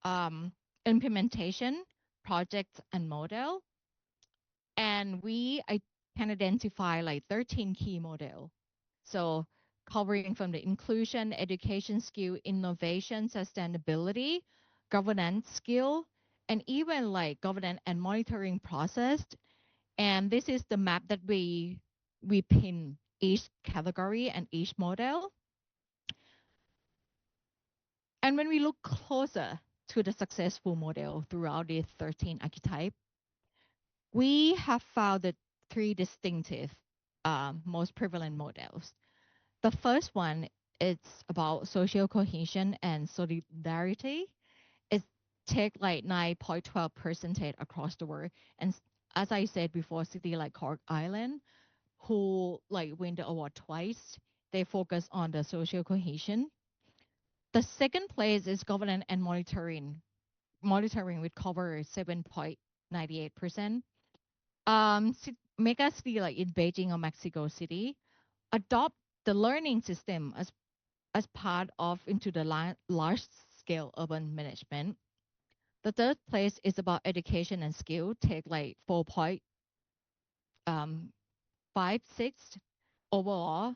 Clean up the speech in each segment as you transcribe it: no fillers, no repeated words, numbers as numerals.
um, implementation, projects, and model. And I can identify like 13 key model. So covering from the inclusion, education skill, innovation, sustainability, governance skill, and even like governance and monitoring process. And this is the map that we pin each category and each model. And when we look closer to the successful model throughout these 13 archetypes, we have found the three distinctive, most prevalent models. The first one is about social cohesion and solidarity. It take like 9.12% across the world. And as I said before, city like Cork Island, who like win the award twice, they focus on the social cohesion. The second place is governance and monitoring. Monitoring would cover 7.98%. Mega city like in Beijing or Mexico City adopt the learning system as part of into the large scale urban management. The third place is about education and skill, take like 4.56 overall,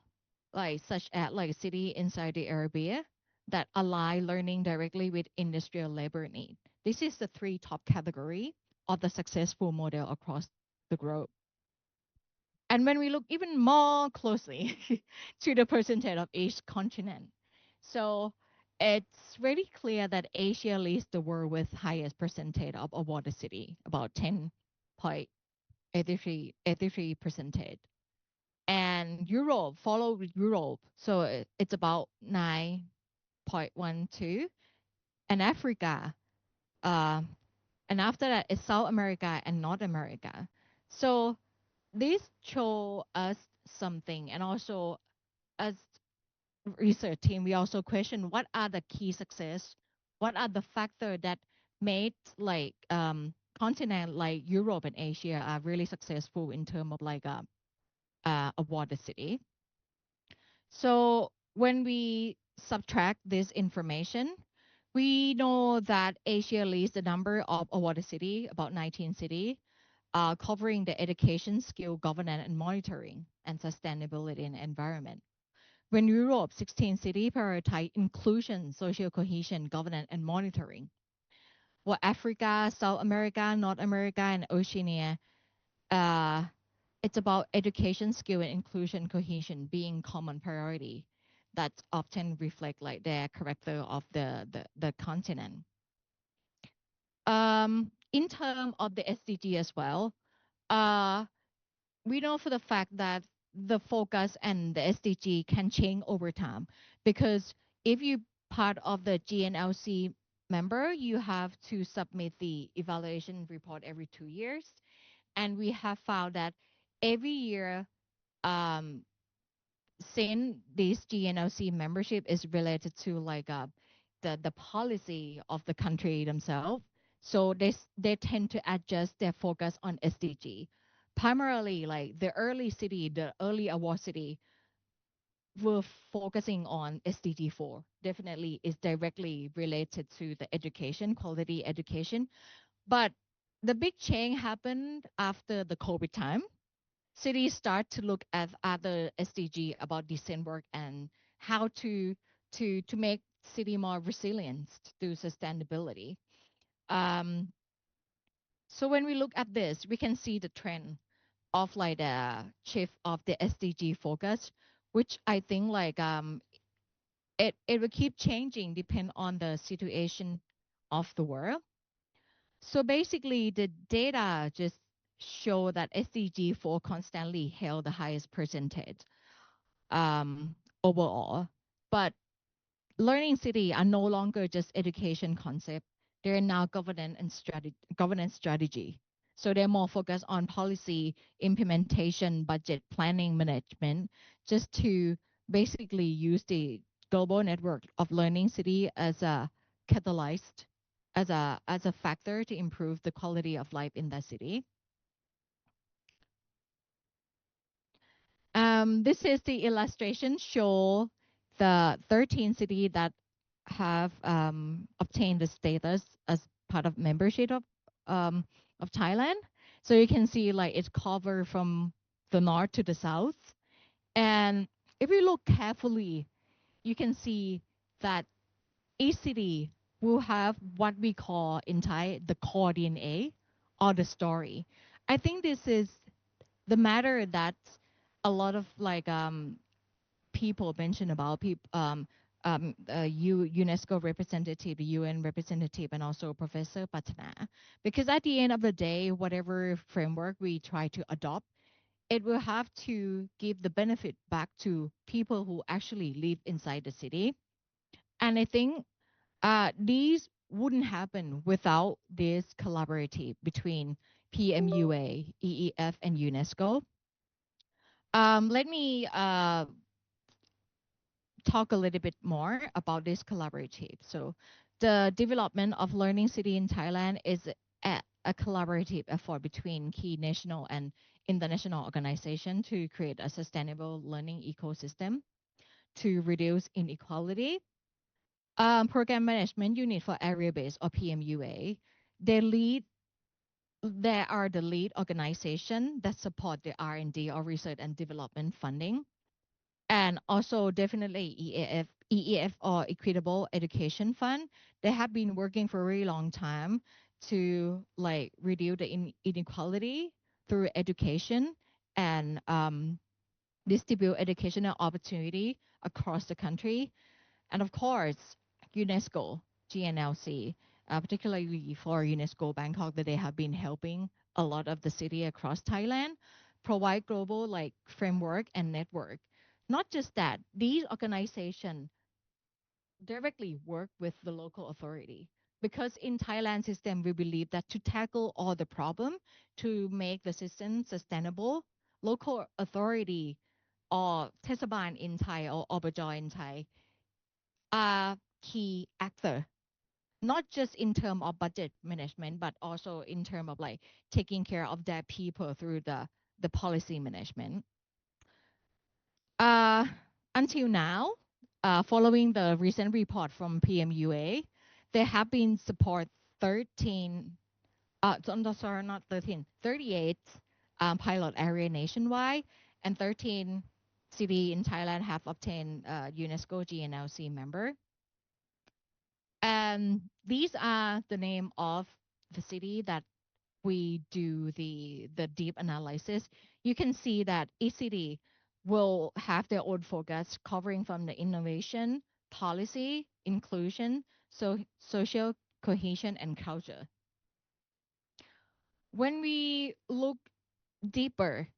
like such as like city inside the area that align learning directly with industrial labor need. This is the three top category of the successful model across the globe. And when we look even more closely to the percentage of each continent, so it's very clear that Asia leads the world with highest percentage of awarded city, about 10.83 percentage. And Europe follow with Europe, so it's about 9.12, and Africa, uh, and after that it's South America and North America. So this show us something, and also as research team, we also question what are the key success, what are the factors that made like continent like Europe and Asia are really successful in terms of like a water city. So when we subtract this information, we know that Asia leads the number of awarded city, about 19 cities, covering the education, skill, governance, and monitoring, and sustainability and environment. When Europe, 16 cities prioritize inclusion, social cohesion, governance, and monitoring. For Africa, South America, North America, and Oceania, uh, it's about education, skill, and inclusion, cohesion being common priority that often reflect like the character of the continent. In terms of the SDG as well, uh, we know for the fact that the focus and the SDG can change over time, because if you part of the GNLC member, you have to submit the evaluation report every 2 years. And we have found that every year, um, since this GNLC membership is related to like the policy of the country themselves, so they tend to adjust their focus on SDG. Primarily, like the early award city, were focusing on SDG 4. Definitely is directly related to the education, quality education. But the big change happened after the COVID time. Cities start to look at other SDG about decent work and how to make city more resilient through sustainability. Um, so when we look at this, we can see the trend of like the shift of the SDG focus, which I think like it will keep changing depend on the situation of the world. So basically, the data just show that SDG 4 constantly held the highest percentage um, overall. But learning city are no longer just education concept. They're now governance strategy. So they're more focused on policy implementation, budget planning, management, just to basically use the global network of learning city as a catalyst, as a factor to improve the quality of life in the city. This is the illustration show the 13 city that have obtained the status as part of membership um, of Thailand. So you can see like it's covered from the north to the south. And if you look carefully, you can see that each city will have what we call in Thai the core DNA or the story. I think this is the matter that a lot of like people mention about UNESCO representative, the UN representative, and also Professor Patana. Because at the end of the day, whatever framework we try to adopt, it will have to give the benefit back to people who actually live inside the city. And I think these wouldn't happen without this collaborative between PMUA, EEF, and UNESCO. Let me talk a little bit more about this collaborative. So, the development of Learning City in Thailand is a collaborative effort between key national and international organizations to create a sustainable learning ecosystem to reduce inequality. Program Management Unit for Area Based or PMUA, they lead they are the lead organization that support the R&D or research and development funding, and also definitely EEF or Equitable Education Fund. They have been working for a really long time to like reduce the inequality through education and distribute educational opportunity across the country. And of course, UNESCO, GNLC, particularly for UNESCO Bangkok, that they have been helping a lot of the city across Thailand provide global like framework and network. Not just that, these organizations directly work with the local authority. Because in Thailand system, we believe that to tackle all the problem, to make the system sustainable, local authority or Tesaban in Thai or Obajor in Thai are key actor, not just in terms of budget management, but also in terms of like taking care of their people through the policy management. Uh, until now, following the recent report from PMUA, there have been support 13, sorry, not 13, 38 pilot area nationwide, and 13 city in Thailand have obtained UNESCO GNLC member. And these are the name of the city that we do the deep analysis. You can see that each city will have their own focus covering from the innovation, policy, inclusion, so social cohesion and culture. When we look deeper,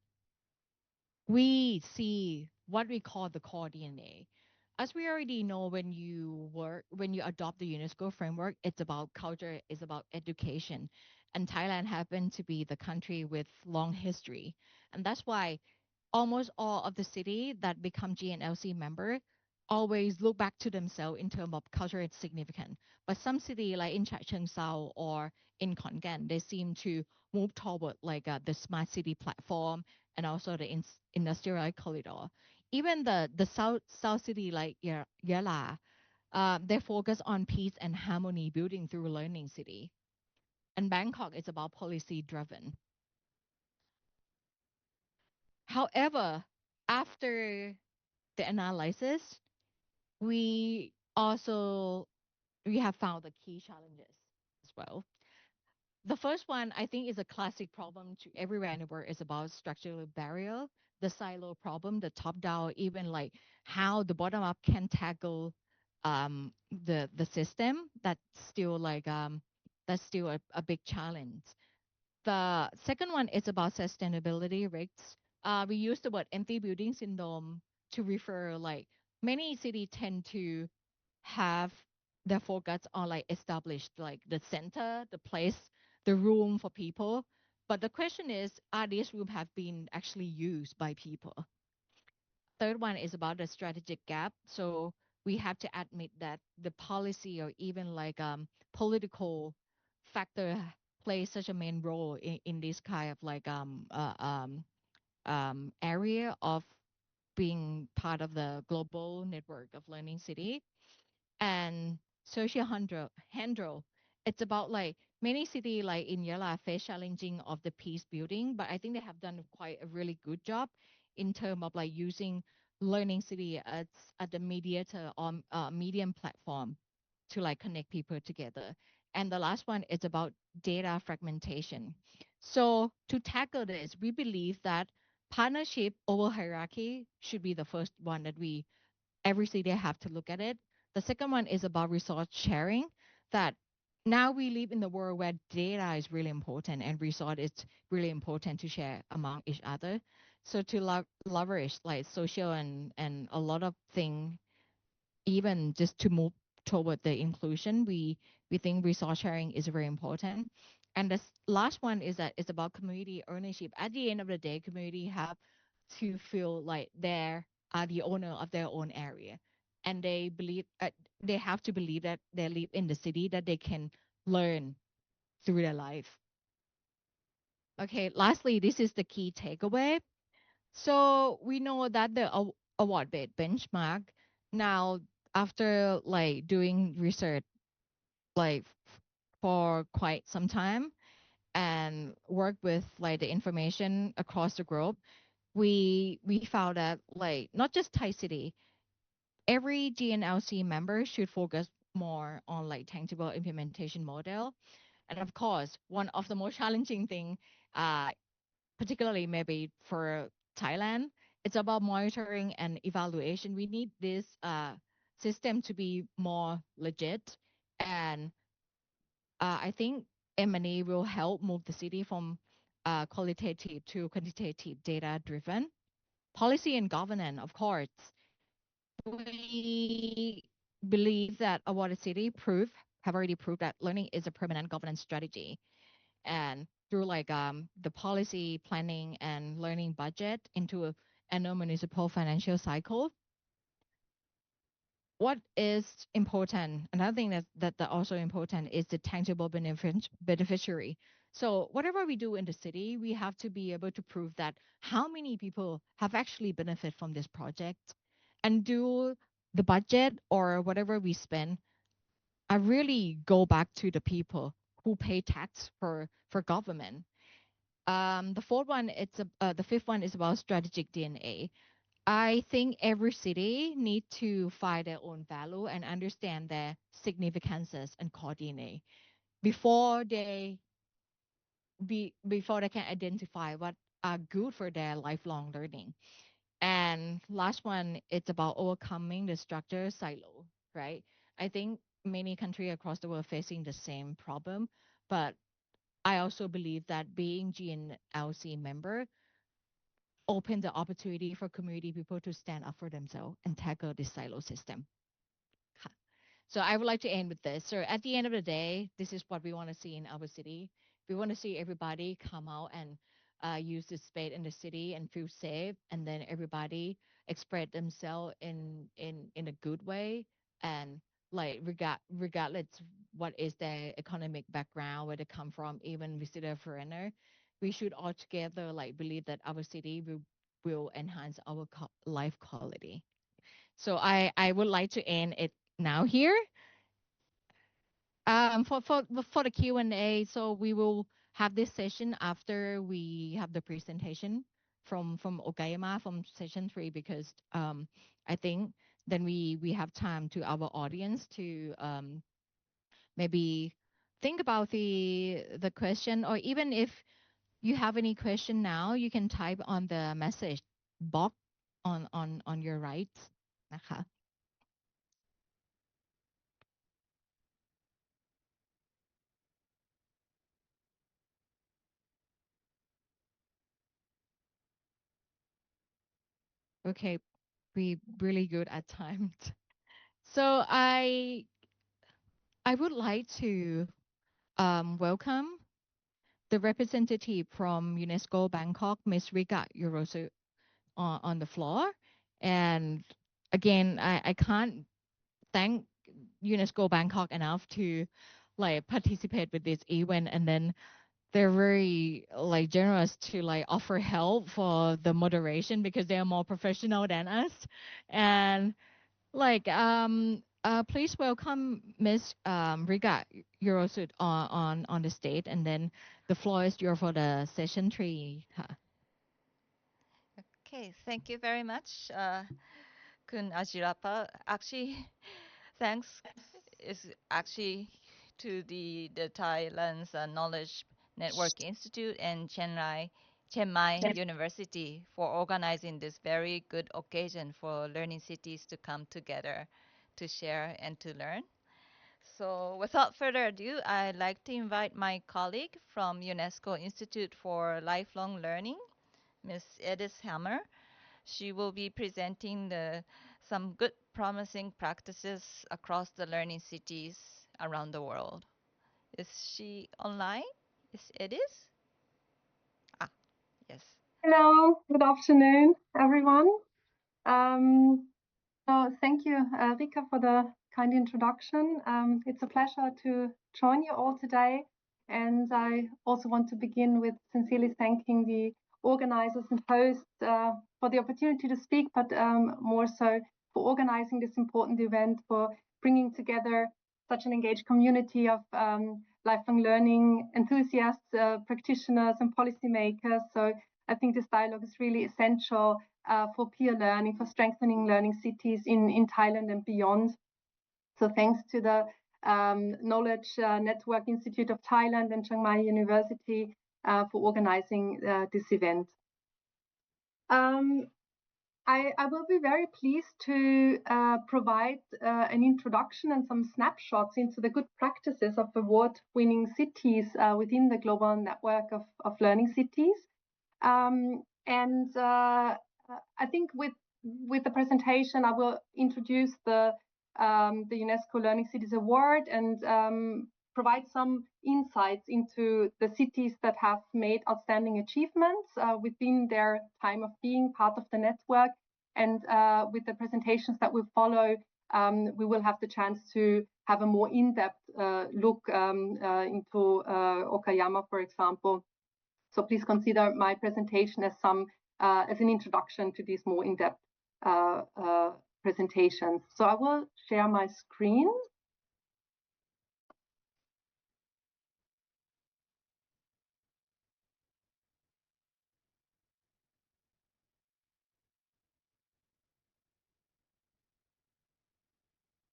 we see what we call the core DNA. As we already know, when you adopt the UNESCO framework, it's about culture, it's about education. And Thailand happened to be the country with long history. And that's why almost all of the city that become GNLC member always look back to themselves in terms of cultural significance. But some city like in Chiang Mai or in Khon Kaen, they seem to move toward like the smart city platform and also the industrial corridor. Even the south city like Yala, they focus on peace and harmony building through learning city. And Bangkok is about policy driven. However, after the analysis, we also we have found the key challenges as well. The first one I think is a classic problem to everywhere in the world is about structural barrier, the silo problem, the top down, even like how the bottom up can tackle the system. That's still a big challenge. The second one is about sustainability risks. We use the word empty building syndrome to refer like many cities tend to have their focus on like established like the center, the place, the room for people. But the question is, are these rooms have been actually used by people? Third one is about the strategic gap. So we have to admit that the policy or even like political factor plays such a main role in this kind of like area of being part of the global network of learning city. and social handle. It's about like many city like in Yala face challenging of the peace building, but I think they have done quite a really good job in terms of like using learning city as the mediator on medium platform to like connect people together. And the last one is about data fragmentation. So to tackle this, we believe that partnership over hierarchy should be the first one that we every city have to look at it. The second one is about resource sharing. That now we live in the world where data is really important and resource is really important to share among each other. So to leverage like social and a lot of things, even just to move toward the inclusion, we think resource sharing is very important. And the last one is that it's about community ownership. At the end of the day, community have to feel like they are the owner of their own area, and they have to believe that they live in the city that they can learn through their life. Okay, lastly, this is the key takeaway. So we know that the award-based benchmark now, after like doing research like for quite some time and work with like the information across the globe, we found that like not just Thai city, every GNLC member should focus more on like tangible implementation model. And of course, one of the most challenging thing, uh, particularly maybe for Thailand, it's about monitoring and evaluation. We need this system to be more legit. And I think M&A will help move the city from qualitative to quantitative data driven. Policy and governance, of course. We believe that Awarded City have already proved that learning is a permanent governance strategy. And through like the policy planning and learning budget into a annual municipal financial cycle, what is important, another thing that also important is the tangible beneficiary. So whatever we do in the city, we have to be able to prove that how many people have actually benefit from this project, and do the budget or whatever we spend, I really go back to the people who pay tax for government. The fifth one is about strategic DNA. I think every city need to find their own value and understand their significances and coordinate before before they can identify what are good for their lifelong learning. And last one, it's about overcoming the structure silo, right? I think many countries across the world facing the same problem, but I also believe that being GNLC member open the opportunity for community people to stand up for themselves and tackle this silo system. So I would like to end with this. So at the end of the day, this is what we want to see in our city. We want to see everybody come out and use this space in the city and feel safe, and then everybody express themselves in a good way, and like regardless what is their economic background, where they come from, even visitor foreigner, we should all together like believe that our city will enhance our life quality. So I would like to end it now here. For the Q&A, so we will have this session after we have the presentation from Okayama from session 3, because I think then we have time to our audience to maybe think about the question, or even if you have any question now, you can type on the message box on your right. นะคะ Okay, we really good at times. So I would like to welcome the representative from UNESCO Bangkok, Ms. Rika Yorosu, on the floor. And again, I can't thank UNESCO Bangkok enough to like participate with this event, and then they're very like generous to like offer help for the moderation because they are more professional than us. And like Please welcome Miss Riga Eurosud on the stage, and then the floor is yours for the session 3. Okay, thank you very much, Kun Ajirapa. Actually, thanks is actually to the Thailand's Knowledge Network Institute and Chiang Mai University for organizing this very good occasion for learning cities to come together to share and to learn. So without further ado, I'd like to invite my colleague from UNESCO Institute for Lifelong Learning, Ms. Edith Hammer. She will be presenting some good promising practices across the learning cities around the world. Is she online? Is Edith? Ah, yes. Hello, good afternoon, everyone. So thank you, Rika, for the kind introduction. It's a pleasure to join you all today. And I also want to begin with sincerely thanking the organizers and hosts for the opportunity to speak, but more so for organizing this important event, for bringing together such an engaged community of lifelong learning enthusiasts, practitioners, and policymakers. So I think this dialogue is really essential for peer learning, for strengthening learning cities in Thailand and beyond. So thanks to the Knowledge Network Institute of Thailand and Chiang Mai University for organizing this event. I will be very pleased to provide an introduction and some snapshots into the good practices of award-winning cities within the global network of learning cities. I think with the presentation, I will introduce the UNESCO Learning Cities Award and provide some insights into the cities that have made outstanding achievements within their time of being part of the network. And with the presentations that will follow, we will have the chance to have a more in-depth look into Okayama, for example. So please consider my presentation as an introduction to these more in-depth presentations. So I will share my screen.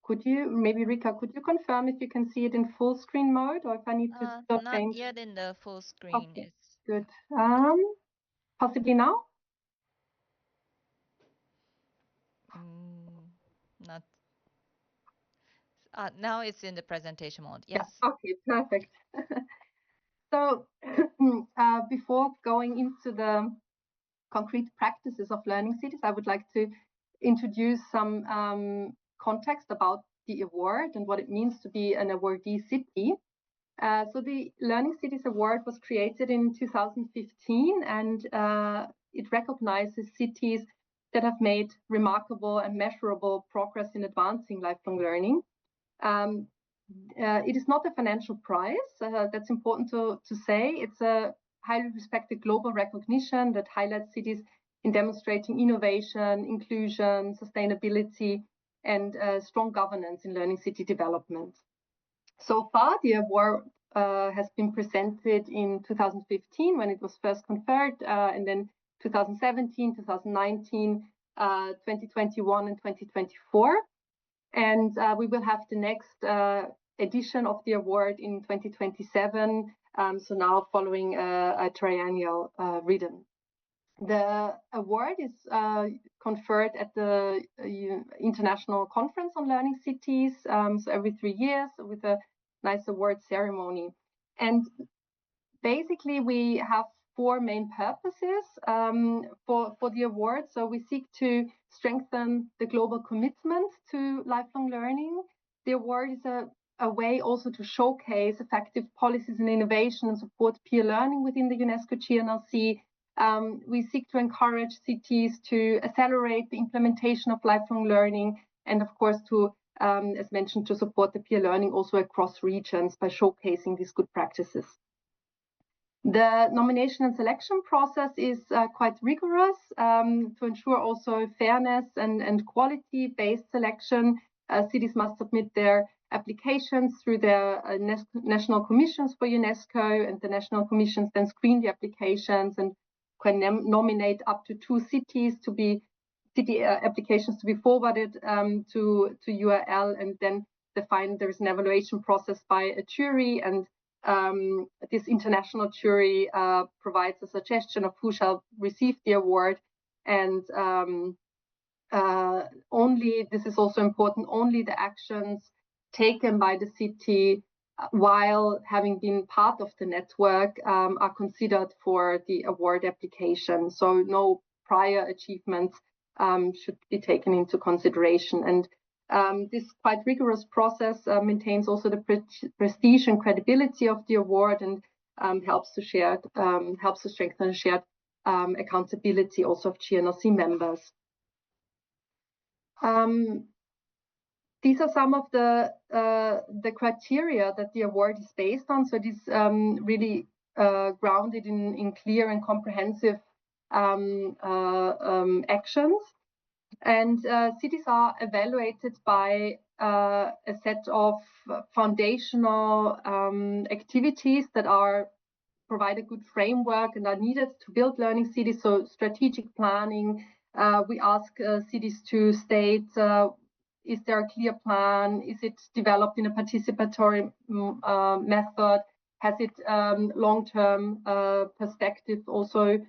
Could you, maybe Rika, could you confirm if you can see it in full screen mode, or if I need to still Not change? yet in the full screen. Okay, It's good. Possibly now? not. Now it's in the presentation mode. Yes. Yeah. Okay, perfect. So before going into the concrete practices of learning cities, I would like to introduce some context about the award and what it means to be an awardee city. So the Learning Cities Award was created in 2015, and it recognizes cities that have made remarkable and measurable progress in advancing lifelong learning. It is not a financial prize. That's important to say. It's a highly respected global recognition that highlights cities in demonstrating innovation, inclusion, sustainability, and strong governance in learning city development. So far, the award has been presented in 2015 when it was first conferred, and then 2017, 2019, 2021, and 2024. And we will have the next edition of the award in 2027, so now following a triennial rhythm. The award is conferred at the International Conference on Learning Cities, so every 3 years with a nice award ceremony. And basically, we have 4 main purposes for the award. So we seek to strengthen the global commitment to lifelong learning. The award is a way also to showcase effective policies and innovation and support peer learning within the UNESCO GNLC. We seek to encourage cities to accelerate the implementation of lifelong learning and, of course, to, as mentioned, to support the peer learning also across regions by showcasing these good practices. The nomination and selection process is quite rigorous to ensure also fairness and quality-based selection. cities must submit their applications through their national commissions for UNESCO, and the national commissions then screen the applications and can nominate up to 2 cities to be applications to be forwarded to URL, and then there is an evaluation process by a jury, and this international jury provides a suggestion of who shall receive the award. And only, this is also important, only the actions taken by the city while having been part of the network are considered for the award application. So no prior achievements should be taken into consideration. And this quite rigorous process maintains also the prestige and credibility of the award, and helps to strengthen shared accountability also of GNLC members. These are some of the criteria that the award is based on. So it is really grounded in clear and comprehensive actions. And cities are evaluated by a set of foundational activities that provide a good framework and are needed to build learning cities. So strategic planning, we ask cities to state, is there a clear plan? Is it developed in a participatory method? Has it long-term perspective also?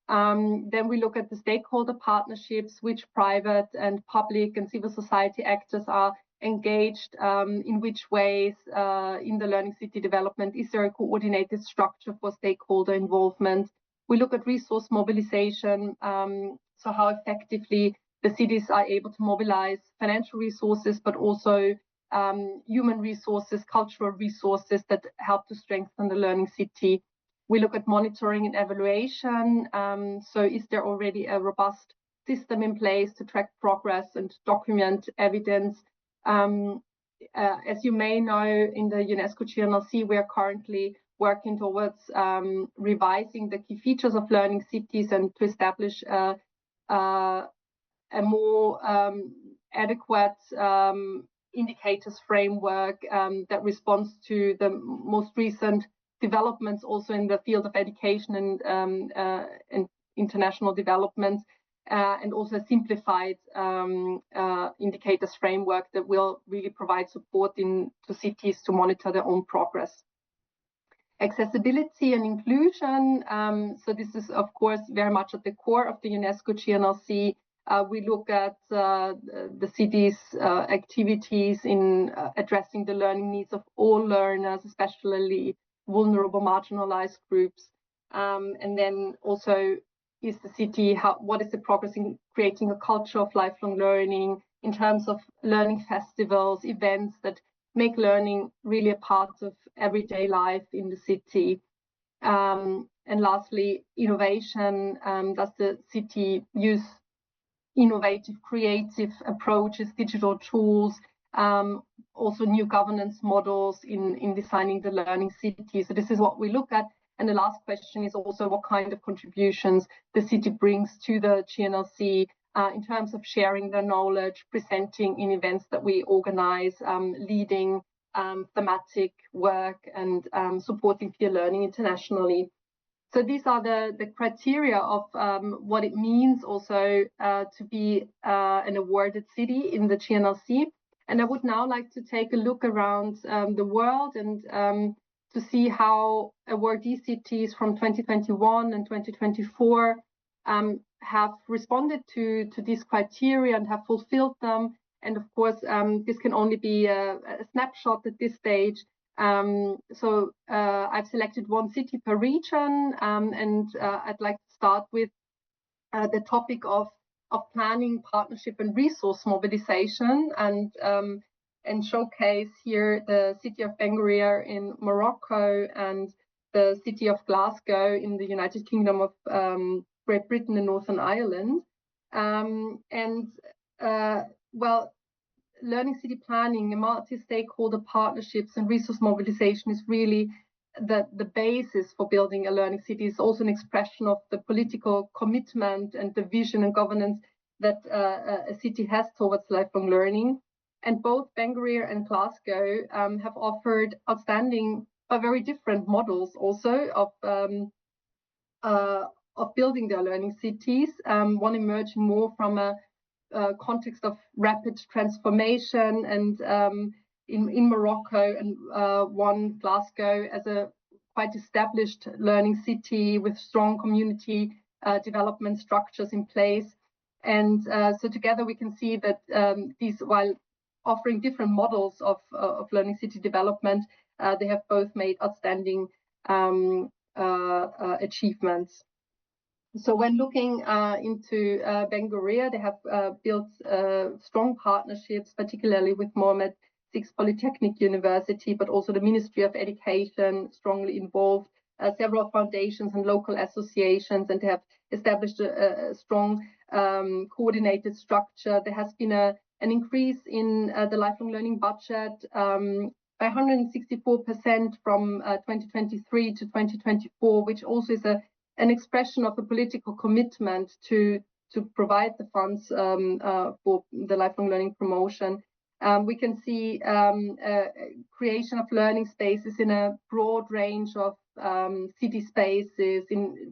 Then we look at the stakeholder partnerships, which private and public and civil society actors are engaged, in which ways in the learning city development. Is there a coordinated structure for stakeholder involvement? We look at resource mobilization, so how effectively the cities are able to mobilize financial resources, but also human resources, cultural resources that help to strengthen the learning city. We look at monitoring and evaluation. So is there already a robust system in place to track progress and document evidence? As you may know, in the UNESCO GNLC, we are currently working towards revising the key features of learning cities and to establish a more adequate indicators framework that responds to the most recent developments also in the field of education and international development, and also a simplified indicators framework that will really provide support to cities to monitor their own progress. Accessibility and inclusion. So this is, of course, very much at the core of the UNESCO GNLC. We look at the city's activities in addressing the learning needs of all learners, especially vulnerable, marginalized groups. And then also, is the city, what is the progress in creating a culture of lifelong learning in terms of learning festivals, events that make learning really a part of everyday life in the city. And lastly, innovation. Does the city use innovative, creative approaches, digital tools, also new governance models in designing the learning city? So this is what we look at. And the last question is also what kind of contributions the city brings to the GNLC in terms of sharing their knowledge, presenting in events that we organize, leading thematic work, and supporting peer learning internationally. So these are the criteria of what it means also to be an awarded city in the GNLC. And I would now like to take a look around the world and to see how awardee cities from 2021 and 2024 have responded to these criteria and have fulfilled them. And of course, this can only be a snapshot at this stage. So I've selected one city per region, and I'd like to start with the topic of planning, partnership, and resource mobilization, and showcase here the city of Benguria in Morocco and the city of Glasgow in the United Kingdom of Great Britain and Northern Ireland. Well, learning city planning and multi-stakeholder partnerships and resource mobilization is really the basis for building a learning city. It's also an expression of the political commitment and the vision and governance that a city has towards lifelong learning. And both Bangalore and Glasgow have offered outstanding, but very different models also of building their learning cities. One emerging more from a context of rapid transformation and in Morocco, and one Glasgow as a quite established learning city with strong community development structures in place. And so together we can see that these, while offering different models of learning city development, they have both made outstanding achievements. So when looking into Bangalore, they have built strong partnerships, particularly with Mohammed VI Polytechnic University, but also the Ministry of Education strongly involved, several foundations and local associations, and they have established a strong coordinated structure. There has been an increase in the lifelong learning budget by 164% from 2023 to 2024, which also is an expression of a political commitment to provide the funds for the lifelong learning promotion. We can see creation of learning spaces in a broad range of city spaces.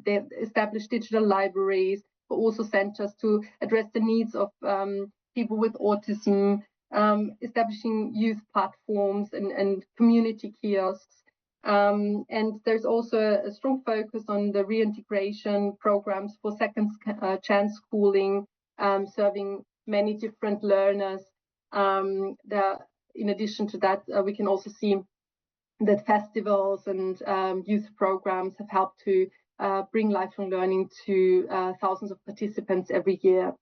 They established digital libraries, but also centers to address the needs of people with autism, establishing youth platforms and community kiosks. And there's also a strong focus on the reintegration programs for second chance schooling, serving many different learners. In addition to that, we can also see that festivals and youth programs have helped to bring lifelong learning to thousands of participants every year.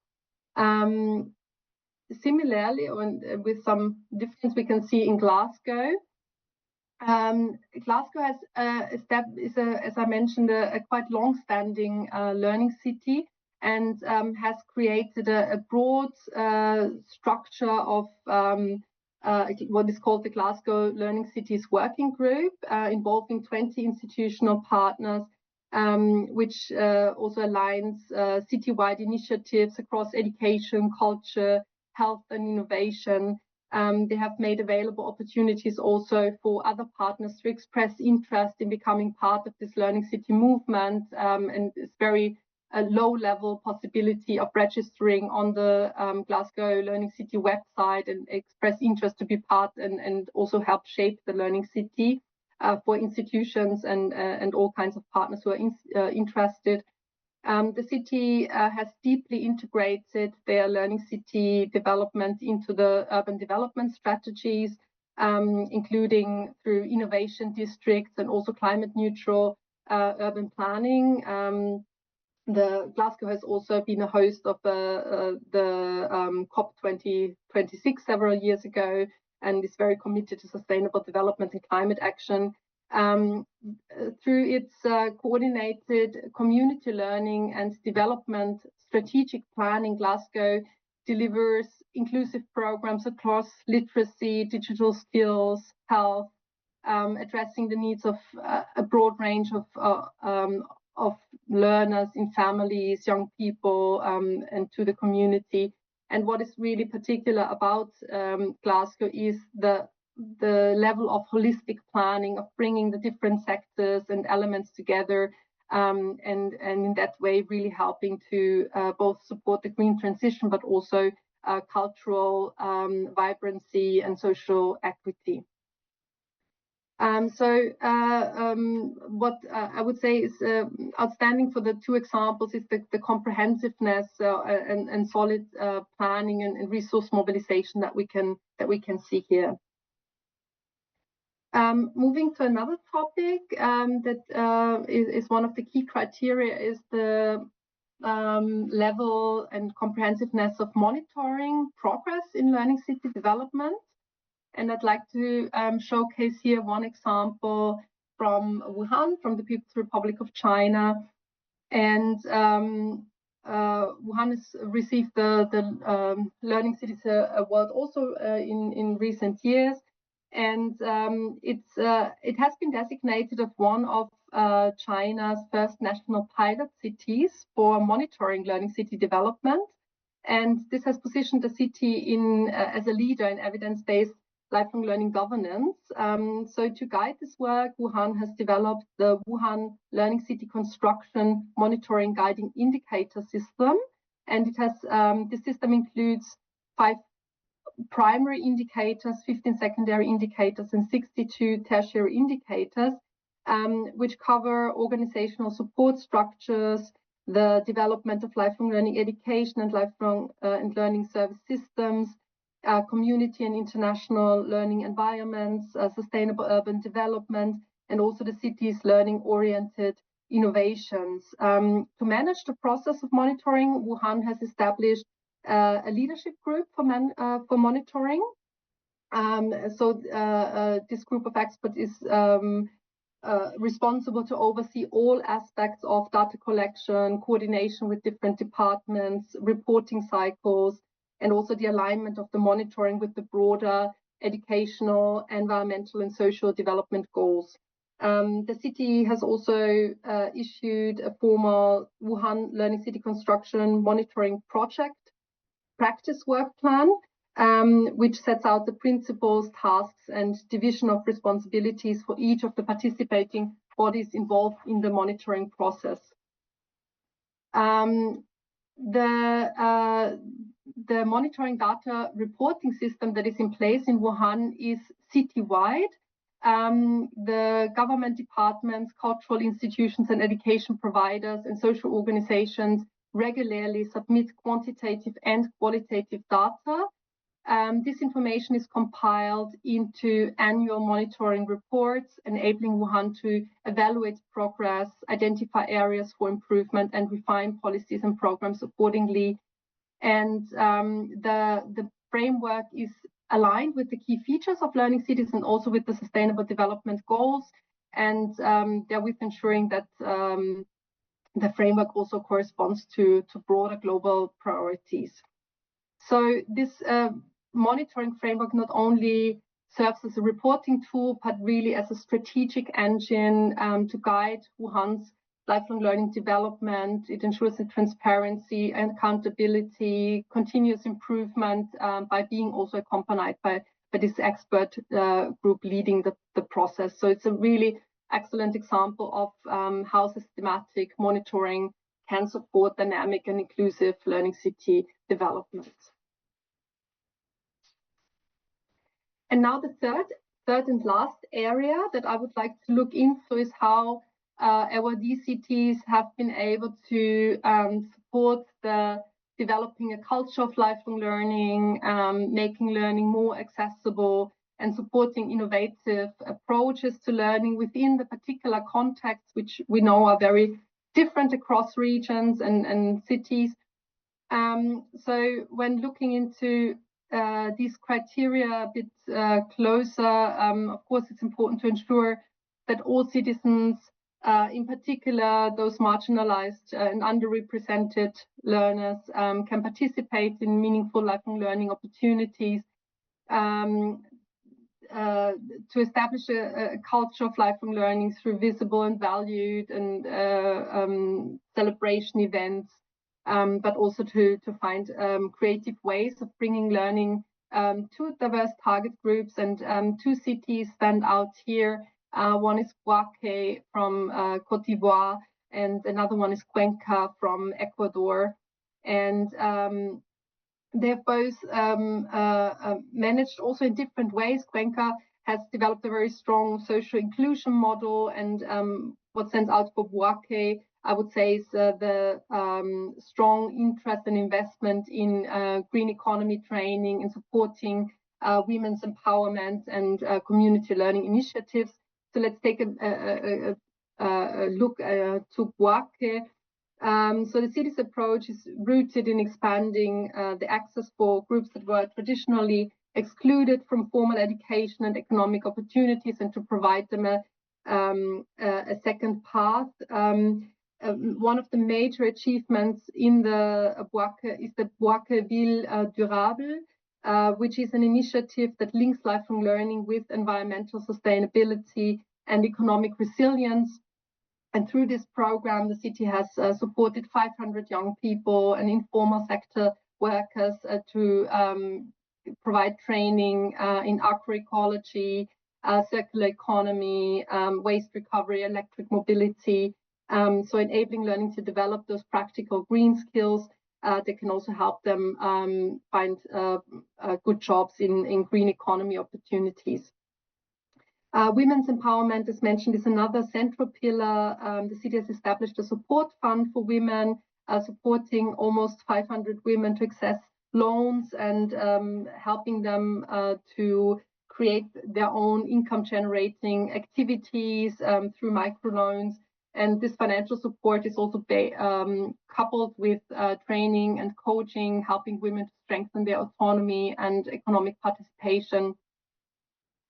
Similarly, with some difference we can see in Glasgow. Glasgow has is as I mentioned, a quite long-standing learning city, and has created a broad structure of what is called the Glasgow Learning Cities Working Group, involving 20 institutional partners, which also aligns citywide initiatives across education, culture, health and innovation. They have made available opportunities also for other partners to express interest in becoming part of this learning city movement, and it's very low-level possibility of registering on the Glasgow Learning City website and express interest to be part and also help shape the learning city for institutions and all kinds of partners who are interested. The city has deeply integrated their learning city development into the urban development strategies, including through innovation districts and also climate neutral urban planning. The Glasgow has also been a host of the COP 2026 several years ago, and is very committed to sustainable development and climate action. Through its coordinated community learning and development strategic planning, Glasgow delivers inclusive programs across literacy, digital skills, health, addressing the needs of a broad range of learners in families, young people, and to the community. And what is really particular about Glasgow is the level of holistic planning, of bringing the different sectors and elements together, and in that way really helping to both support the green transition, but also cultural vibrancy and social equity. What I would say is outstanding for the two examples is the comprehensiveness and solid planning and resource mobilization that we can see here. Moving to another topic that is one of the key criteria is the level and comprehensiveness of monitoring progress in learning city development. And I'd like to showcase here one example from Wuhan, from the People's Republic of China. And Wuhan has received the Learning Cities Award also in recent years. And it has been designated as one of China's first national pilot cities for monitoring learning city development. And this has positioned the city as a leader in evidence-based lifelong learning governance. So to guide this work, Wuhan has developed the Wuhan Learning City Construction Monitoring Guiding Indicator System. And it has this system includes 5 primary indicators, 15 secondary indicators, and 62 tertiary indicators, which cover organizational support structures, the development of lifelong learning education and lifelong and learning service systems, community and international learning environments, sustainable urban development, and also the city's learning-oriented innovations. To manage the process of monitoring, Wuhan has established a leadership group for monitoring. This group of experts is responsible to oversee all aspects of data collection, coordination with different departments, reporting cycles, and also the alignment of the monitoring with the broader educational, environmental, and social development goals. The city has also issued a formal Wuhan Learning City Construction Monitoring Project practice work plan, which sets out the principles, tasks, and division of responsibilities for each of the participating bodies involved in the monitoring process. The monitoring data reporting system that is in place in Wuhan is citywide. The government departments, cultural institutions, and education providers and social organizations regularly submit quantitative and qualitative data. This information is compiled into annual monitoring reports, enabling Wuhan to evaluate progress, identify areas for improvement, and refine policies and programs accordingly. And the framework is aligned with the key features of learning cities and also with the sustainable development goals, and therewith ensuring that the framework also corresponds to broader global priorities. So this monitoring framework not only serves as a reporting tool, but really as a strategic engine to guide Wuhan's lifelong learning development. It ensures the transparency and accountability, continuous improvement by being also accompanied by this expert group leading the process. So it's a really excellent example of how systematic monitoring can support dynamic and inclusive learning city development. And now the third and last area that I would like to look into is how award cities have been able to support the developing a culture of lifelong learning, making learning more accessible, and supporting innovative approaches to learning within the particular contexts, which we know are very different across regions and cities. So when looking into these criteria a bit closer, of course, it's important to ensure that all citizens, in particular those marginalized and underrepresented learners, can participate in meaningful lifelong learning opportunities, to establish a culture of lifelong learning through visible and valued and celebration events, but also to find creative ways of bringing learning to diverse target groups. And 2 cities stand out here. One is Bouaké from Côte d'Ivoire, and another one is Cuenca from Ecuador. And they've both managed also in different ways. Cuenca has developed a very strong social inclusion model, and what stands out for Bouaké, I would say, is the strong interest and investment in green economy training and supporting women's empowerment and community learning initiatives. So let's take a look to Bouaké. So the city's approach is rooted in expanding the access for groups that were traditionally excluded from formal education and economic opportunities, and to provide them a second path. One of the major achievements in the Bouaké is the Bouaké Ville Durable, which is an initiative that links lifelong learning with environmental sustainability and economic resilience. And through this program, the city has supported 500 young people and informal sector workers to provide training in agroecology, circular economy, waste recovery, electric mobility. So enabling learning to develop those practical green skills that can also help them find good jobs in green economy opportunities. Women's empowerment, as mentioned, is another central pillar. The city has established a support fund for women, supporting almost 500 women to access loans and helping them to create their own income generating activities through microloans. And this financial support is also coupled with training and coaching, helping women to strengthen their autonomy and economic participation.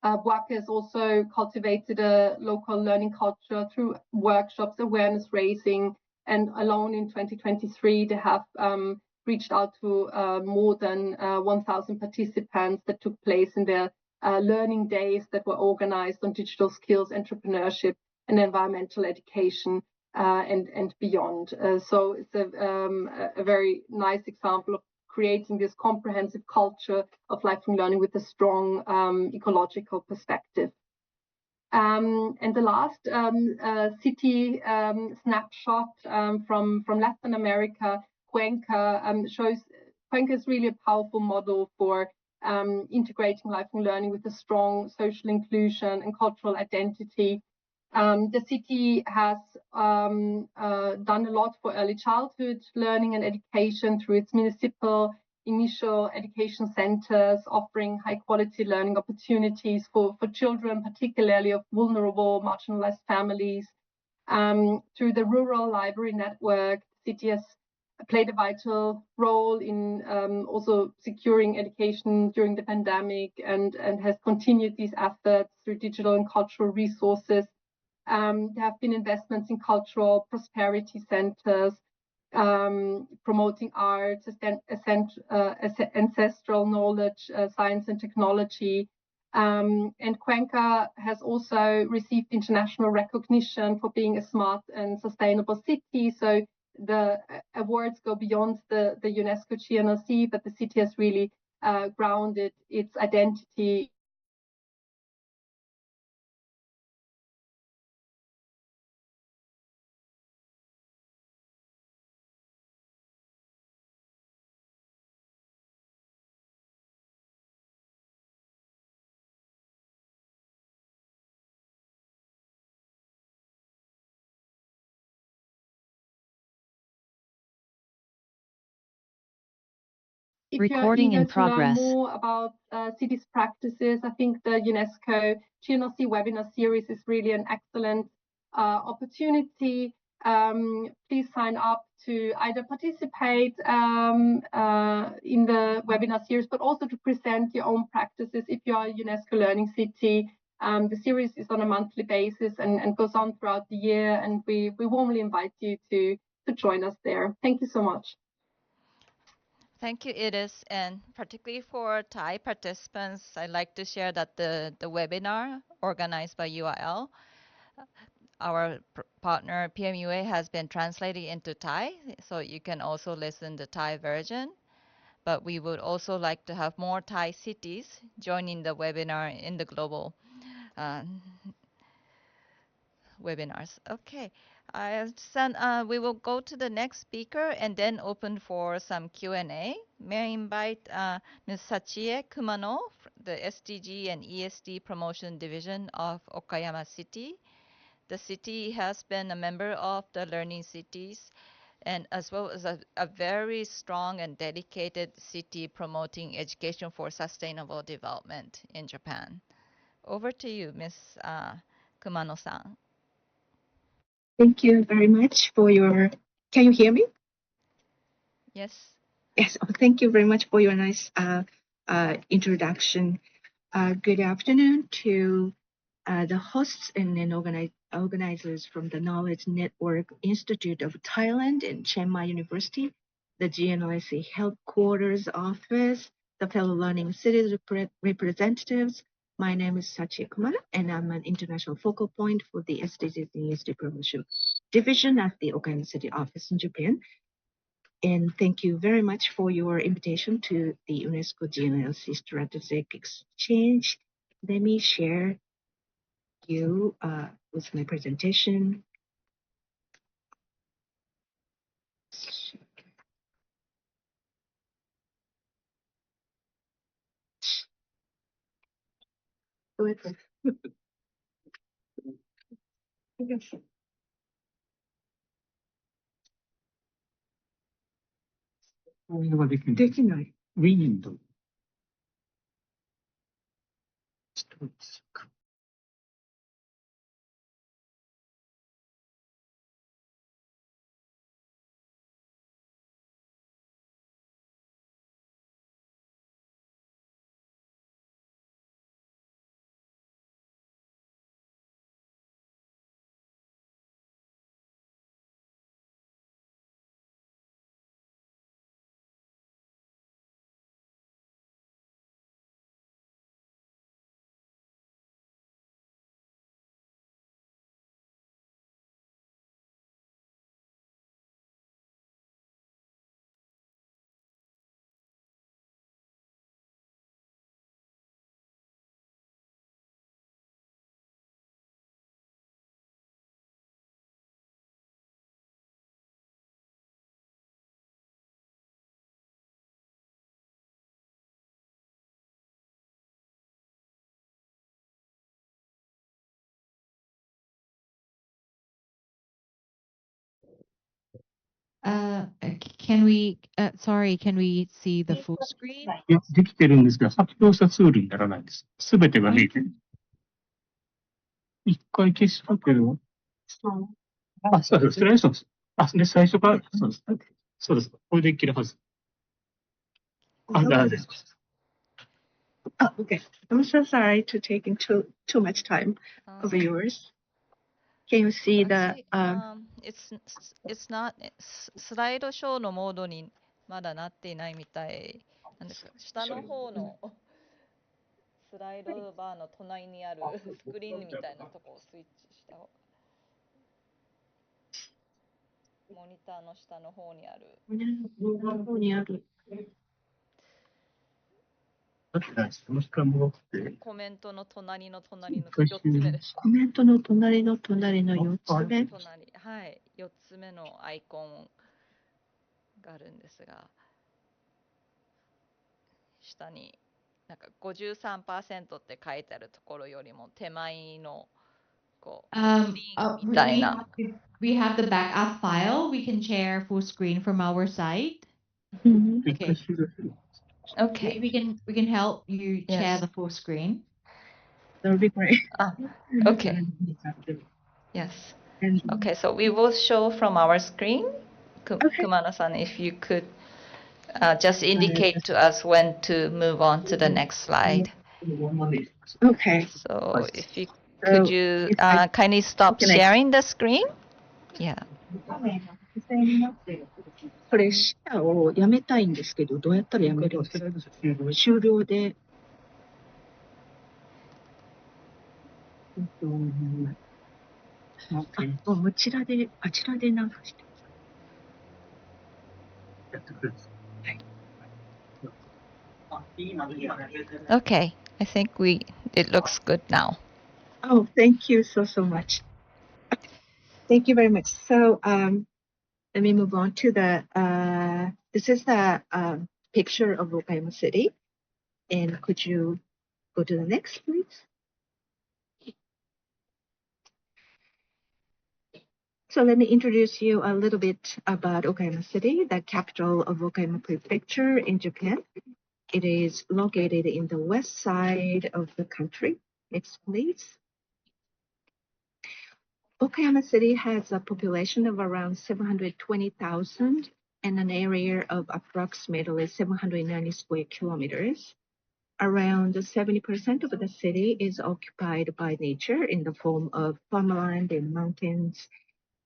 WACA has also cultivated a local learning culture through workshops, awareness raising, and alone in 2023, they have reached out to more than 1,000 participants that took place in their learning days that were organized on digital skills, entrepreneurship, and environmental education and beyond. So it's a very nice example of creating this comprehensive culture of lifelong learning with a strong ecological perspective. And the last city snapshot from Latin America, Cuenca, shows Cuenca is really a powerful model for integrating lifelong learning with a strong social inclusion and cultural identity. The city has done a lot for early childhood learning and education through its municipal initial education centers, offering high quality learning opportunities for children, particularly of vulnerable, marginalized families. Through the rural library network, the city has played a vital role in also securing education during the pandemic and has continued these efforts through digital and cultural resources. There have been investments in cultural prosperity centers, promoting arts, ancestral knowledge, science and technology. And Cuenca has also received international recognition for being a smart and sustainable city. So the awards go beyond the UNESCO GNLC, but the city has really grounded its identity Recording in progress. To learn more about cities' practices, I think the UNESCO GNLC webinar series is really an excellent opportunity. Please sign up to either participate in the webinar series, but also to present your own practices if you are a UNESCO Learning City. The series is on a monthly basis and goes on throughout the year, and we warmly invite you to join us there. Thank you so much. Thank you, Edith. And particularly for Thai participants, I'd like to share that the webinar organized by UIL, our partner PMUA, has been translated into Thai, so you can also listen to the Thai version. But we would also like to have more Thai cities joining the webinar in the global webinars. Okay. We will go to the next speaker and then open for some Q&A. May I invite Ms. Sachie Kumano, the SDG and ESD Promotion Division of Okayama City. The city has been a member of the Learning Cities and as well as a very strong and dedicated city promoting education for sustainable development in Japan. Over to you, Ms. Kumano-san. Thank you very much for your, can you hear me? Yes. Yes, thank you very much for your nice introduction. Good afternoon to the hosts and then organizers from the Knowledge Network Institute of Thailand and Chiang Mai University, the GNLC Headquarters Office, the fellow learning cities representatives. My name is Sachie Kumara, and I'm an international focal point for the SDGs and ESD Promotion Division at the Okayama City office in Japan. And thank you very much for your invitation to the UNESCO GNLC Strategic Exchange. Let me share you with my presentation. So it'sできない。ウィンドウ。Can we, sorry, can we see the full screen? いや、できてるんですが、発表したツールにならないです。すべてができてる。一回消したけど。あ、そうです。それはそうです。あ、で、最初から、そうです。そうです。これでいけるはず。あ、大丈夫です。Oh, okay. I'm so sorry to taking too much time of yours. Can you see the it's not スライドショーのモードにまだなっていないみたいなんですが、下の方のスライドバーの隣にあるスクリーンみたいなところをスイッチした方が、モニターの下の方にあるコメントの隣の4つ目です。コメントの隣の隣の4つ目。はい、4つ目のアイコンがあるんですが、下になんか 53% って書いてあるところよりも手前のこうグリーンみたいな。We have the backup file. We can share full screen from our site. Okay. Okay. We can help you share the full screen. That would be great. Okay. Yes. Okay, so we will show from our screen. Kumano-san, if you could just indicate to us when to move on to the next slide. Okay. So if you could you kindly stop sharing the screen? Yeah. これシェアをやめたいんですけど、どうやったらやめるんですか？終了で。もうあちらで流して。Okay, I think it looks good now. Oh, thank you so much. Thank you very much. So, let me move on to this is the picture of Okayama City. And could you go to the next, please? So let me introduce you a little bit about Okayama City, the capital of Okayama Prefecture in Japan. It is located in the west side of the country. Next, please. Okayama City has a population of around 720,000 and an area of approximately 790 square kilometers. Around 70% of the city is occupied by nature in the form of farmland and mountains.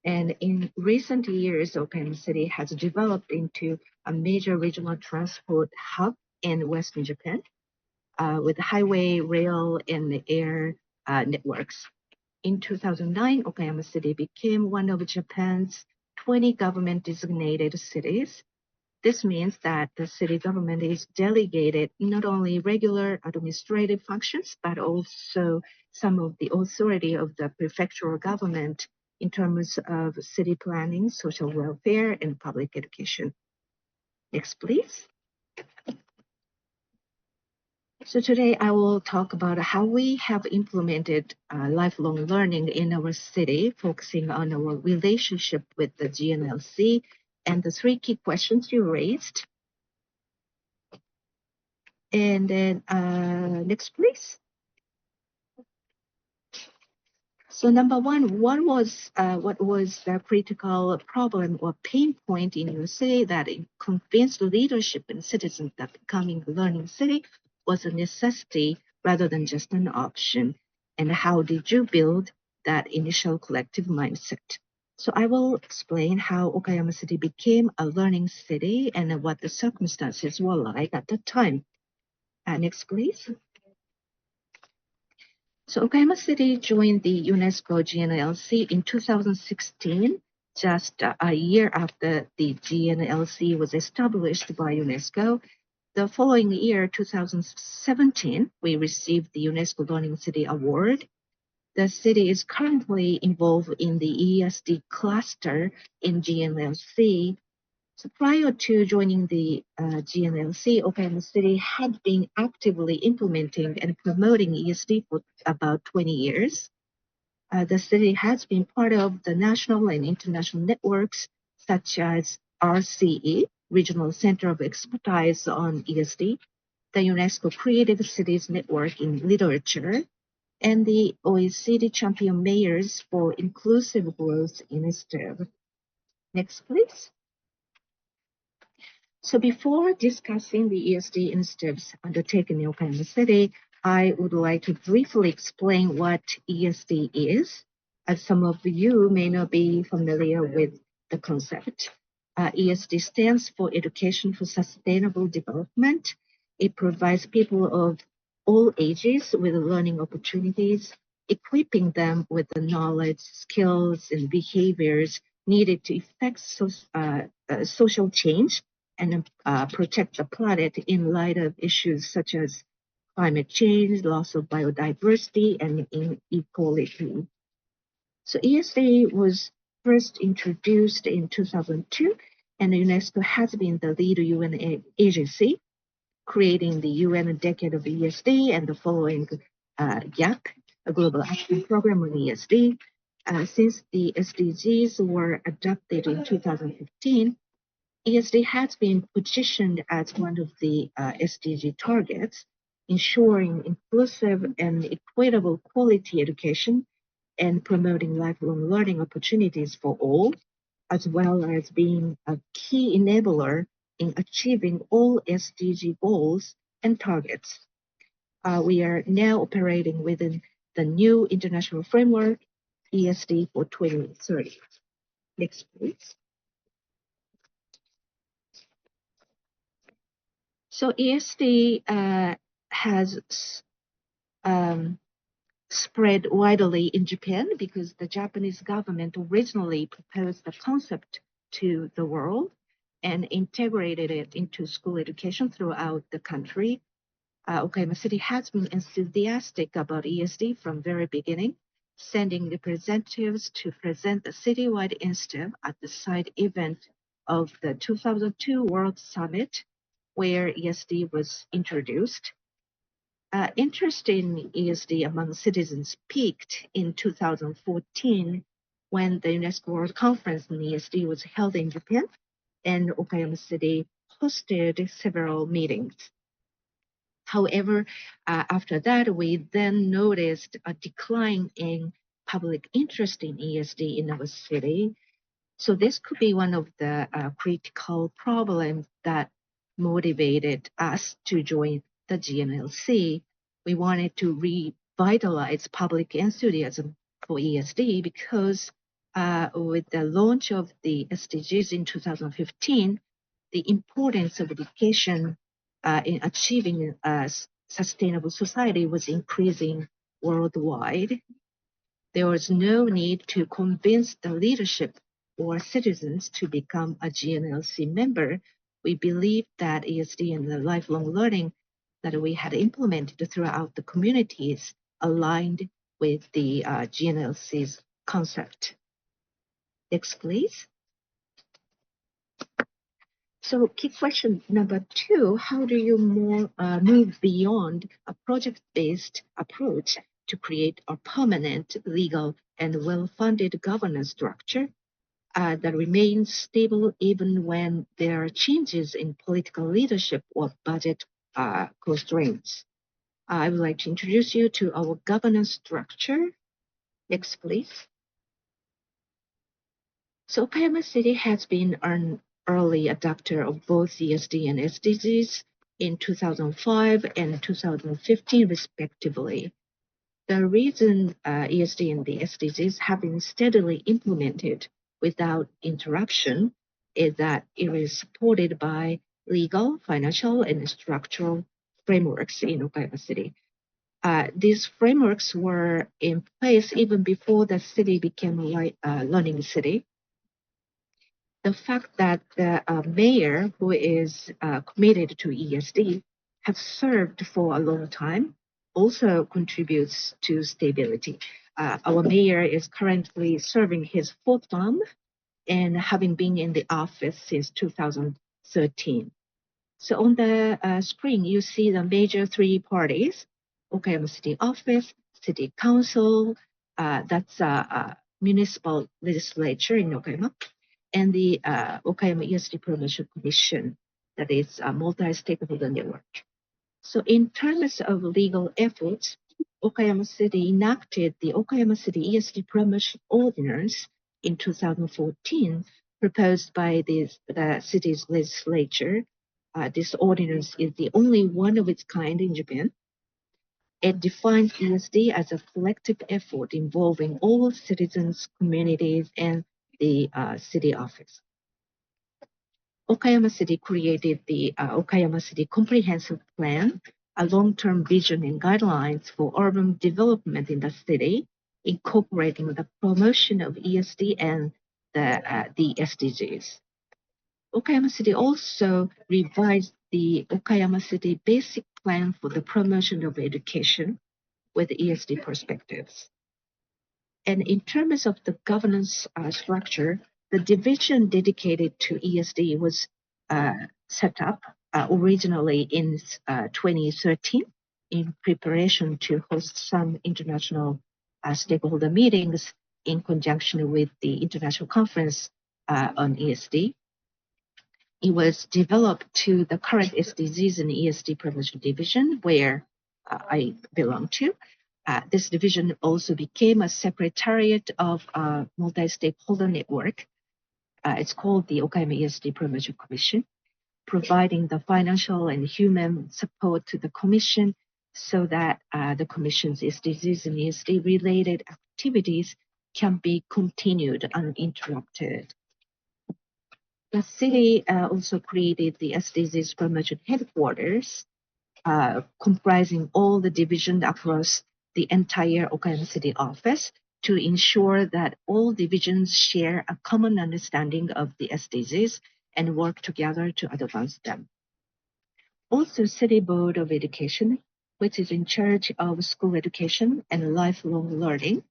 And in recent years, Okayama City has developed into a major regional transport hub in Western Japan with highway, rail, and air networks. In 2009, Okayama City became one of Japan's 20 government-designated cities This means that the city government is delegated not only regular administrative functions, but also some of the authority of the prefectural government in terms of city planning, social welfare, and public education. Next, please. So today I will talk about how we have implemented lifelong learning in our city, focusing on our relationship with the GNLC and the 3 key questions you raised. And then next, please. So number one, what was the critical problem or pain point in your city that convinced leadership and citizens that becoming a learning city was a necessity rather than just an option? And how did you build that initial collective mindset? So I will explain how Okayama City became a learning city and what the circumstances were like at the time. Next, please. So Okayama City joined the UNESCO GNLC in 2016, just a year after the GNLC was established by UNESCO. The following year, 2017, we received the UNESCO Learning City Award. The city is currently involved in the ESD cluster in GNLC. So prior to joining the GNLC, Okayama City had been actively implementing and promoting ESD for about 20 years. The city has been part of the national and international networks such as RCE, Regional Center of Expertise on ESD, the UNESCO Creative Cities Network in Literature, and the OECD Champion Mayors for Inclusive Growth Initiative. Next, please. So before discussing the ESD initiatives undertaken in Okayama City, I would like to briefly explain what ESD is, as some of you may not be familiar with the concept. ESD stands for Education for Sustainable Development. It provides people of all ages with learning opportunities, equipping them with the knowledge, skills, and behaviors needed to effect social change and protect the planet in light of issues such as climate change, loss of biodiversity, and inequality. So ESD was first introduced in 2002, and UNESCO has been the lead UN agency, creating the UN Decade of ESD and the following GAP, a Global Action Program on ESD. Since the SDGs were adopted in 2015, ESD has been positioned as one of the SDG targets, ensuring inclusive and equitable quality education and promoting lifelong learning opportunities for all, as well as being a key enabler in achieving all SDG goals and targets. We are now operating within the new international framework, ESD for 2030. Next, please. So ESD has spread widely in Japan because the Japanese government originally proposed the concept to the world and integrated it into school education throughout the country. Okayama City has been enthusiastic about ESD from very beginning, sending representatives to present the citywide initiative at the side event of the 2002 World Summit, where ESD was introduced. Interest in ESD among citizens peaked in 2014 when the UNESCO World Conference on ESD was held in Japan, and Okayama City hosted several meetings. However, after that, we then noticed a decline in public interest in ESD in our city. So this could be one of the critical problems that motivated us to join the GNLC. We wanted to revitalize public enthusiasm for ESD because with the launch of the SDGs in 2015, the importance of education in achieving a sustainable society was increasing worldwide. There was no need to convince the leadership or citizens to become a GNLC member we believe that ESD and the lifelong learning that we had implemented throughout the communities aligned with the GNLC's concept. Next, please. So key question number 2, how do you move beyond a project-based approach to create a permanent, legal, and well-funded governance structure that remains stable even when there are changes in political leadership or budget constraints? I would like to introduce you to our governance structure. Next, please. So Okayama City has been an early adopter of both ESD and SDGs in 2005 and 2015, respectively. The reason ESD and the SDGs have been steadily implemented without interruption is that it is supported by legal, financial, and structural frameworks in Okayama City. These frameworks were in place even before the city became a learning city. The fact that the mayor, who is committed to ESD, has served for a long time also contributes to stability. Our mayor is currently serving his 4th term and having been in the office since 2013. So on the screen, you see the major 3 parties: Okayama City Office, City Council, that's municipal legislature in Okayama, and the Okayama ESD Promotion Commission, that is a multi-stakeholder network. So in terms of legal efforts, Okayama City enacted the Okayama City ESD Promotion Ordinance in 2014, proposed by the city's legislature. This ordinance is the only one of its kind in Japan. It defines ESD as a collective effort involving all citizens, communities, and the city office. Okayama City created the Okayama City Comprehensive Plan, a long-term vision and guidelines for urban development in the city, incorporating the promotion of ESD and the SDGs. Okayama City also revised the Okayama City Basic Plan for the promotion of education with ESD perspectives. And in terms of the governance structure, the division dedicated to ESD was set up originally in 2013 in preparation to host some international stakeholder meetings in conjunction with the International Conference on ESD. It was developed to the current SDGs and ESD Promotion Division, where I belong to. This division also became a secretariat of a multi-stakeholder network. It's called the Okayama ESD Promotion Commission, providing the financial and human support to the commission so that the commission's SDGs and ESD-related activities can be continued uninterrupted. The city also created the SDGs Promotion Headquarters, comprising all the divisions across the entire Okayama City office to ensure that all divisions share a common understanding of the SDGs and work together to advance them. Also, City Board of Education, which is in charge of school education and lifelong learning,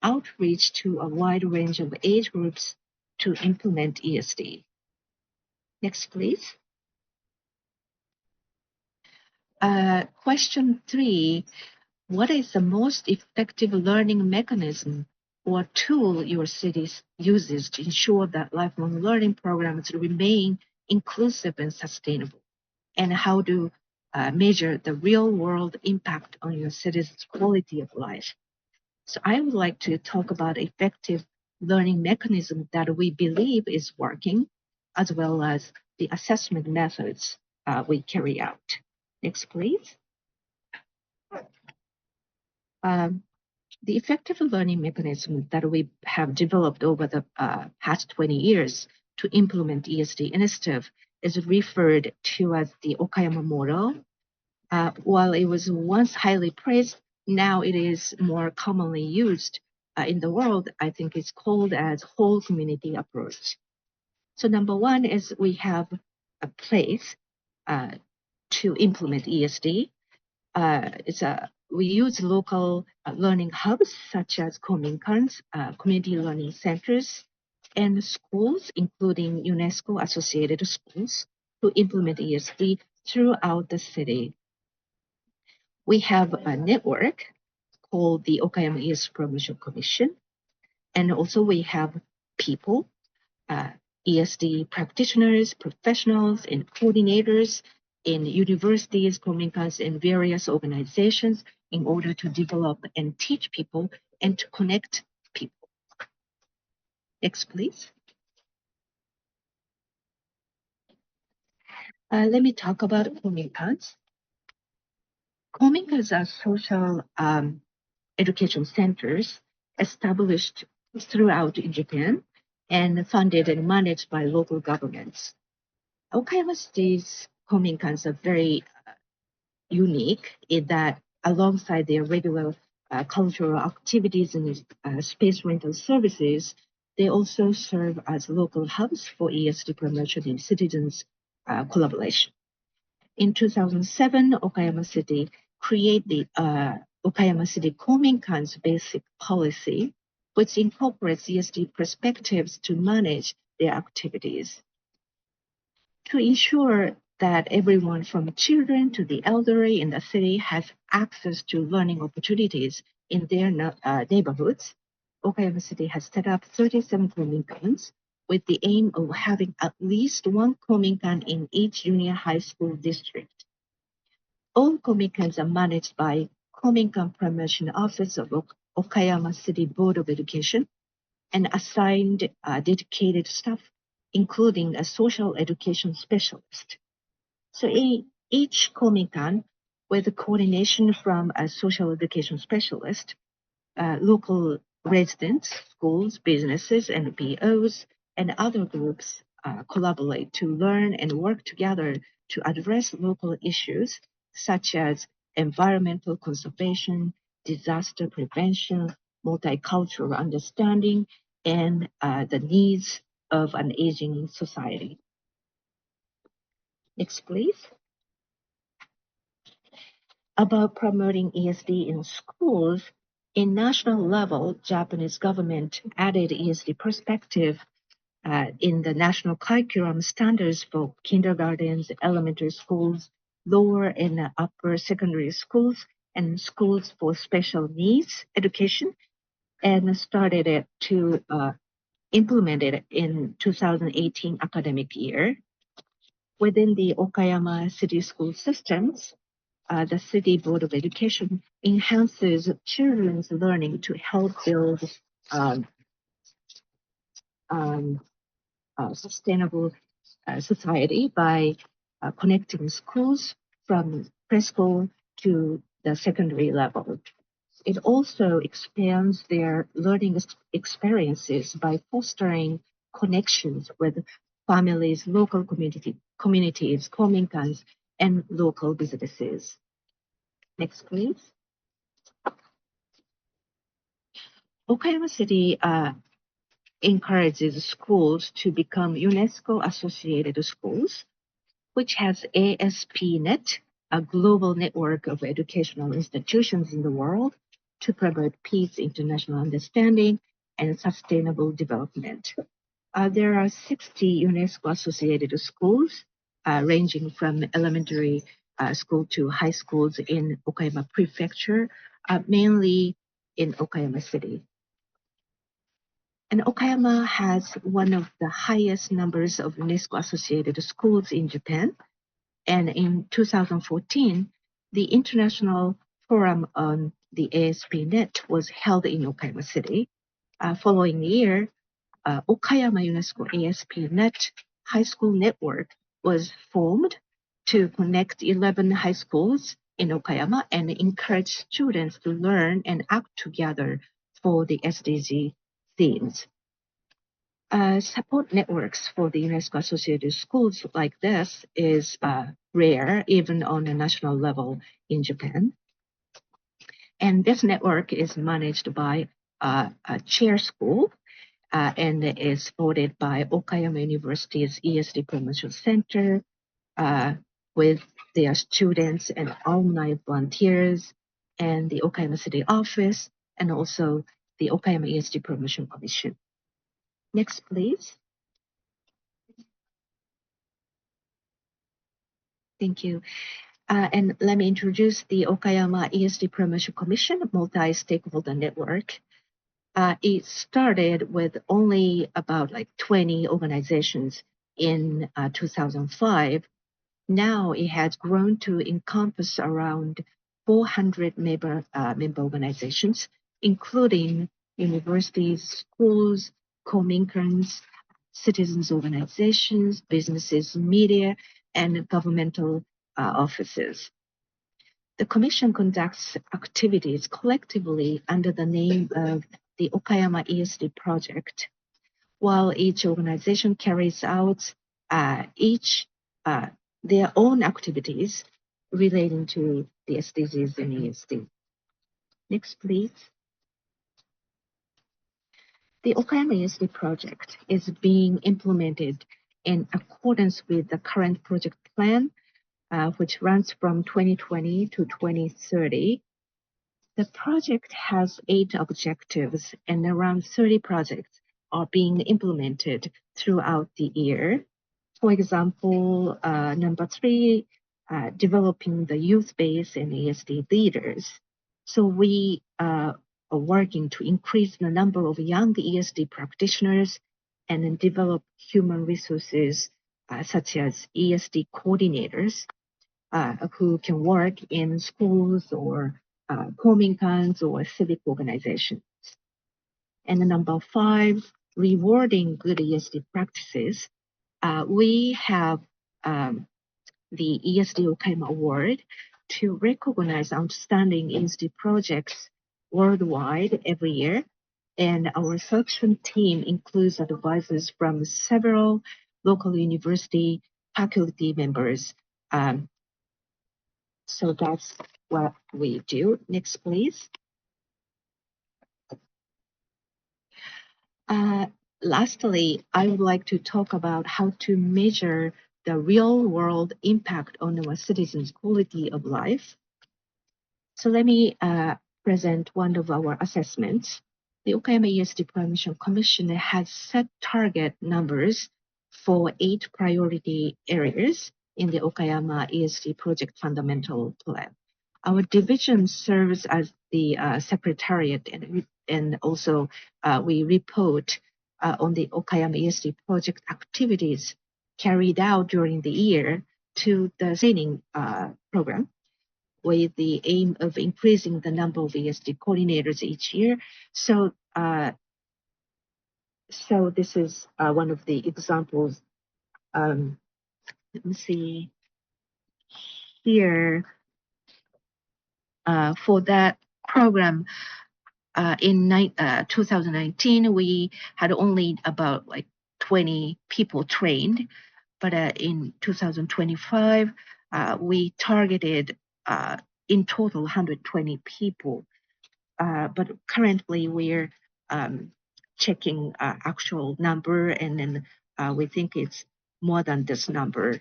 outreach to a wide range of age groups to implement ESD. Next, please. Question 3. What is the most effective learning mechanism or tool your city uses to ensure that lifelong learning programs remain inclusive and sustainable? And how to measure the real-world impact on your city's quality of life? So I would like to talk about effective learning mechanism that we believe is working, as well as the assessment methods we carry out. Next, please. The effective learning mechanism that we have developed over the past 20 years to implement ESD initiative is referred to as the Okayama model. While it was once highly praised, now it is more commonly used in the world. I think it's called as whole community approach. So number 1 is we have place to implement ESD. We use local learning hubs such as kominkans, community learning centers, and schools, including UNESCO associated schools, to implement ESD throughout the city. We have a network called the Okayama ESD Promotion Commission, and also we have people, ESD practitioners, professionals, and coordinators in universities, kominkans, and various organizations in order to develop and teach people and to connect people. Next, please. Let me talk about kominkans. Kominkans are social education centers established throughout Japan and funded and managed by local governments. Okayama City's kominkans are very unique in that alongside their regular cultural activities and space rental services, they also serve as local hubs for ESD promotion and citizens' collaboration. In 2007, Okayama City created the Okayama City Kominkans Basic Policy, which incorporates ESD perspectives to manage their activities. To ensure that everyone from children to the elderly in the city has access to learning opportunities in their neighborhoods, Okayama City has set up 37 kominkans with the aim of having at least one kominkan in each junior high school district. All kominkans are managed by Kominkan Promotion Office of Okayama City Board of Education and assigned dedicated staff, including a social education specialist. So each kominkan, with coordination from a social education specialist, local residents, schools, businesses, and POs, and other groups collaborate to learn and work together to address local issues such as environmental conservation, disaster prevention, multicultural understanding, and the needs of an aging society. Next, please. About promoting ESD in schools, in national level, Japanese government added ESD perspective in the national curriculum standards for kindergartens, elementary schools, lower and upper secondary schools, and schools for special needs education, and started it to implement it in 2018 academic year. Within the Okayama City school systems, the City Board of Education enhances children's learning to help build sustainable society by connecting schools from preschool to the secondary level. It also expands their learning experiences by fostering connections with families, local communities, kominkans, and local businesses. Next, please. Okayama City encourages schools to become UNESCO associated schools, which has ASP.NET, a global network of educational institutions in the world to promote peace, international understanding, and sustainable development. There are 60 UNESCO associated schools, ranging from elementary school to high schools in Okayama Prefecture, mainly in Okayama City. And Okayama has one of the highest numbers of UNESCO associated schools in Japan. And in 2014, the International Forum on the ASP.NET was held in Okayama City. Following year, Okayama UNESCO ASP.NET High School Network was formed to connect 11 high schools in Okayama and encourage students to learn and act together for the SDG themes. Support networks for the UNESCO associated schools like this is rare, even on a national level in Japan. And this network is managed by a chair school, and is voted by Okayama University's ESD Promotion Center with their students and alumni volunteers and the Okayama City office and also the Okayama ESD Promotion Commission. Next, please. Thank you. And let me introduce the Okayama ESD Promotion Commission, a multi-stakeholder network. It started with only about 20 organizations in 2005. Now it has grown to encompass around 400 member organizations, including universities, schools, communicants, citizens organizations, businesses, media, and governmental offices. The Commission conducts activities collectively under the name of the Okayama ESD Project, while each organization carries out their own activities relating to the SDGs and ESD. Next, please. The Okayama ESD project is being implemented in accordance with the current project plan, which runs from 2020 to 2030. The project has 8 objectives and around 30 projects are being implemented throughout the year. For example, number 3, developing the youth base and ESD leaders. So we are working to increase the number of young ESD practitioners and then develop human resources such as ESD coordinators who can work in schools or communicants or civic organizations. And number 5, rewarding good ESD practices. We have the ESD Okayama Award to recognize outstanding ESD projects worldwide every year. And our selection team includes advisors from several local university faculty members. So that's what we do. Next, please. Lastly, I would like to talk about how to measure the real-world impact on our citizens' quality of life. So let me present one of our assessments. The Okayama ESD Promotion Commission has set target numbers for 8 priority areas in the Okayama ESD Project Fundamental Plan. Our division serves as the secretariat, and also we report on the Okayama ESD project activities carried out during the year to the training program with the aim of increasing the number of ESD coordinators each year. So, so this is one of the examples. Let me see here. For that program, in 2019, we had only about 20 people trained, but in 2025, we targeted in total 120 people. But currently, we're checking actual number, and then we think it's more than this number.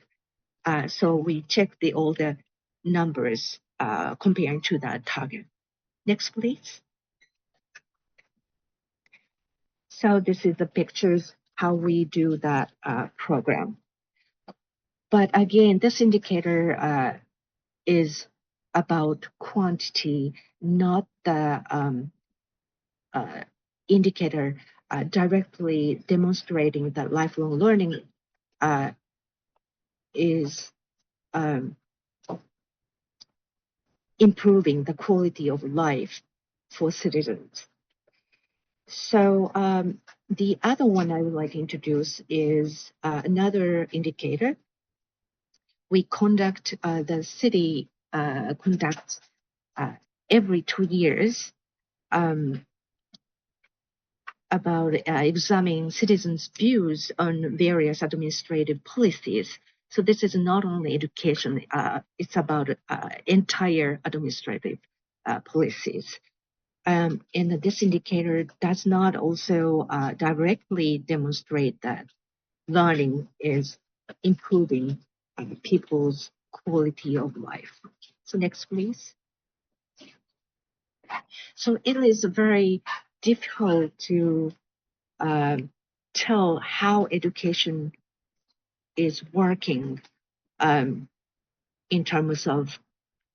So we check all the numbers comparing to that target. Next, please. So this is the pictures how we do that program. But again, this indicator is about quantity, not the indicator directly demonstrating that lifelong learning is improving the quality of life for citizens. So the other one I would like to introduce is another indicator. We conduct, the city conducts every 2 years about examining citizens' views on various administrative policies. So this is not only education, it's about entire administrative policies. And this indicator does not also directly demonstrate that learning is improving people's quality of life. So next, please. So it is very difficult to tell how education is working in terms of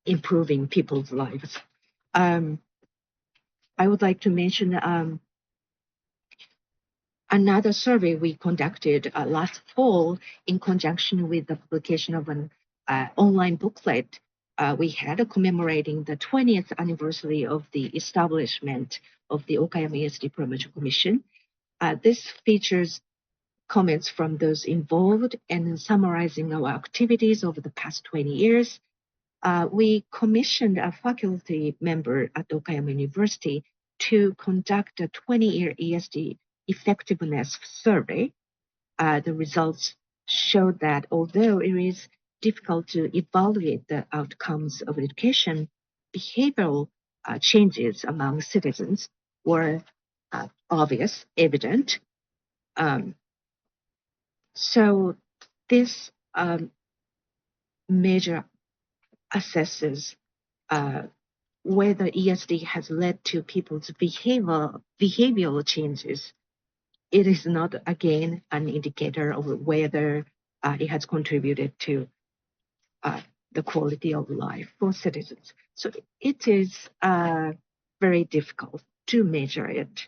improving people's lives. I would like to mention another survey we conducted last fall in conjunction with the publication of an online booklet we had commemorating the 20th anniversary of the establishment of the Okayama University Promotion Commission. This features comments from those involved and summarizing our activities over the past 20 years. We commissioned a faculty member at Okayama University to conduct a 20-year ESD effectiveness survey. The results showed that although it is difficult to evaluate the outcomes of education, behavioral changes among citizens were obvious, evident. So this measure assesses whether ESD has led to people's behavioral changes. It is not, again, an indicator of whether it has contributed to the quality of life for citizens. So it is very difficult to measure it,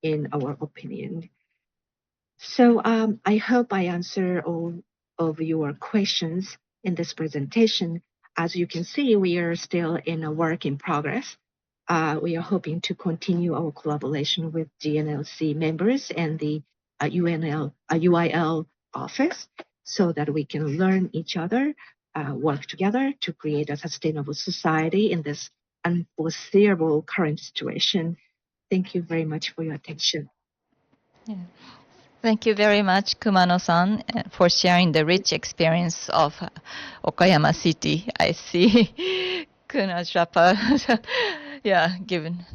in our opinion. So I hope I answer all of your questions in this presentation. As you can see, we are still in a work in progress. We are hoping to continue our collaboration with GNLC members and the UIL office so that we can learn each other, work together to create a sustainable society in this unforeseeable current situation. Thank you very much for your attention. Yeah. Thank you very much, Kumano-san, for sharing the rich experience of Okayama City. I see Kunajapa, yeah, given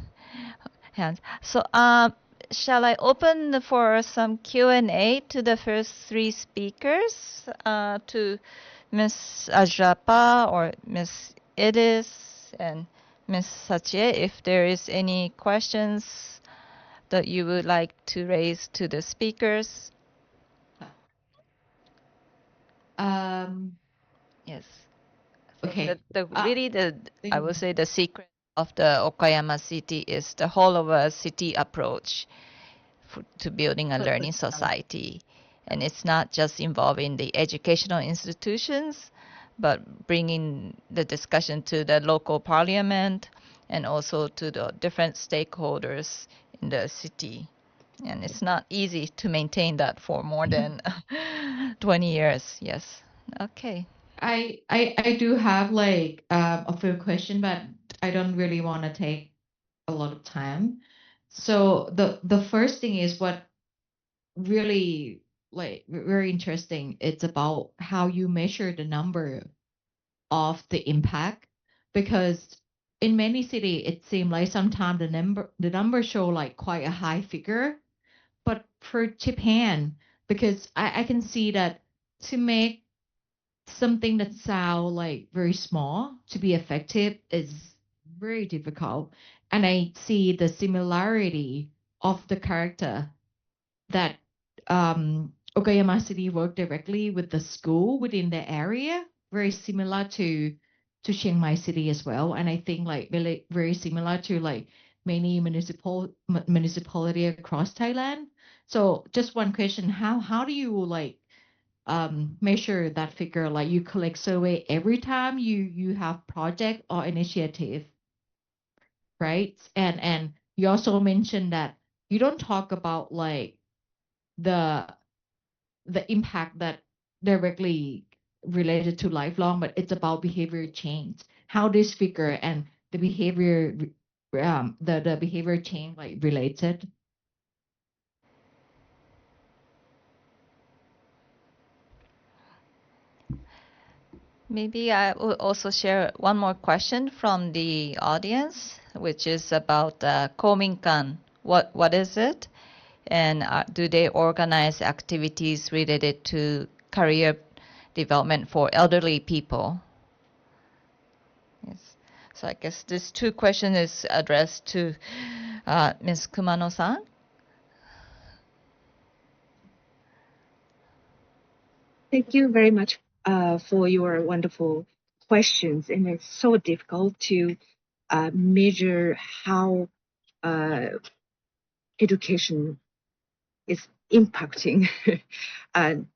hands. So, shall I open for some Q&A to the first three speakers, to Ms. Ajrapa or Ms. Edis and Ms. Satie, if there is any questions that you would like to raise to the speakers? Yes. Okay. I would say the secret of the Okayama City is the whole of a city approach to building a learning society. And it's not just involving the educational institutions, but bringing the discussion to the local parliament and also to the different stakeholders in the city. And it's not easy to maintain that for more than 20 years. Yes. Okay. I do have like a few questions, but I don't really want to take a lot of time. So the first thing is what really like very interesting. It's about how you measure the number of the impact, because in many cities it seems like sometimes the number show like quite a high figure, but for Japan, because I can see that to make something that sound like very small to be effective is very difficult. And I see the similarity of the character that Okayama City worked directly with the school within the area, very similar to Chiang Mai City as well. And I think like really very similar to like many municipality across Thailand. So just one question, how do you like measure that figure? Like you collect survey every time you have project or initiative, right? And you also mentioned that you don't talk about like the impact that directly related to lifelong, but it's about behavior change. How this figure and the behavior the behavior change like related. Maybe I will also share one more question from the audience. which is about Kominkan. What is it? And do they organize activities related to career development for elderly people? Yes. So I guess this two question is addressed to Ms. Kumano-san. Thank you very much for your wonderful questions. And it's so difficult to measure how education is impacting and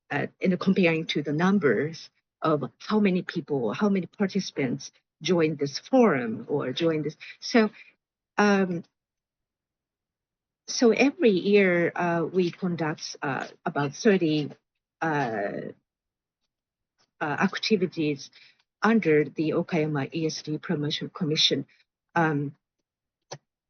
comparing to the numbers of how many people, how many participants join this forum or join this. So so every year we conduct about 30 activities under the Okayama ESD Promotion Commission.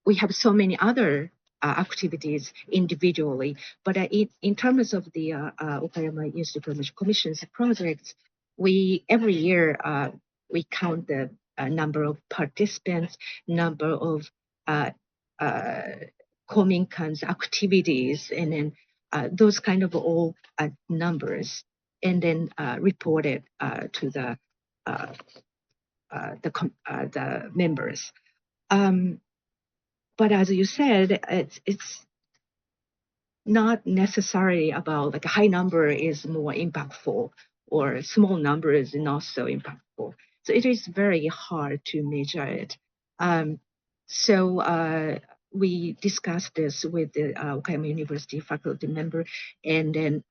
We have so many other activities individually, but in terms of the Okayama ESD Promotion Commission's projects, we every year we count the number of participants, number of Kominkan's activities, and then those kind of all numbers, and then report it to the members. But as you said, it's not necessarily about like a high number is more impactful or small number is not so impactful. So it is very hard to measure it. So we discussed this with the Okayama University faculty member, and then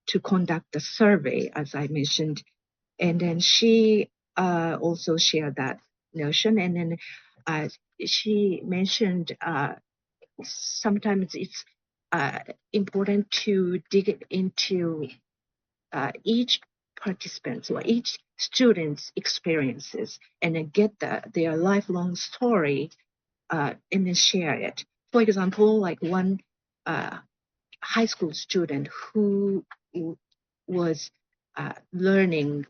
to conduct the survey, as I mentioned, and then she also shared that notion, and then she mentioned sometimes it's important to dig into each participant's or each student's experiences and then get their lifelong story and then share it. For example, like one high school student who was learning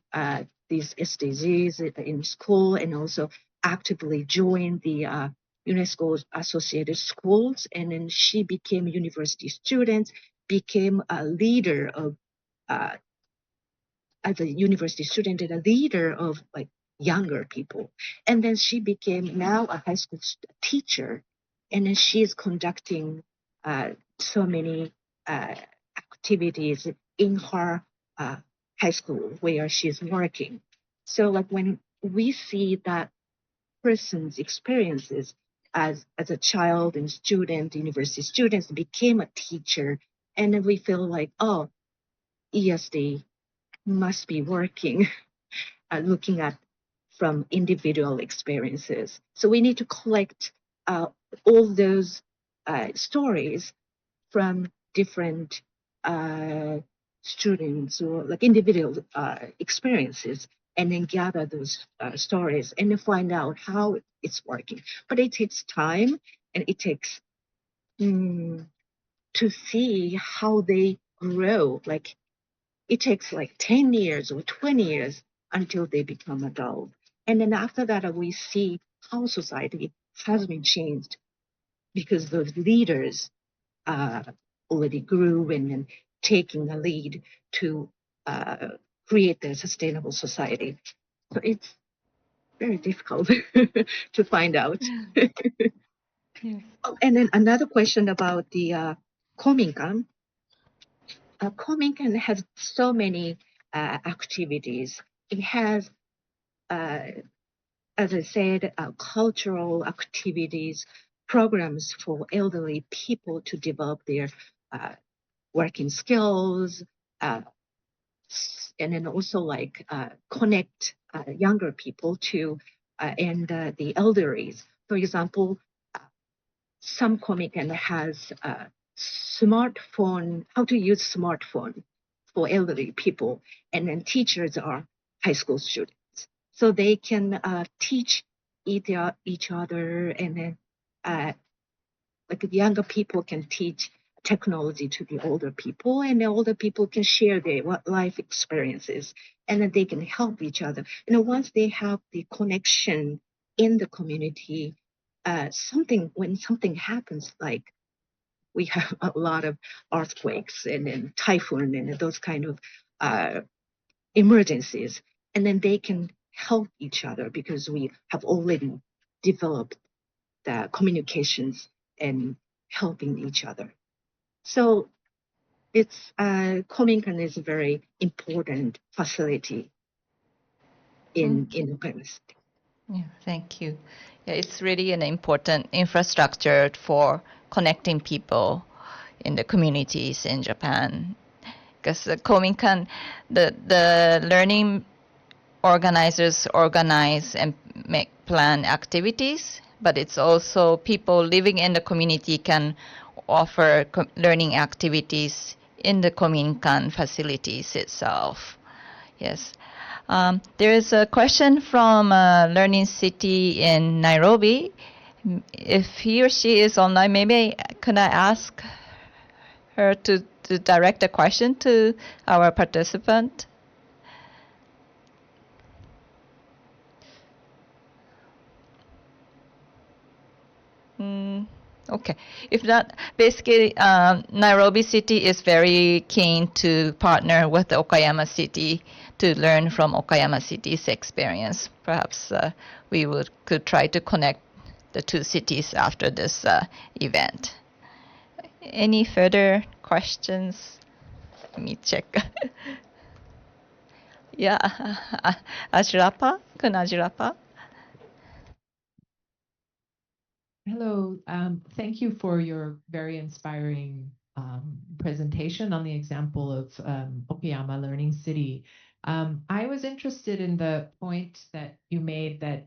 these SDGs in school and also actively joined the UNESCO associated schools, and then she became a university student, became a leader of as a university student and a leader of like younger people, and then she became now a high school teacher, and then she is conducting so many activities in her high school where she's working. So like when we see that person's experiences as a child and student, university students became a teacher, and then we feel like, oh, ESD must be working looking at from individual experiences. So we need to collect all those stories from different students or like individual experiences, and then gather those stories and then find out how it's working. But it takes time, and it takes to see how they grow. Like it takes like 10 years or 20 years until they become adult. And then after that, we see how society has been changed because those leaders already grew and then taking the lead to create a sustainable society. So it's very difficult to find out. Yes. Oh, and then another question about the Kominkan. Kominkan has so many activities. It has, as I said, cultural activities, programs for elderly people to develop their working skills, and then also like connect younger people to and the elderlies. For example, some Kominkan has smartphone, how to use smartphone for elderly people, and then teachers are high school students, so they can teach each other, and then like the younger people can teach technology to the older people, and the older people can share their life experiences, and then they can help each other. And once they have the connection in the community, when something happens, like we have a lot of earthquakes and typhoon and those kind of emergencies, and then they can help each other because we have already developed the communications and helping each other. So it's Kominkan is a very important facility in Okayama City. Yeah, thank you. Yeah, it's really an important infrastructure for connecting people in the communities in Japan. Because the Kominkan, the learning organizers organize and make plan activities, but it's also people living in the community can offer learning activities in the Kominkan facilities itself. Yes. There is a question from Learning City in Nairobi. If he or she is online, maybe could I ask her to direct a question to our participant? Okay. If not, basically, Nairobi City is very keen to partner with Okayama City to learn from Okayama City's experience. Perhaps we could try to connect the two cities after this event. Any further questions? Let me check. Yeah, Ajrapa, Kun Ajrapa. Hello, thank you for your very inspiring presentation on the example of Okayama Learning City. I was interested in the point that you made that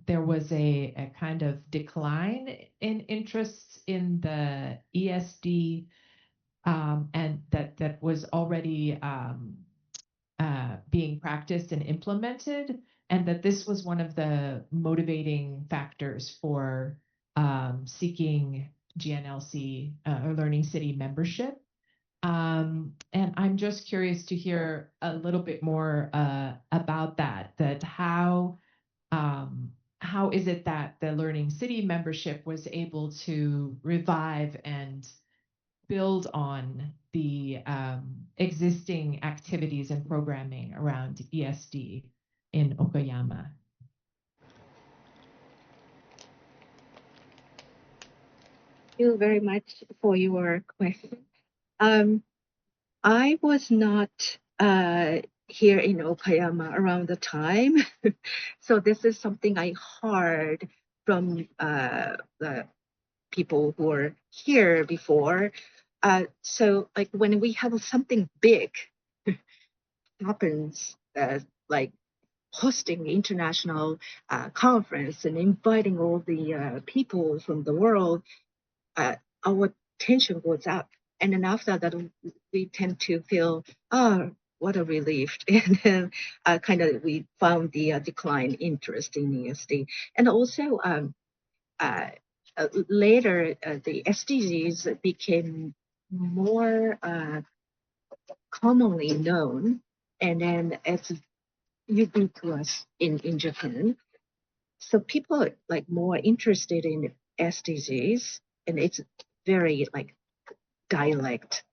there was a kind of decline in interest in the ESD and that was already being practiced and implemented, and that this was one of the motivating factors for seeking GNLC or Learning City membership. And I'm just curious to hear a little bit more about that how is it that the Learning City membership was able to revive and build on the existing activities and programming around ESD in Okayama? Thank you very much for your question. I was not here in Okayama around the time, so this is something I heard from the people who were here before. So like when we have something big happens, like hosting international conference and inviting all the people from the world, our tension goes up. And then after that, we tend to feel, what a relief. And then kind of we found the decline interest in ESD. And also later, the SDGs became more commonly known. And then it's ubiquitous in Japan. So people are like more interested in SDGs, and it's very like dialect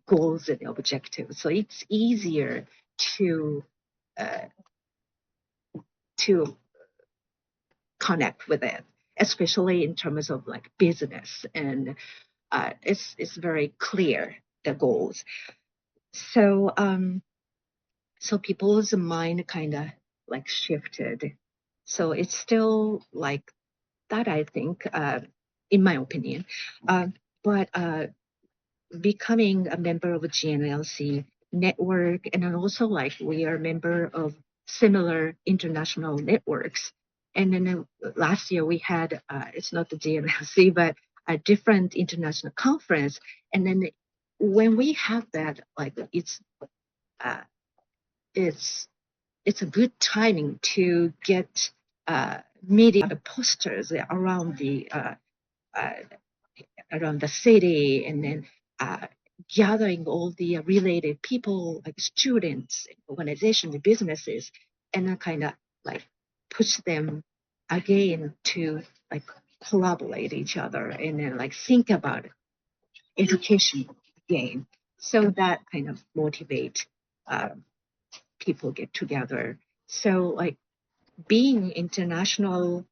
goals and objectives. So it's easier to connect with it, especially in terms of like business, and it's very clear the goals. So so people's mind kind of like shifted. So it's still like that, I think, in my opinion. But becoming a member of a GNLC network, and then also like we are a member of similar international networks. And then last year we had, it's not the GNLC, but a different international conference. And then when we have that, like it's a good timing to get media posters around the city, and then gathering all the related people, like students, organizations, businesses, and then kind of like push them again to like collaborate each other and then like think about education again. So that kind of motivate people get together. So like being international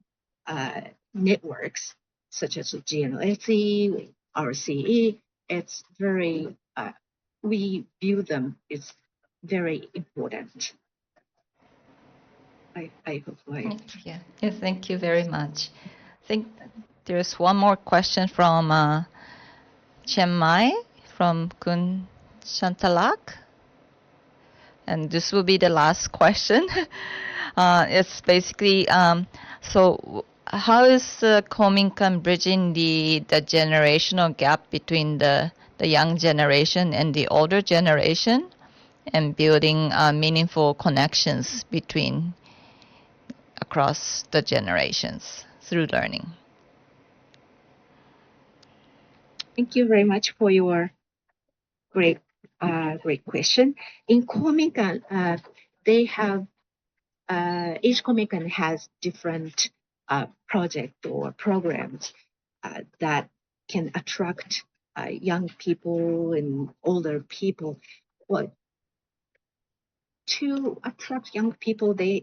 networks such as GNLC, RCE, it's very, we view them as very important. I hope Yeah. Yes, thank you very much. I think there's one more question from Chiang Mai, from Kun Shantalak. And this will be the last question. It's basically, so how is Kominkan bridging the generational gap between the young generation and the older generation, and building meaningful connections between across the generations through learning? Thank you very much for your great question. In Kominkan, they have each Kominkan has different project or programs that can attract young people and older people. Well, to attract young people, they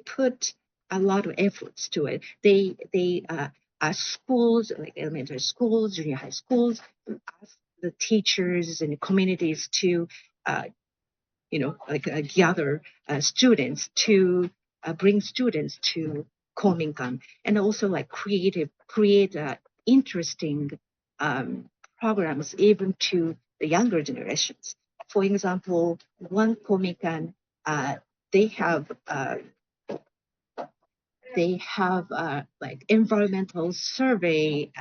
put a lot of efforts to it. They schools, like elementary schools, junior high schools, ask the teachers and communities to gather students to bring students to Kominkan, and also like create interesting programs even to the younger generations. For example, one Kominkan, they have like environmental survey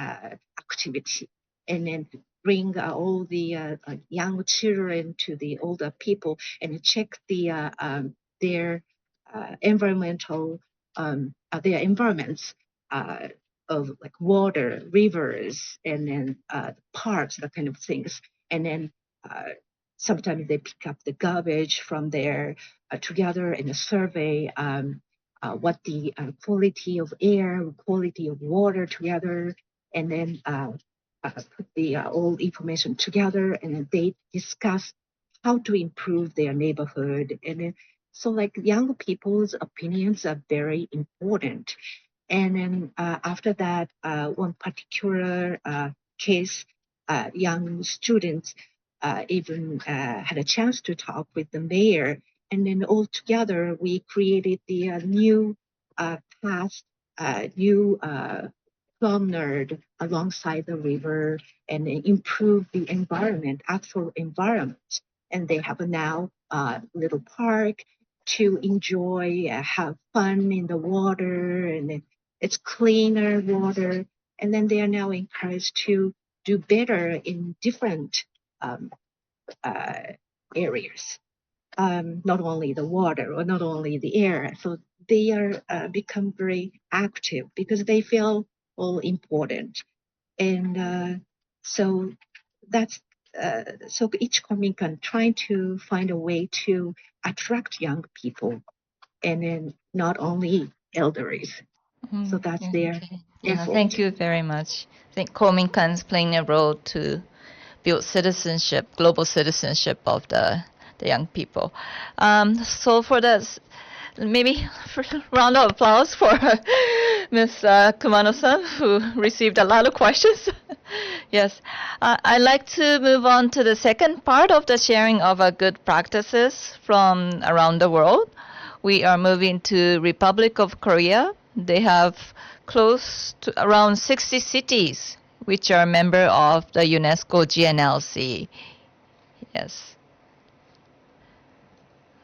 activity, and then bring all the young children to the older people and check their environmental their environments of like water, rivers, and then parks, that kind of things. And then sometimes they pick up the garbage from there together in a survey. What the quality of air, quality of water together, and then put the all information together, and then they discuss how to improve their neighborhood. And then, so like young people's opinions are very important. And then after that, one particular case, young students even had a chance to talk with the mayor. And then all together, we created the new path, new promenade alongside the river, and improve the environment, actual environment. And they have now a little park to enjoy, have fun in the water, and then it's cleaner water. And then they are now encouraged to do better in different areas. Not only the water or not only the air. So they are become very active because they feel all important. And so that's so each Kominkan trying to find a way to attract young people, and then not only elderly. So that's their effort. Thank you very much. I think Kominkan is playing a role to build citizenship, global citizenship of the young people. So for this, maybe round of applause for Ms. Kumano-san, who received a lot of questions. Yes. I'd like to move on to the second part of the sharing of good practices from around the world. We are moving to Republic of Korea. They have close to around 60 cities which are member of the UNESCO GNLC. Yes.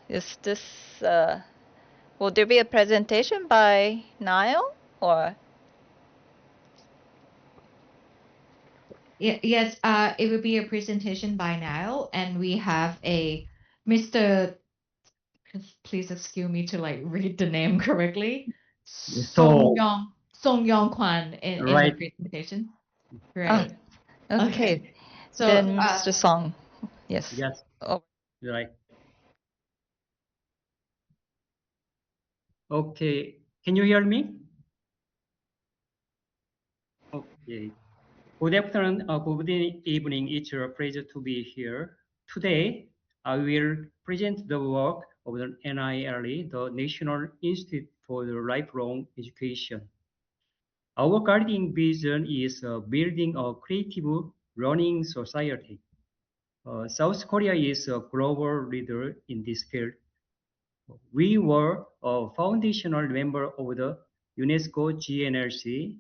Is this, will there be a presentation by Niall, or? Yes, it will be a presentation by Niall, and we have a Mr. Please excuse me to like read the name correctly. Song Yong Kwan in the presentation. Right. Okay. So then Mr. Song. Yes. Yes. Oh. Right. Okay. Can you hear me? Yeah. Good afternoon, good evening. It's a pleasure to be here. Today, I will present the work of the NILE, the National Institute for Lifelong Education. Our guiding vision is building a creative learning society. South Korea is a global leader in this field. We were a foundational member of the UNESCO GNLC.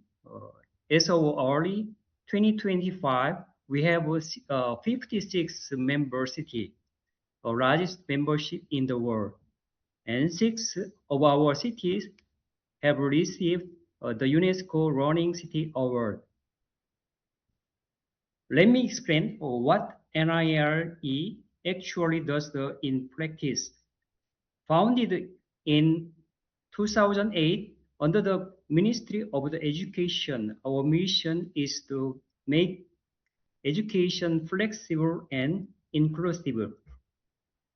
As of early 2025, we have 56 member cities, the largest membership in the world, and 6 of our cities have received the UNESCO Running City Award. Let me explain what NILE actually does in practice. Founded in 2008 under the Ministry of Education, our mission is to make education flexible and inclusive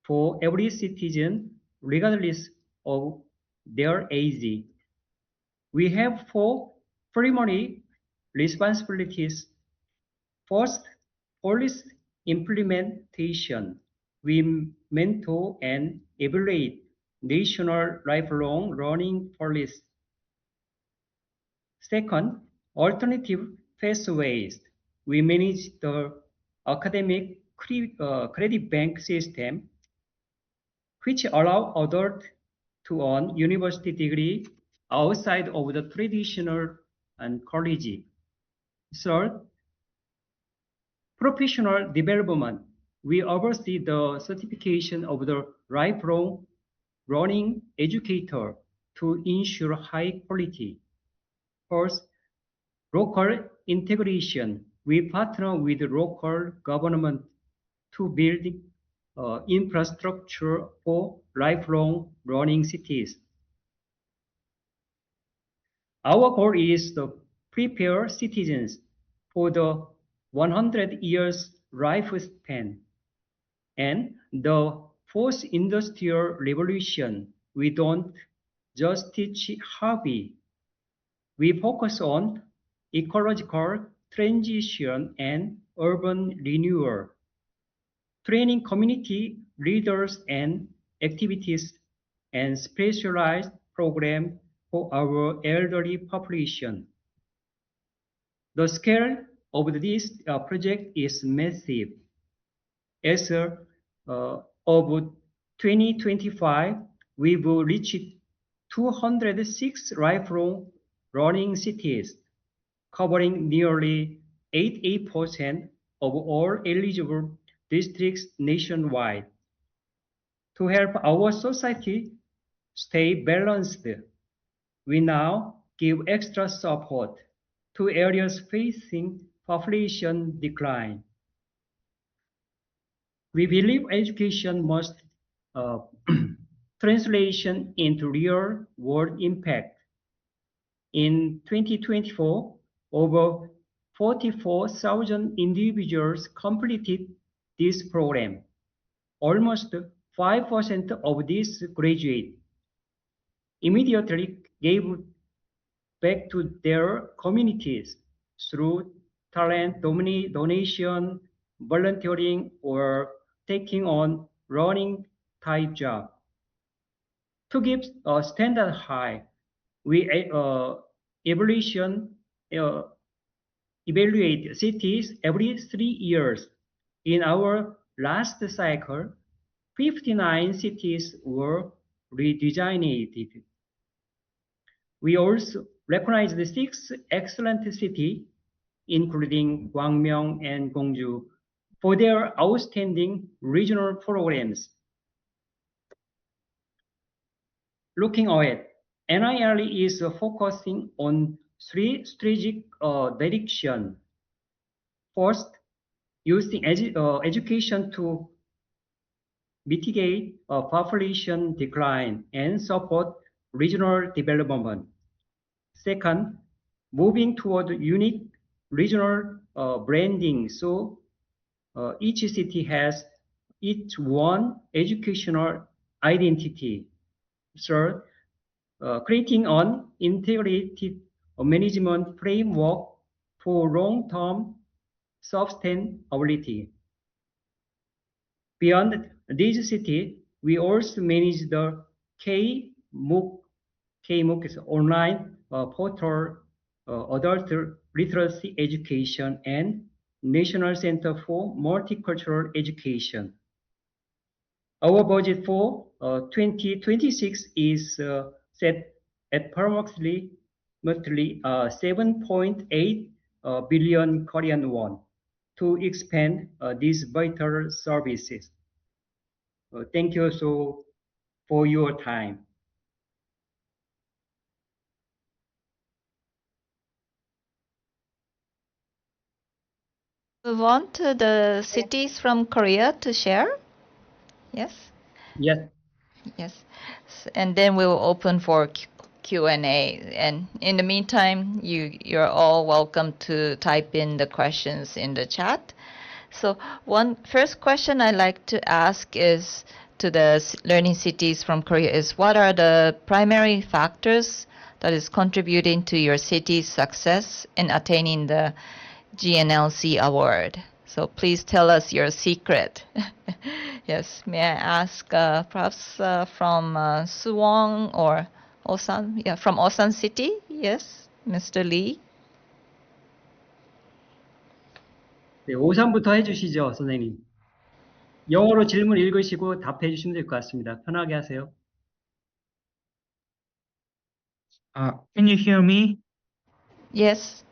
for every citizen, regardless of their age. We have 4 primary responsibilities. First, policy implementation. We mentor and evaluate national lifelong learning policy. Second, alternative pathways. We manage the academic credit bank system, which allow adults to earn university degree outside of the traditional and college. Third, professional development. We oversee the certification of the lifelong learning educator to ensure high quality. First, local integration. We partner with the local government to build infrastructure for lifelong learning cities. Our goal is to prepare citizens for the 100 years lifespan and the fourth industrial revolution. We don't just teach hobby. We focus on ecological transition and urban renewal, training community leaders and activities, and specialized programs for our elderly population. The scale of this project is massive. As of 2025, we've reached 206 lifelong learning cities, covering nearly 88% of all eligible districts nationwide. To help our society stay balanced, we now give extra support to areas facing population decline. We believe education must translation into real world impact. In 2024, over 44,000 individuals completed this program. Almost 5% of these graduates immediately gave back to their communities through talent donation, volunteering, or taking on learning type job. To keep a standard high, we evaluate cities every 3 years. In our last cycle, 59 cities were redesignated. We also recognize the 6 excellent cities, including Gwangmyeong and Gwangju, for their outstanding regional programs. Looking ahead, NILE is focusing on 3 strategic directions. First, using education to mitigate population decline and support regional development. Second, moving toward unique regional branding, so each city has its own educational identity. Third, creating an integrated management framework for long-term sustainability. Beyond these cities, we also manage the KMOOC is online portal, adult literacy education, and National Center for Multicultural Education. Our budget for 2026 is set at approximately 7.8 billion Korean won to expand these vital services. Thank you for your time. Move on to the cities from Korea to share. Yes. Yes. Yes. And then we'll open for Q&A. And in the meantime, you're all welcome to type in the questions in the chat. So first question I like to ask is to the learning cities from Korea is, what are the primary factors that is contributing to your city's success in attaining the GNLC award? So please tell us your secret. Yes, may I ask perhaps from Suwon or Osan? Yeah, from Osan City. Yes, Mr. Lee. 네, 오산부터 해주시죠, 선생님. 영어로 질문 읽으시고 답해 주시면 될 것 같습니다. 편하게 하세요. Can you hear me? Yes.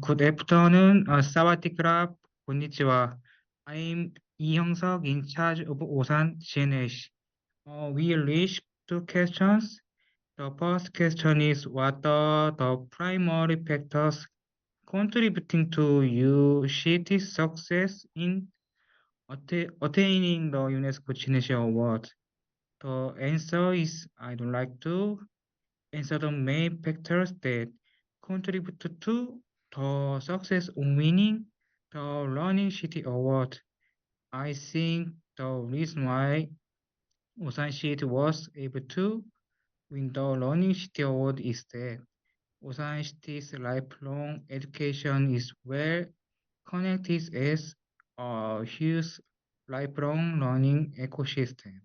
Good afternoon. 사와디크랍. konnichiwa. I'm Lee Hyung-seok, in charge of Osan GNLC. We raised two questions. The first question is, what are the primary factors contributing to your city's success in attaining the UNESCO GNLC award? The answer is, I would like to answer the main factors that contribute to the success of winning the Learning City Award. I think the reason why Osan City was able to win the Learning City Award is that Osan City's lifelong education is well connected as a huge lifelong learning ecosystem.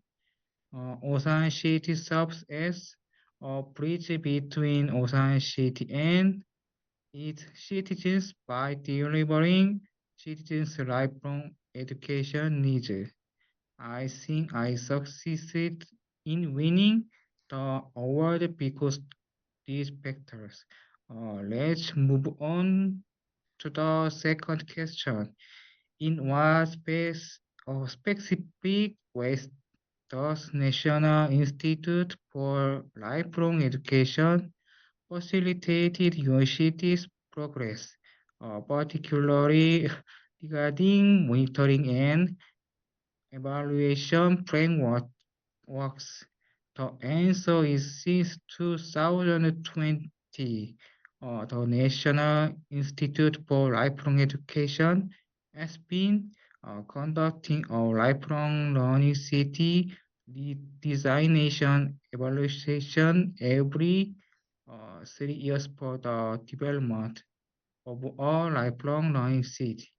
Osan City serves as a bridge between Osan City and its citizens by delivering citizens' lifelong education needs. I think I succeeded in winning the award because these factors. Let's move on to the second question. In what specific ways does National Institute for Lifelong Education facilitated university's progress, particularly regarding monitoring and evaluation frameworks? The answer is since 2020, the National Institute for Lifelong Education has been conducting a lifelong learning city designation evaluation every 3 years for the development of a lifelong learning city.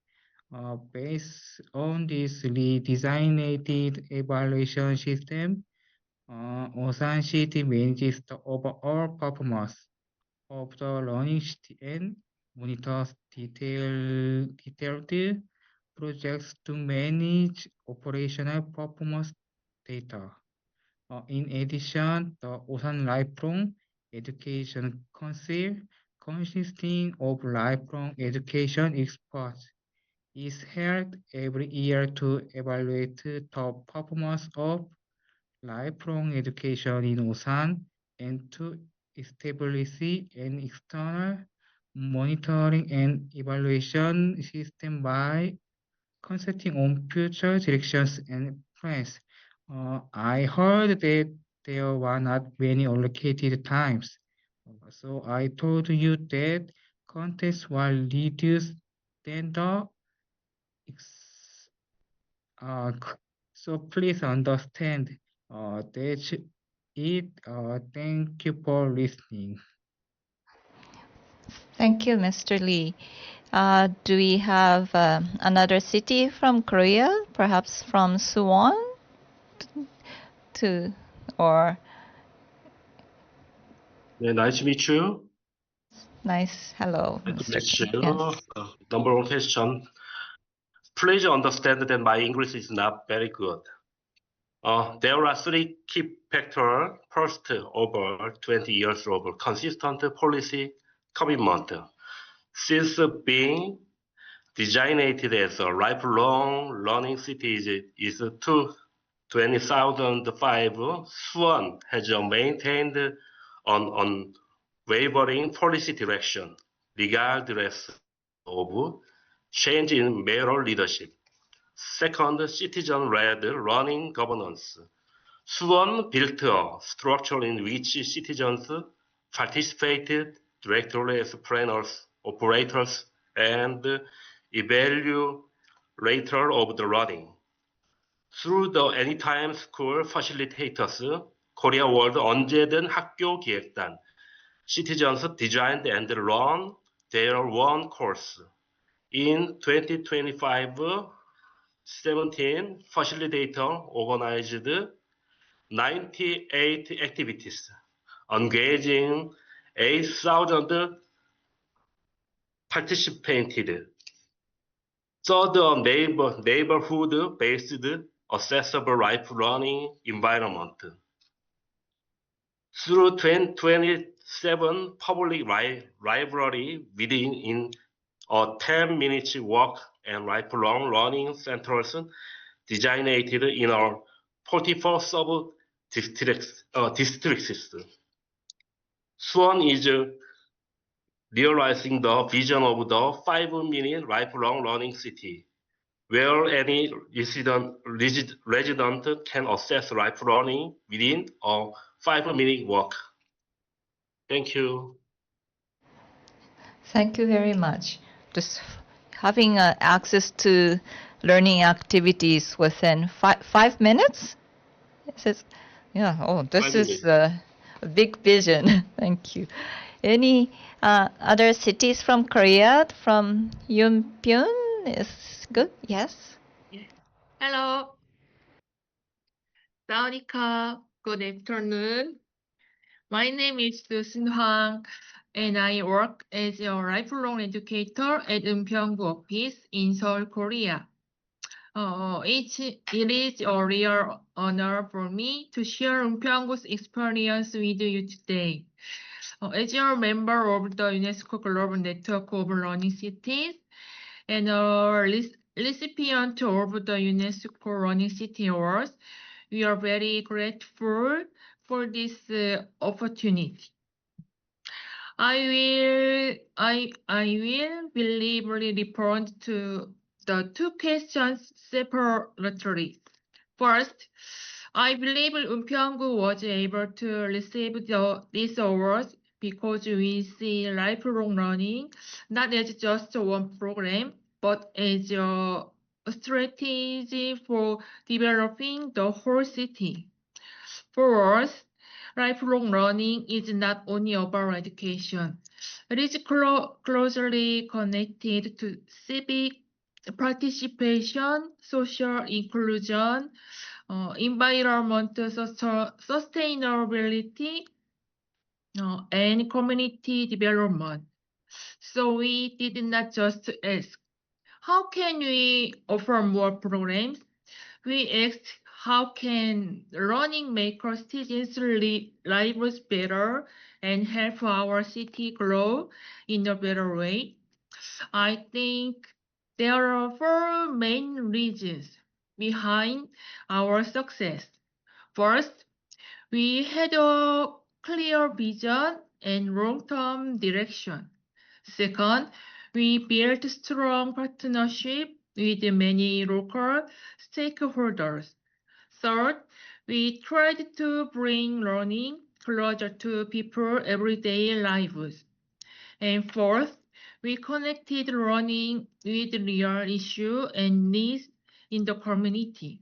Based on this redesigned evaluation system, Osan City manages the overall performance of the learning city and monitors detailed projects to manage operational performance data. In addition, the Osan Lifelong Education Council, consisting of lifelong education experts, is held every year to evaluate the performance of lifelong education in Osan and to establish an external monitoring and evaluation system by consulting on future directions and plans. I heard that there were not many allocated times. So I told you that contests were reduced than the so please understand that's it. Thank you for listening. Thank you, Mr. Lee. Do we have another city from Korea, perhaps from Suwon, or 네, nice to meet you. nice hello, Nice to Mr. meet Kim. you. Yes. Number one question. Please understand that my English is not very good. There are three key factors. First, over 20 years of consistent policy commitment. Since being designated as a lifelong learning city is 2005, Suwon has maintained an unwavering policy direction, regardless of change in mayoral leadership. Second, citizen-led learning governance. Suwon built a structure in which citizens participated directly as planners, operators, and evaluator of the learning. Through the Anytime School facilitators, Korea World 언제든 학교 기획단, citizens designed and run their own course. In 2025-17, facilitator organized 98 activities, engaging 8,000 participants. Third, neighborhood-based accessible life learning environment. Through 27 public library within a 10-minute walk and lifelong learning centers designated in our 44 sub-districts. Suwon is realizing the vision of the 5-minute lifelong learning city, where any resident can access life learning within a 5-minute walk. Thank you. Thank you very much. Just having access to learning activities within 5 minutes? Yeah, oh, this is a big vision. Thank you. Any other cities from Korea? From Yoon-pyun is good? Yes? Hello. Sawadika. Good afternoon. My name is Sun Hwang, and I work as a lifelong educator at Eunpyeonggu office in Seoul, Korea. It is a real honor for me to share Eunpyeonggu's experience with you today. As a member of the UNESCO Global Network of Learning Cities and a recipient of the UNESCO Learning City Awards, we are very grateful for this opportunity. I will briefly respond to the two questions separately. First, I believe Eunpyeonggu was able to receive these awards because we see lifelong learning not as just one program, but as a strategy for developing the whole city. For us, lifelong learning is not only about education. It is closely connected to civic participation, social inclusion, environmental sustainability, and community development. So we did not just ask, how can we offer more programs? We asked, how can learning make our students' lives better and help our city grow in a better way? I think there are 4 main reasons behind our success. First, we had a clear vision and long-term direction. Second, we built strong partnership with many local stakeholders. Third, we tried to bring learning closer to people's everyday lives. And fourth, we connected learning with real issues and needs in the community.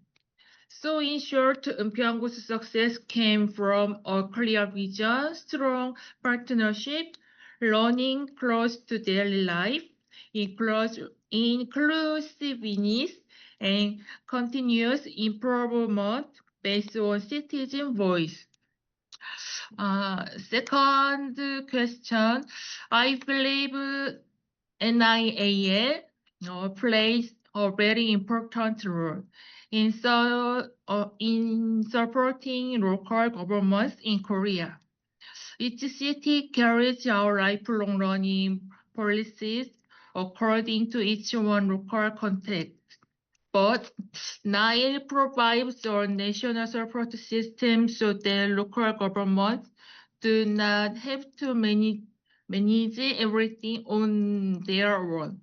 So in short, Eunpyeonggu's success came from a clear vision, strong partnership, learning close to daily life, inclusiveness, and continuous improvement based on citizen voice. Second question, I believe NIAL plays a very important role in supporting local governments in Korea. Each city carries out lifelong learning policies according to each one local context. But NIAL provides a national support system so that local governments do not have to manage everything on their own.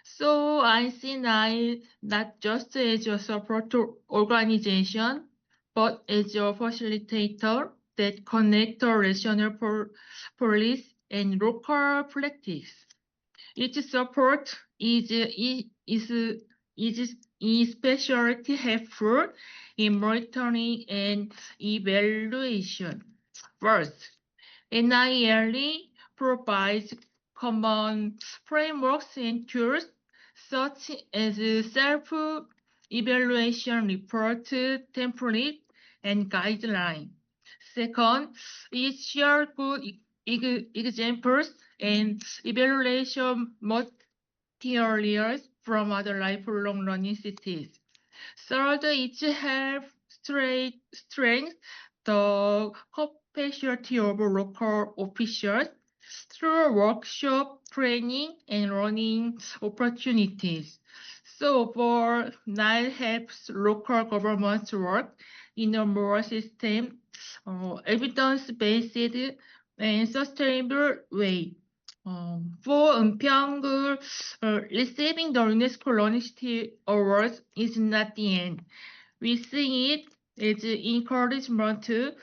So I see NIAL not just as a support organization, but as a facilitator that connects regional police and local practice. Its support is especially helpful in monitoring and evaluation. First, NIAL provides common frameworks and tools such as self-evaluation report template and guideline. Second, it shares good examples and evaluation materials from other lifelong learning cities. Third, it helps strengthen the capacity of local officials through workshop, training, and learning opportunities. So for NIAL helps local governments work in a more evidence-based and sustainable way. For Unpyeong, receiving the UNESCO Learning City Awards is not the end. We see it as encouragement to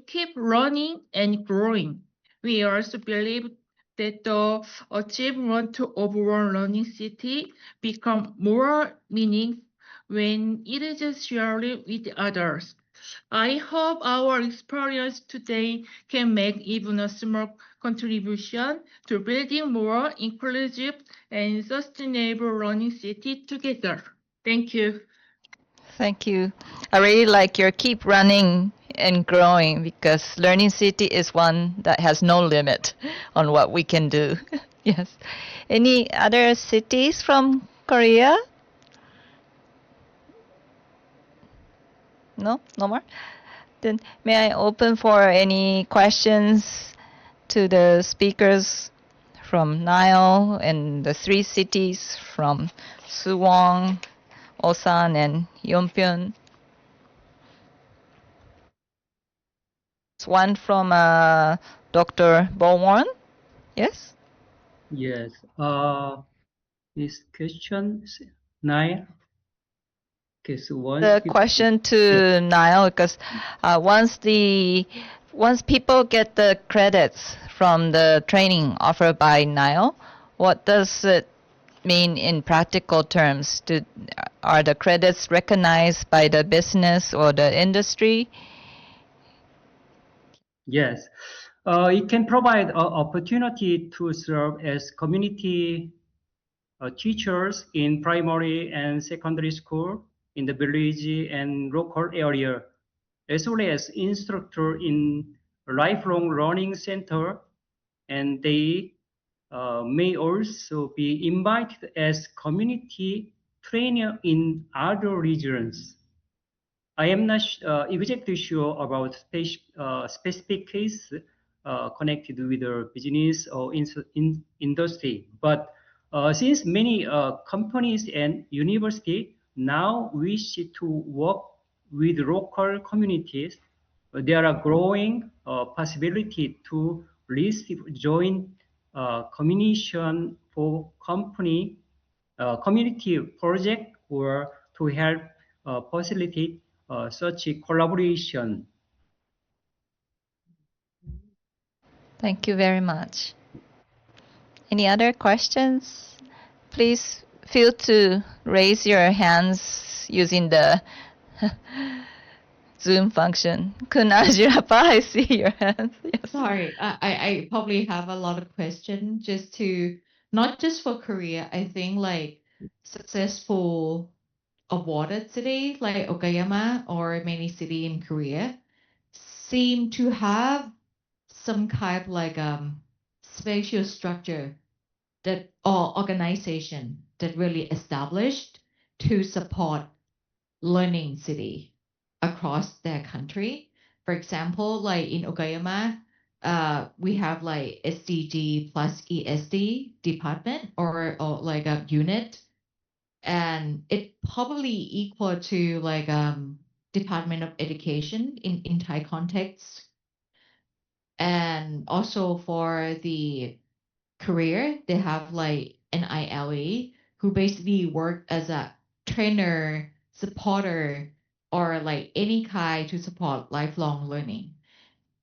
keep learning and growing. We also believe that the achievement of one learning city become more meaningful when it is shared with others. I hope our experience today can make even a small contribution to building more inclusive and sustainable learning city together. Thank you. Thank you. I really like your keep running and growing because Learning City is one that has no limit on what we can do. Yes. Any other cities from Korea? No? No more? Then may I open for any questions to the speakers from Nile and the three cities from Suwon, Osan, and Yeonpyeong? One from Dr. Bowon. Yes? Yes. This question, 9. Okay, so one. The question to Niall, because once people get the credits from the training offered by Niall, what does it mean in practical terms? Are the credits recognized by the business or the industry? Yes. It can provide an opportunity to serve as community teachers in primary and secondary school in the village and local area, as well as instructor in lifelong learning center, and they may also be invited as community trainer in other regions. I am not exactly sure about specific case connected with the business or industry, but since many companies and university now wish to work with local communities, there are growing possibility to receive joint commission for community project or to help facilitate such a collaboration. Thank you very much. Any other questions? Please feel to raise your hands using the Zoom function. Kun Ajirapa, I see your hands. Yes. Sorry, I probably have a lot of questions just to, not just for Korea, I think like successful awarded city like Okayama or many city in Korea seem to have some kind of like spatial structure that or organization that really established to support learning city across their country. For example, like in Okayama, we have like SDG plus ESD department or like a unit, and it probably equal to like Department of Education in Thai context. And also for the career, they have like an ILE who basically work as a trainer, supporter, or like any kind to support lifelong learning.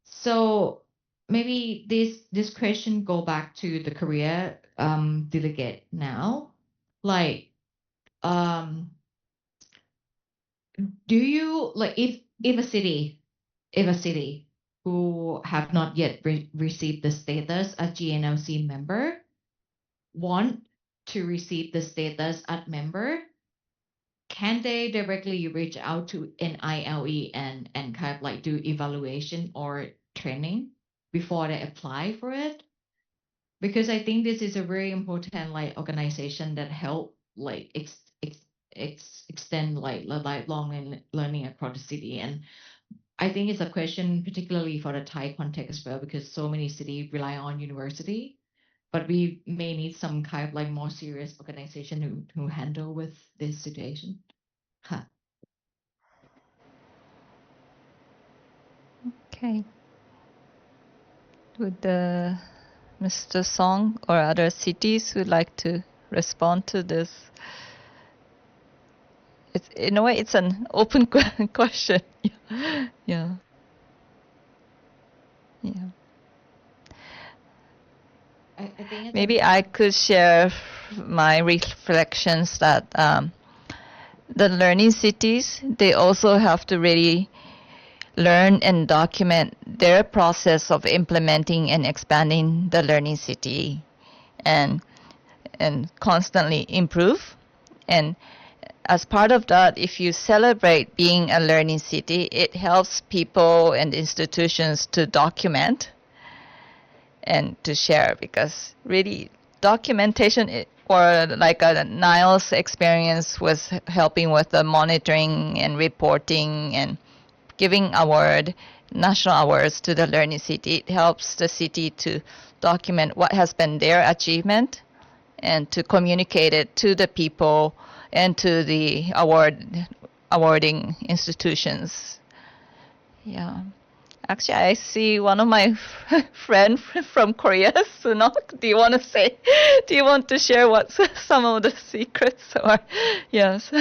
So maybe this question go back to the career delegate now. Like do you like if a city who have not yet received the status as GNLC member want to receive the status as member, can they directly reach out to an ILE and kind of like do evaluation or training before they apply for it? Because I think this is a very important like organization that help like extend like lifelong learning across the city. And I think it's a question particularly for the Thai context as well, because so many cities rely on university, but we may need some kind of like more serious organization who handle with this situation. Huh. Okay. Would Mr. Song or other cities would like to respond to this? It's in a way it's an open question. Yeah. Yeah. I think Maybe I could share my reflections that the learning cities, they also have to really learn and document their process of implementing and expanding the learning city and constantly improve. And as part of that, if you celebrate being a learning city, it helps people and institutions to document and to share, because really documentation or like Niall's experience was helping with the monitoring and reporting and giving national awards to the learning city. It helps the city to document what has been their achievement and to communicate it to the people and to the awarding institutions. Yeah. Actually, I see one of my friends from Korea, Sunok. Do you want to share what some of the secrets or yes?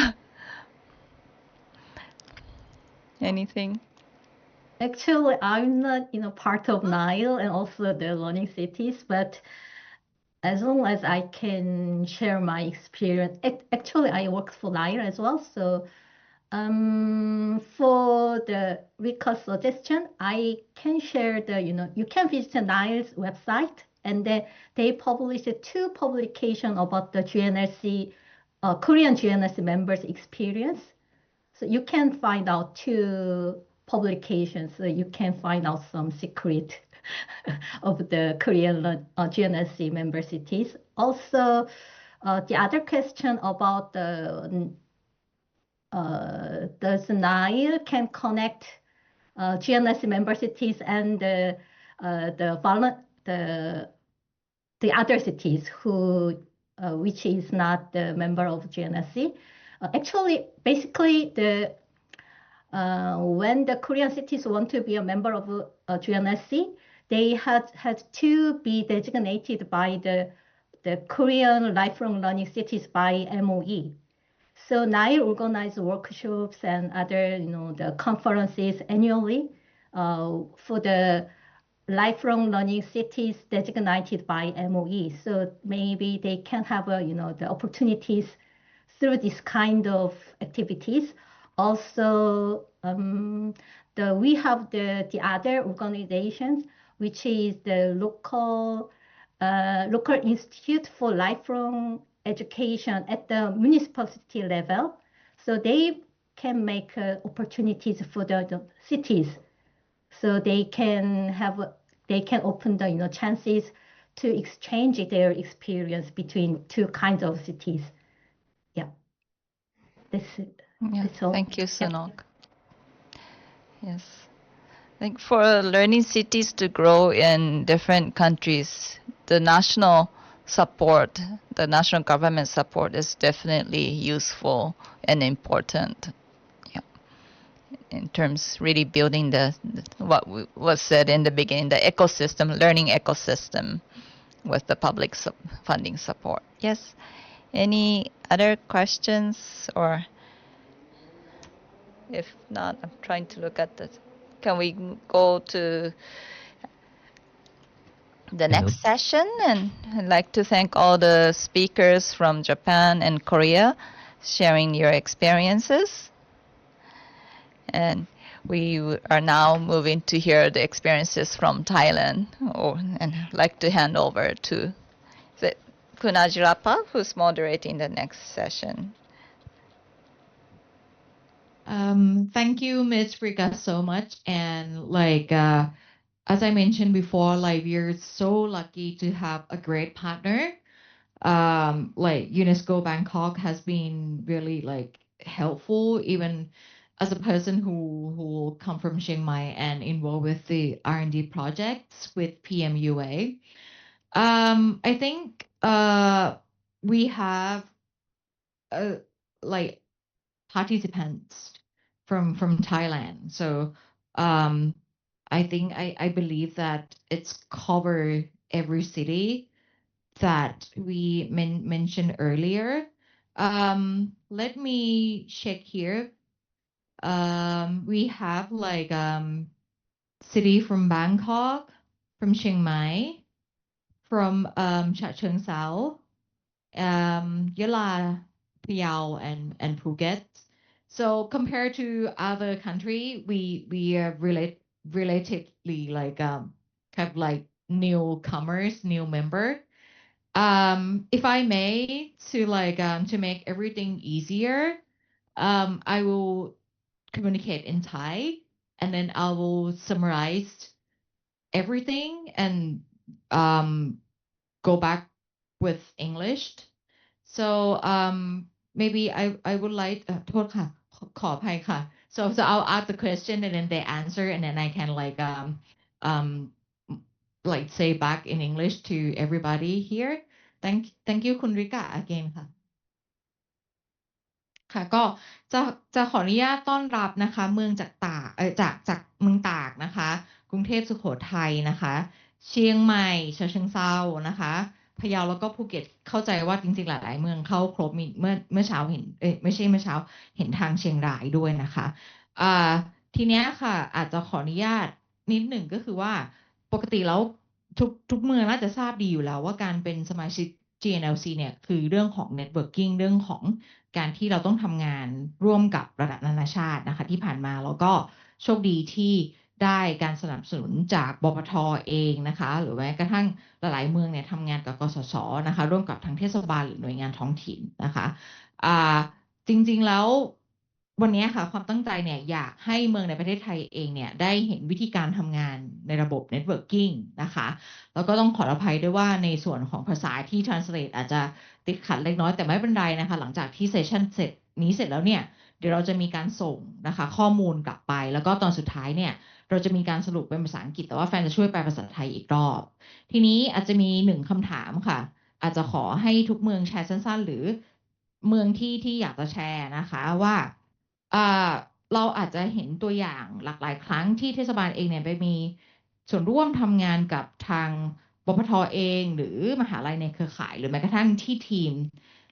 Anything? Actually, I'm not, part of NILE and also the learning cities, but as long as I can share my experience, actually, I work for NILE as well. So for the request suggestion, I can share you can visit NILE's website, and then they published 2 publications about the GNLC, Korean GNLC members' experience. So you can find out 2 publications, so you can find out some secret of the Korean GNLC member cities. Also, the other question about does NILE can connect GNLC member cities and the other cities who which is not the member of GNLC. Actually, basically, when the Korean cities want to be a member of GNLC, they had to be designated by the Korean lifelong learning cities by MOE. So NILE organizes workshops and other, the conferences annually for the lifelong learning cities designated by MOE. So maybe they can have the opportunities through this kind of activities. Also, we have the other organizations, which is the local Institute for Lifelong Education at the municipality level. So they can make opportunities for the cities. So they can open the chances to exchange their experience between two kinds of cities. Yeah, that's it. Yeah, That's all. thank you, Yeah. Sunok. Yes. I think for learning cities to grow in different countries, the national support, the national government support is definitely useful and important. Yeah. In terms really building what was said in the beginning, the ecosystem, learning ecosystem with the public funding support. Yes. Any other questions, or if not, I'm trying to look at this. Can we go to the next session? And I'd like to thank all the speakers from Japan and Korea sharing your experiences. And we are now moving to hear the experiences from Thailand. And I'd like to hand over to Kun Ajirapa, who's moderating the next session. Thank you, Ms. Rika, so much. And as I mentioned before, we're so lucky to have a great partner. UNESCO Bangkok has been really helpful, even as a person who come from Chiang Mai and involved with the R&D projects with PMUA. I think we have participants from Thailand. So I believe that it's covered every city that we mentioned earlier. Let me check here. We have city from Bangkok, from Chiang Mai, from Chachoengsao, Yala, Phayao, and Phuket. So compared to other country, we are relatively newcomers, new member. If I may, to make everything easier, I will communicate in Thai, and then I will summarize everything and go back with English. So maybe I would like โทษค่ะขออภัยค่ะ so I'll ask the question and then they answer and then I can say back in English to everybody here. Thank you คุณริกะ again ค่ะ ค่ะก็จะขออนุญาตต้อนรับนะคะเมืองจากตากจากเมืองตากนะคะกรุงเทพสุโขทัยนะคะเชียงใหม่ฉะเชิงเทรานะคะพะเยาแล้วก็ภูเก็ตเข้าใจว่าจริงๆหลายๆเมืองเข้าครบมีเมื่อเช้าเห็นไม่ใช่เมื่อเช้าเห็นทางเชียงรายด้วยนะคะทีเนี้ยค่ะอาจจะขออนุญาตนิดหนึ่งก็คือว่าปกติแล้วทุกเมืองน่าจะทราบดีอยู่แล้วว่าการเป็นสมาชิก GNLC เนี่ยคือเรื่องของ networking เรื่องของการที่เราต้องทำงานร่วมกับระดับนานาชาตินะคะที่ผ่านมาแล้วก็โชคดีที่ได้การสนับสนุนจากบพท.เองนะคะหรือแม้กระทั่งหลายๆเมืองเนี่ยทำงานกับกสศนะคะร่วมกับทางเทศบาลหรือหน่วยงานท้องถิ่นนะคะจริงๆแล้ววันนี้ค่ะความตั้งใจเนี่ยอยากให้เมืองในประเทศไทยเองเนี่ยได้เห็นวิธีการทำงานในระบบ networking นะคะแล้วก็ต้องขออภัยด้วยว่าในส่วนของภาษาที่ translate อาจจะติดขัดเล็กน้อยแต่ไม่เป็นไรนะคะหลังจากที่เซสชั่นเสร็จแล้วเนี่ยเดี๋ยวเราจะมีการส่งนะคะข้อมูลกลับไปแล้วก็ตอนสุดท้ายเนี่ยเราจะมีการสรุปเป็นภาษาอังกฤษแต่ว่าแฟนจะช่วยแปลภาษาไทยอีกรอบทีนี้อาจจะมี1คำถามค่ะอาจจะขอให้ทุกเมืองแชร์สั้นๆหรือเมืองที่อยากจะแชร์นะคะว่าเราอาจจะเห็นตัวอย่างหลากหลายครั้งที่เทศบาลเองเนี่ยไปมีส่วนร่วมทำงานกับทางบพท.เองหรือมหาลัยในเครือข่ายหรือแม้กระทั่งที่ทีม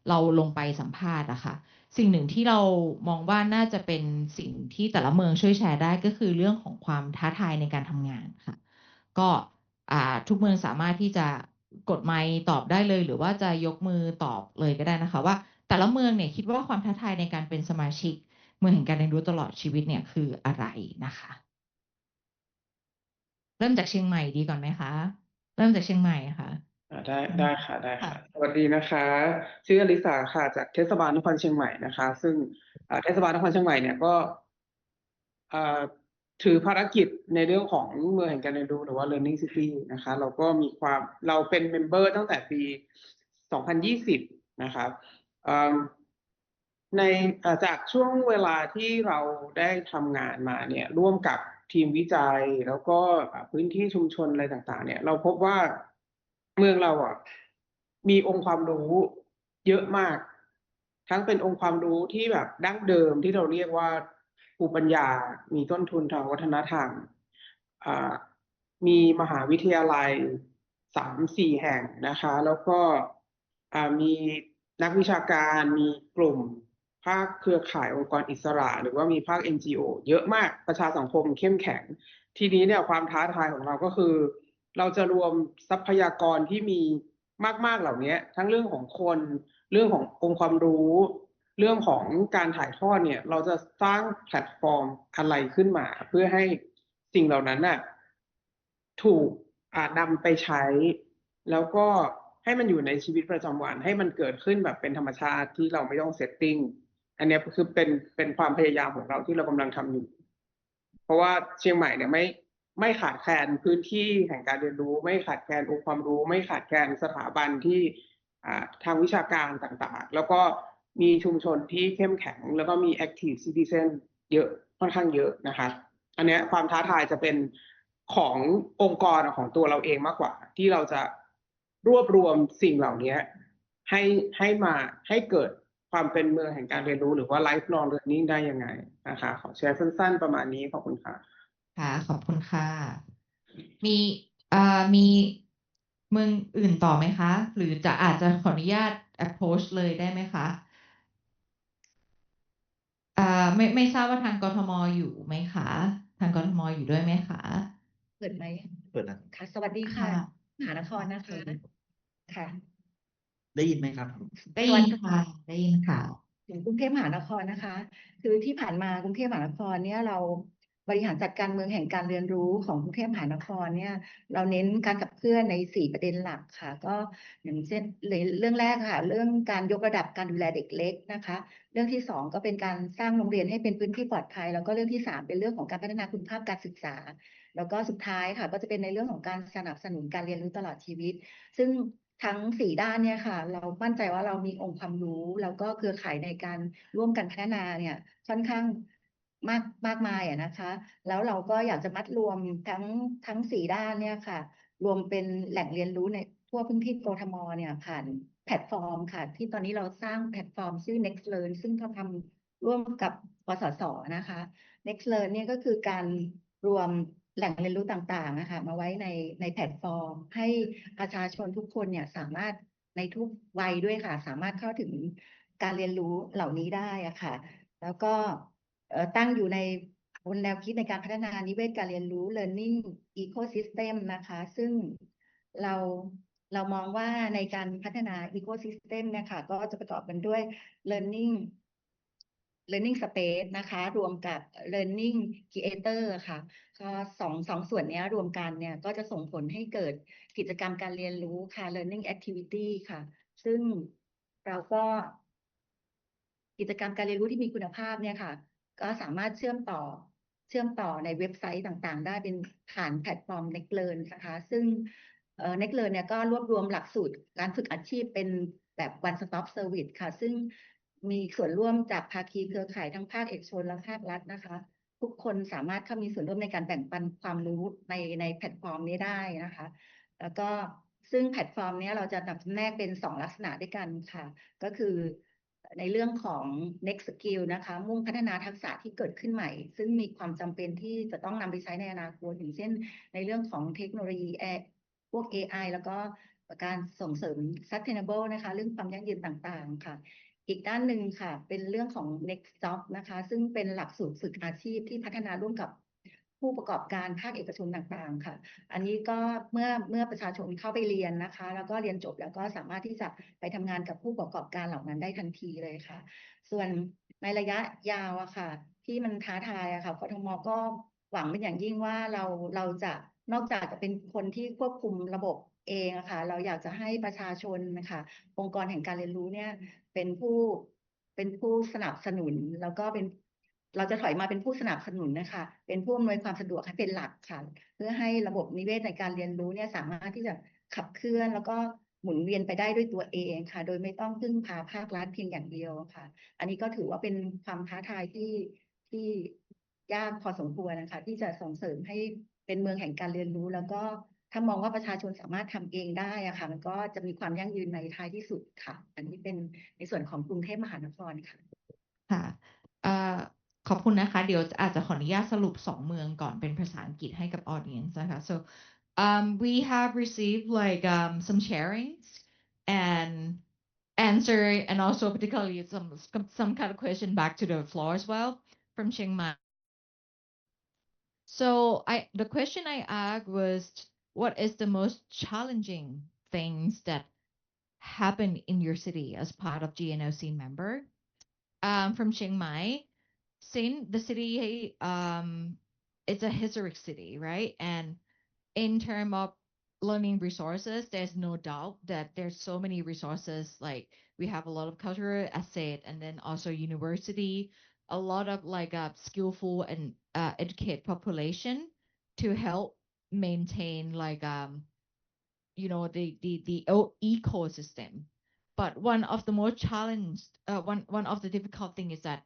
เราลงไปสัมภาษณ์นะคะสิ่งหนึ่งที่เรามองว่าน่าจะเป็นสิ่งที่แต่ละเมืองช่วยแชร์ได้ก็คือเรื่องของความท้าทายในการทำงานค่ะก็ทุกเมืองสามารถที่จะกดไมค์ตอบได้เลยหรือว่าจะยกมือตอบเลยก็ได้นะคะว่าแต่ละเมืองเนี่ยคิดว่าความท้าทายในการเป็นสมาชิก มืองแห่งการเรียนรู้ตลอดชีวิตเนี่ยคืออะไรนะคะเริ่มจากเชียงใหม่ดีก่อนไหมคะเริ่มจากเชียงใหม่ค่ะได้ค่ะสวัสดีนะคะชื่ออลิสาค่ะจากเทศบาลนครเชียงใหม่นะคะซึ่งเทศบาลนครเชียงใหม่เนี่ยก็ถือภารกิจในเรื่องของเมืองแห่งการเรียนรู้หรือว่า Learning City นะคะเราเป็นเมมเบอร์ตั้งแต่ปี 2020 นะครับในจากช่วงเวลาที่เราได้ทำงานมาเนี่ยร่วมกับทีมวิจัยแล้วก็พื้นที่ชุมชนอะไรต่างๆเนี่ยเราพบว่าเมืองเรามีองค์ความรู้เยอะมากทั้งเป็นองค์ความรู้ที่แบบดั้งเดิมที่เราเรียกว่าภูมิปัญญามีต้นทุนทางวัฒนธรรมมีมหาวิทยาลัย 3-4 แห่งนะคะแล้วก็มีนักวิชาการมีกลุ่มภาคเครือข่ายองค์กรอิสระหรือว่ามีภาค NGO เยอะมากประชาสังคมเข้มแข็งทีนี้เนี่ยความท้าทายของเราก็คือเราจะรวมทรัพยากรที่มีมากๆเหล่านี้ทั้งเรื่องของคนเรื่องขององค์ความรู้เรื่องของการถ่ายทอดเนี่ยเราจะสร้างแพลตฟอร์มอะไรขึ้นมาเพื่อให้สิ่งเหล่านั้นน่ะถูกนำไปใช้แล้วก็ให้มันอยู่ในชีวิตประจำวันให้มันเกิดขึ้นแบบเป็นธรรมชาติที่เราไม่ต้องเซตติ้งอันนี้คือเป็นความพยายามของเราที่เรากำลังทำอยู่เพราะว่าเชียงใหม่เนี่ยไม่ขาดแคลนพื้นที่แห่งการเรียนรู้ไม่ขาดแคลนองค์ความรู้ไม่ขาดแคลนสถาบันที่ทางวิชาการต่างๆแล้วก็มีชุมชนที่เข้มแข็งแล้วก็มี active citizen เยอะค่อนข้างเยอะนะคะอันนี้ความท้าทายจะเป็นขององค์กรของตัวเราเองมากกว่าที่เราจะรวบรวมสิ่งเหล่านี้ให้เกิดความเป็นเมืองแห่งการเรียนรู้หรือว่า lifelong learning ได้ยังไงนะคะขอแชร์สั้นๆประมาณนี้ขอบคุณค่ะค่ะขอบคุณค่ะมีมีเมืองอื่นต่อไหมคะหรืออาจจะขออนุญาต approach เลยได้ไหมคะไม่ทราบว่าทางกทมอยู่ไหมคะทางกทมอยู่ด้วยไหมคะเปิดไหมเปิดแล้วค่ะสวัสดีค่ะมหานครนะคะค่ะได้ยินไหมครับได้ยินค่ะได้ยินค่ะถึงกรุงเทพมหานครนะคะคือที่ผ่านมากรุงเทพมหานครเนี่ยเราบริหารจัดการเมืองแห่งการเรียนรู้ของกรุงเทพมหานครเนี่ยเราเน้นการขับเคลื่อนใน4ประเด็นหลักค่ะก็อย่างเช่นเรื่องแรกค่ะเรื่องการยกระดับการดูแลเด็กเล็กนะคะเรื่องที่2ก็เป็นการสร้างโรงเรียนให้เป็นพื้นที่ปลอดภัยแล้วก็เรื่องที่3เป็นเรื่องของการพัฒนาคุณภาพการศึกษาแล้วก็สุดท้ายค่ะก็จะเป็นในเรื่องของการสนับสนุนการเรียนรู้ตลอดชีวิตซึ่งทั้ง4ด้านเนี่ยค่ะเรามั่นใจว่าเรามีองค์ความรู้แล้วก็เครือข่ายในการร่วมกันพัฒนาเนี่ยค่อนข้างมากมายนะคะแล้วเราก็อยากจะมัดรวมทั้ง4ด้านเนี่ยค่ะรวมเป็นแหล่งเรียนรู้ในทั่วพื้นที่กทมเนี่ยผ่านแพลตฟอร์มค่ะที่ตอนนี้เราสร้างแพลตฟอร์มชื่อ Next Learn ซึ่งเขาทำร่วมกับกสศนะคะ Next Learn เนี่ยก็คือการรวมแหล่งเรียนรู้ต่างๆนะคะมาไว้ในแพลตฟอร์มให้ประชาชนทุกคนเนี่ยสามารถในทุกวัยด้วยค่ะสามารถเข้าถึงการเรียนรู้เหล่านี้ได้อะค่ะแล้วก็ตั้งอยู่ในบนแนวคิดในการพัฒนานิเวศการเรียนรู้ Learning Ecosystem นะคะซึ่งเรามองว่าในการพัฒนา Ecosystem เนี่ยค่ะก็จะประกอบกันด้วย Learning Space นะคะรวมกับ Learning Creator ค่ะก็สองส่วนนี้รวมกันเนี่ยก็จะส่งผลให้เกิดกิจกรรมการเรียนรู้ค่ะ Learning Activity ค่ะซึ่งเราก็กิจกรรมการเรียนรู้ที่มีคุณภาพเนี่ยค่ะก็สามารถเชื่อมต่อในเว็บไซต์ต่างๆได้เป็นผ่านแพลตฟอร์ม Next Learn นะคะซึ่งNext Learn เนี่ยก็รวบรวมหลักสูตรการฝึกอาชีพเป็นแบบ One Stop Service ค่ะซึ่งมีส่วนร่วมจากภาคีเครือข่ายทั้งภาคเอกชนและภาครัฐนะคะทุกคนสามารถเข้ามีส่วนร่วมในการแบ่งปันความรู้ในแพลตฟอร์มนี้ได้นะคะแล้วก็ซึ่งแพลตฟอร์มนี้เราจะแนกเป็น2ลักษณะด้วยกันค่ะก็คือในเรื่องของ next skill นะคะมุ่งพัฒนาทักษะที่เกิดขึ้นใหม่ซึ่งมีความจำเป็นที่จะต้องนำไปใช้ในอนาคตอย่างเช่นในเรื่องของเทคโนโลยีพวก AI แล้วก็การส่งเสริม sustainable นะคะเรื่องความยั่งยืนต่างๆค่ะอีกด้านหนึ่งค่ะเป็นเรื่องของ next job นะคะซึ่งเป็นหลักสูตรฝึกอาชีพที่พัฒนาร่วมกับผู้ประกอบการภาคเอกชนต่างๆค่ะอันนี้ก็เมื่อประชาชนเข้าไปเรียนนะคะแล้วก็เรียนจบแล้วก็สามารถที่จะไปทำงานกับผู้ประกอบการเหล่านั้นได้ทันทีเลยค่ะส่วน ในระยะยาวอะค่ะที่มันท้าทายอะค่ะกทมก็หวังเป็นอย่างยิ่งว่าเราจะนอกจากจะเป็นคนที่ควบคุมระบบเองอะค่ะเราอยากจะให้ประชาชนนะคะองค์กรแห่งการเรียนรู้เนี่ยเป็นผู้สนับสนุนแล้วก็เราจะถอยมาเป็นผู้สนับสนุนนะคะเป็นผู้อำนวยความสะดวกให้เป็นหลักค่ะเพื่อให้ระบบนิเวศในการเรียนรู้เนี่ยสามารถที่จะขับเคลื่อนแล้วก็หมุนเวียนไปได้ด้วยตัวเองค่ะโดยไม่ต้องพึ่งพาภาครัฐเพียงอย่างเดียวค่ะอันนี้ก็ถือว่าเป็นความท้าทายที่ยากพอสมควรนะคะที่จะส่งเสริมให้เป็นเมืองแห่งการเรียนรู้แล้วก็ถ้ามองว่าประชาชนสามารถทำเองได้อะค่ะมันก็จะมีความยั่งยืนในท้ายที่สุดค่ะอันนี้เป็นในส่วนของกรุงเทพมหานครค่ะค่ะขอบคุณนะคะเดี๋ยวอาจจะขออนุญาตสรุป2เมืองก่อนเป็นภาษาอังกฤษให้กับ audience นะคะ so we have received like some sharings and answer and also particularly some kind of question back to the floor as well from Chiang Mai. So the question I asked was what is the most challenging things that happen in your city as part of GNLC member? From Chiang Mai, since the city it's a historic city, right? And in terms of learning resources, there's no doubt that there's so many resources. Like we have a lot of cultural asset, and then also university, a lot of like skillful and educated population to help maintain like the ecosystem. But one of the most challenged, one of the difficult thing is that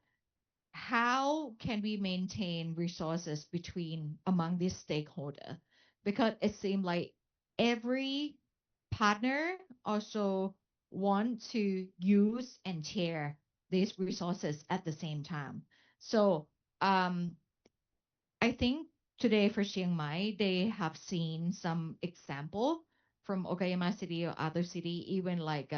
how can we maintain resources among these stakeholders? Because it seems like every partner also want to use and share these resources at the same time. So I think today for Chiang Mai, they have seen some example from Okayama City or other city, even like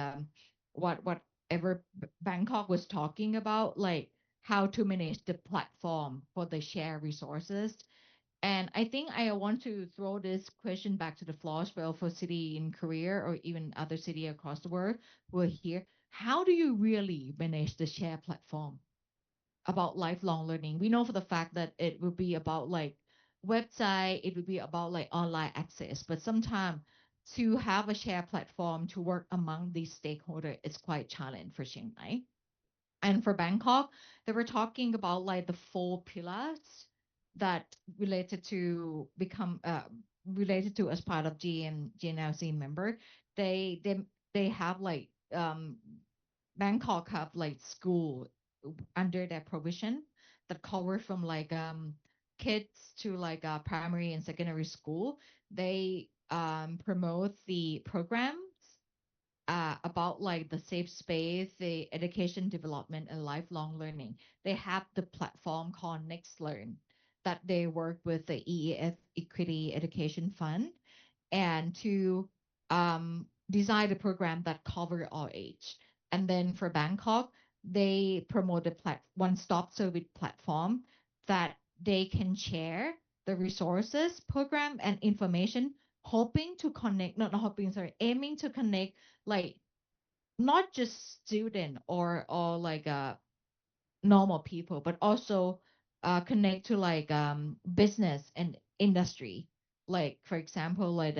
whatever Bangkok was talking about, like how to manage the platform for the shared resources. And I think I want to throw this question back to the floor as well for city in Korea or even other city across the world who are here. How do you really manage the share platform about lifelong learning? We know for the fact that it will be about like website, it will be about like online access, but sometimes to have a share platform to work among these stakeholders is quite challenging for Chiang Mai. And for Bangkok, they were talking about like the 4 pillars that related to as part of GNLC member. They have like Bangkok have like school under their provision that cover from like kids to like primary and secondary school. They promote the programs about like the safe space, the education development and lifelong learning. They have the platform called Next Learn that they work with the EEF Equity Education Fund and to design a program that cover all age. And then for Bangkok, they promote a one-stop service platform that they can share the resources, program, and information, hoping to connect, not hoping, sorry, aiming to connect like not just student or like normal people, but also connect to like business and industry. Like for example, like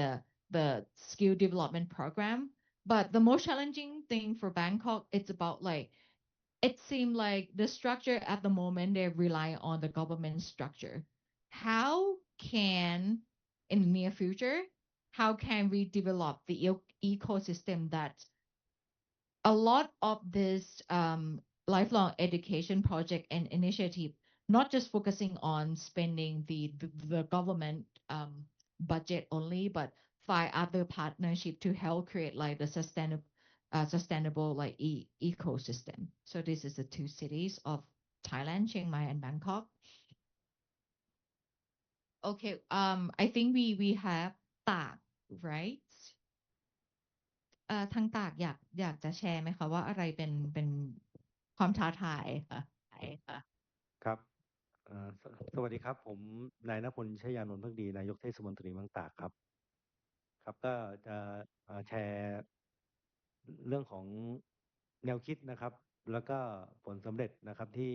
the skill development program. But the most challenging thing for Bangkok, it's about like it seemed like the structure at the moment they rely on the government structure. How can in the near future, how can we develop the ecosystem that a lot of this lifelong education project and initiative, not just focusing on spending the government budget only, but find other partnership to help create like the sustainable like ecosystem. So this is the 2 cities of Thailand, Chiang Mai and Bangkok. Okay, I think we have Tak, right? ทางตากอยากจะแชร์ไหมคะว่าอะไรเป็นความท้าทายค่ะครับสวัสดีครับผมนายณพล ชยานนท์ภักดีนายกเทศมนตรีเมืองตากครับก็จะแชร์เรื่องของแนวคิดนะครับ แล้วก็ผลสำเร็จนะครับที่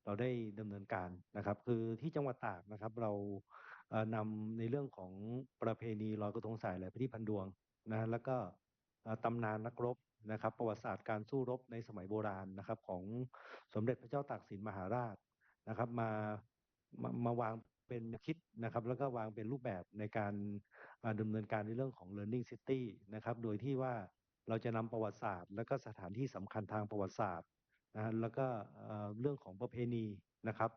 เราได้ดำเนินการนะครับคือที่จังหวัดตากนะครับเรานำในเรื่องของประเพณีลอยกระทงสายไหลพระที่พันดวงนะแล้วก็ตำนานนักรบนะครับประวัติศาสตร์การสู้รบในสมัยโบราณนะครับของสมเด็จพระเจ้าตากสินมหาราชนะครับมาวางเป็นคิดนะครับแล้วก็วางเป็นรูปแบบในการดำเนินการในเรื่องของ Learning City นะครับโดยที่ว่าเราจะนำประวัติศาสตร์และก็สถานที่สำคัญทางประวัติศาสตร์นะแล้วก็เรื่องของประเพณีนะครับ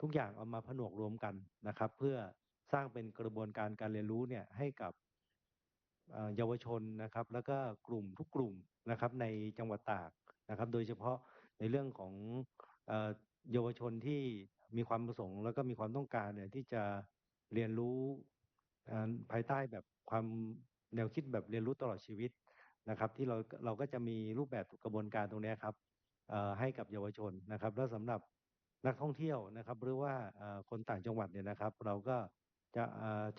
ทุกอย่างเอามาผนวกรวมกันนะครับเพื่อสร้างเป็นกระบวนการการเรียนรู้เนี่ยให้กับเยาวชนนะครับแล้วก็กลุ่มทุกกลุ่มนะครับในจังหวัดตากนะครับโดยเฉพาะในเรื่องของเยาวชนที่มีความประสงค์แล้วก็มีความต้องการเนี่ยที่จะเรียนรู้ภายใต้แบบความแนวคิดแบบเรียนรู้ตลอดชีวิตนะครับที่เราก็จะมีรูปแบบกระบวนการตรงนี้ครับให้กับเยาวชนนะครับแล้วสำหรับนักท่องเที่ยวนะครับหรือว่าคนต่างจังหวัดเนี่ยนะครับเราก็จะ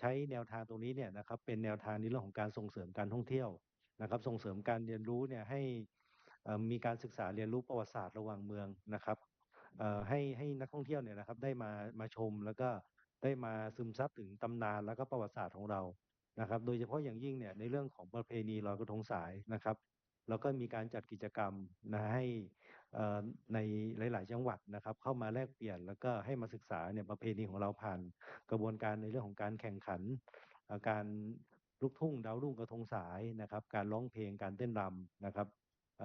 ใช้แนวทางตรงนี้เนี่ยนะครับเป็นแนวทางในเรื่องของการส่งเสริมการท่องเที่ยวนะครับส่งเสริมการเรียนรู้เนี่ยให้มีการศึกษาเรียนรู้ประวัติศาสตร์ระหว่างเมืองนะครับให้นักท่องเที่ยวเนี่ยนะครับได้มาชมแล้วก็ได้มาซึมซับถึงตำนานแล้วก็ประวัติศาสตร์ของเรานะครับโดยเฉพาะอย่างยิ่งเนี่ยในเรื่องของประเพณีลอยกระทงสายนะครับแล้วก็มีการจัดกิจกรรมนะให้ในหลายๆจังหวัดนะครับเข้ามาแลกเปลี่ยนแล้วก็ให้มาศึกษาเนี่ยประเพณีของเราผ่านกระบวนการในเรื่องของการแข่งขันการลูกทุ่งดาวรุ่งกระทงสายนะครับการร้องเพลงการเต้นรำนะครับ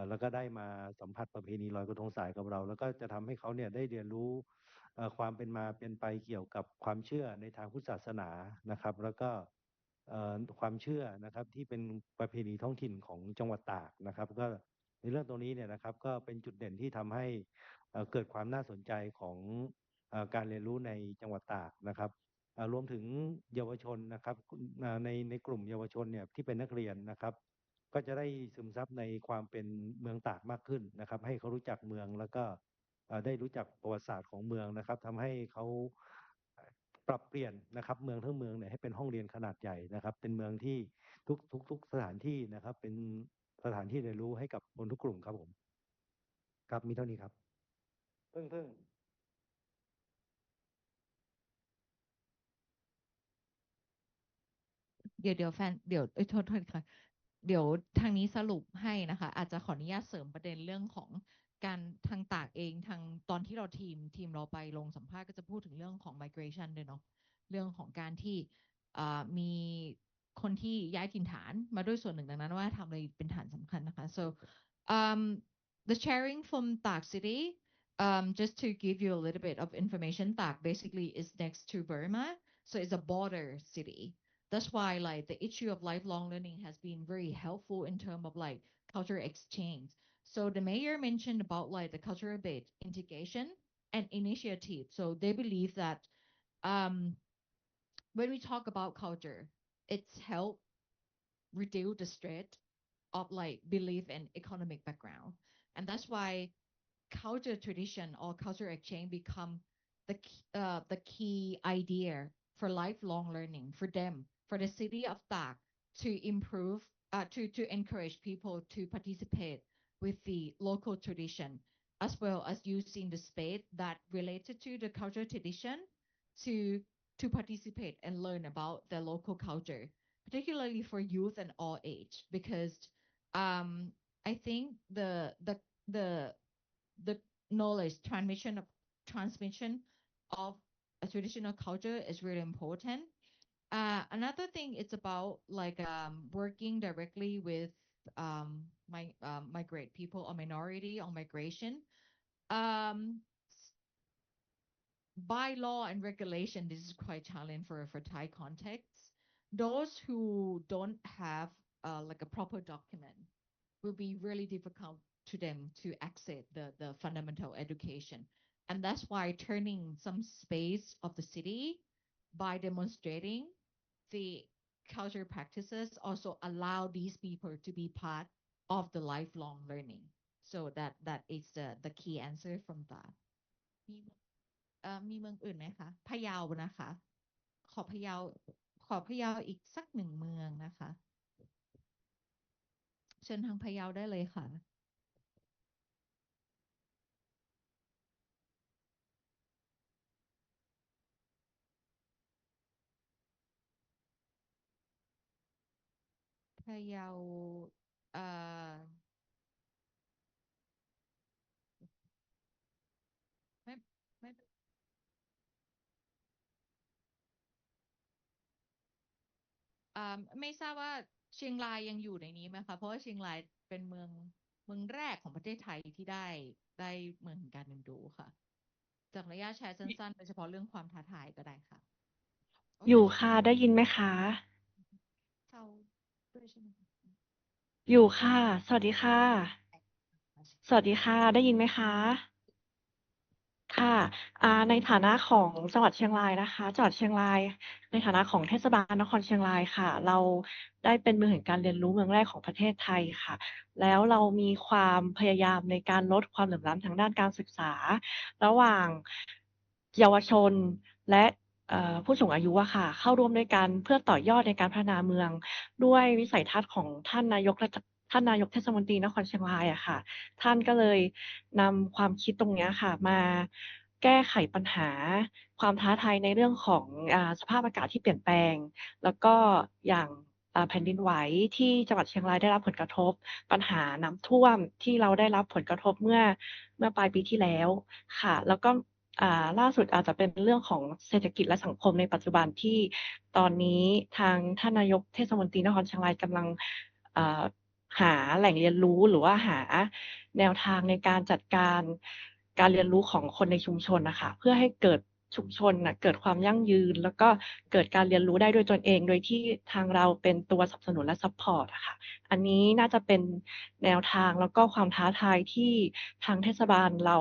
แล้วก็ได้มาสัมผัสประเพณีลอยกระทงสายกับเราแล้วก็จะทำให้เขาเนี่ยได้เรียนรู้ความเป็นมาเป็นไปเกี่ยวกับความเชื่อในทางพุทธศาสนานะครับแล้วก็ความเชื่อนะครับที่เป็นประเพณีท้องถิ่นของจังหวัดตากนะครับก็ในเรื่องตรงนี้เนี่ยนะครับก็เป็นจุดเด่นที่ทำให้เกิดความน่าสนใจของการเรียนรู้ในจังหวัดตากนะครับรวมถึงเยาวชนนะครับในกลุ่มเยาวชนเนี่ยที่เป็นนักเรียนนะครับก็จะได้ซึมซับในความเป็นเมืองตากมากขึ้นนะครับให้เขารู้จักเมืองแล้วก็ได้รู้จักประวัติศาสตร์ของเมืองนะครับทำให้เขาปรับเปลี่ยนนะครับเมืองทั้งเมืองเนี่ยให้เป็นห้องเรียนขนาดใหญ่นะครับเป็นเมืองที่ทุกสถานที่นะครับเป็นสถานที่เรียนรู้ให้กับคนทุกกลุ่มครับผมครับมีเท่านี้ครับเพิ่ง เดี๋ยวแฟนเดี๋ยวโทษค่ะเดี๋ยวทางนี้สรุปให้นะคะอาจจะขออนุญาตเสริมประเด็นเรื่องของการทางตากเองทางตอนที่เราทีมเราไปลงสัมภาษณ์ก็จะพูดถึงเรื่องของ migration ด้วยเนาะเรื่องของการที่มีคนที่ย้ายถิ่นฐานมาด้วยส่วนหนึ่งดังนั้นว่าทำอะไรเป็นฐานสำคัญนะคะ so the sharing from Tak City just to give you a little bit of information Tak basically is next to Burma so it's a border city. That's why like the issue of lifelong learning has been very helpful in terms of like culture exchange. So the mayor mentioned about like the cultural based integration and initiative. So they believe that when we talk about culture, it's help reduce the stress of like belief and economic background. And that's why culture tradition or culture exchange become the key idea for lifelong learning for them, for the city of Tak to improve, to encourage people to participate with the local tradition, as well as using the space that related to the cultural tradition to to participate and learn about the local culture, particularly for youth and all age, because I think the knowledge transmission of a traditional culture is really important. Another thing is about like working directly with migrate people or minority on migration. By law and regulation, this is quite challenging for Thai contexts. Those who don't have like a proper document will be really difficult to them to access the fundamental education. And that's why turning some space of the city by demonstrating the culture practices also allow these people to be part of the lifelong learning. So that is the key answer from that. มีเมืองอื่นไหมคะพะเยานะคะขอพะเยาอีกสักหนึ่งเมืองนะคะเชิญทางพะเยาได้เลยค่ะ พะเยาเอ่อไม่ไม่ไม่ทราบว่าเชียงรายยังอยู่ในนี้ไหมคะเพราะว่าเชียงรายเป็นเมืองแรกของประเทศไทยที่ได้เมืองแห่งการเรียนรู้ค่ะจากระยะแชร์สั้นๆโดยเฉพาะเรื่องความท้าทายก็ได้ค่ะอยู่ค่ะได้ยินไหมคะเขาด้วยใช่ไหมคะอยู่ค่ะสวัสดีค่ะสวัสดีค่ะได้ยินไหมคะค่ะในฐานะของจังหวัดเชียงรายนะคะจังหวัดเชียงรายในฐานะของเทศบาลนครเชียงรายค่ะเราได้เป็นเมืองแห่งการเรียนรู้เมืองแรกของประเทศไทยค่ะแล้วเรามีความพยายามในการลดความเหลื่อมล้ำทางด้านการศึกษาระหว่างเยาวชนและผู้สูงอายุอะค่ะเข้าร่วมด้วยกันเพื่อต่อยอดในการพัฒนาเมืองด้วยวิสัยทัศน์ของท่านนายกเทศมนตรีนครเชียงรายอะค่ะท่านก็เลยนำความคิดตรงเนี้ยค่ะมาแก้ไขปัญหาความท้าทายในเรื่องของสภาพอากาศที่เปลี่ยนแปลงแล้วก็อย่างแผ่นดินไหวที่จังหวัดเชียงรายได้รับผลกระทบปัญหาน้ำท่วมที่เราได้รับผลกระทบเมื่อปลายปีที่แล้วค่ะแล้วก็ล่าสุดอาจจะเป็นเรื่องของเศรษฐกิจและสังคมในปัจจุบันที่ตอนนี้ทางท่านนายกเทศมนตรีนครเชียงรายกำลังหาแหล่งเรียนรู้หรือว่าหาแนวทางในการจัดการการเรียนรู้ของคนในชุมชนนะคะเพื่อให้เกิดชุมชนเกิดความยั่งยืนแล้วก็เกิดการเรียนรู้ได้ด้วยตนเองโดยที่ทางเราเป็นตัวสนับสนุนและซัพพอร์ตค่ะอันนี้น่าจะเป็นแนวทางแล้วก็ความท้าทายที่ทางเทศบาลเรา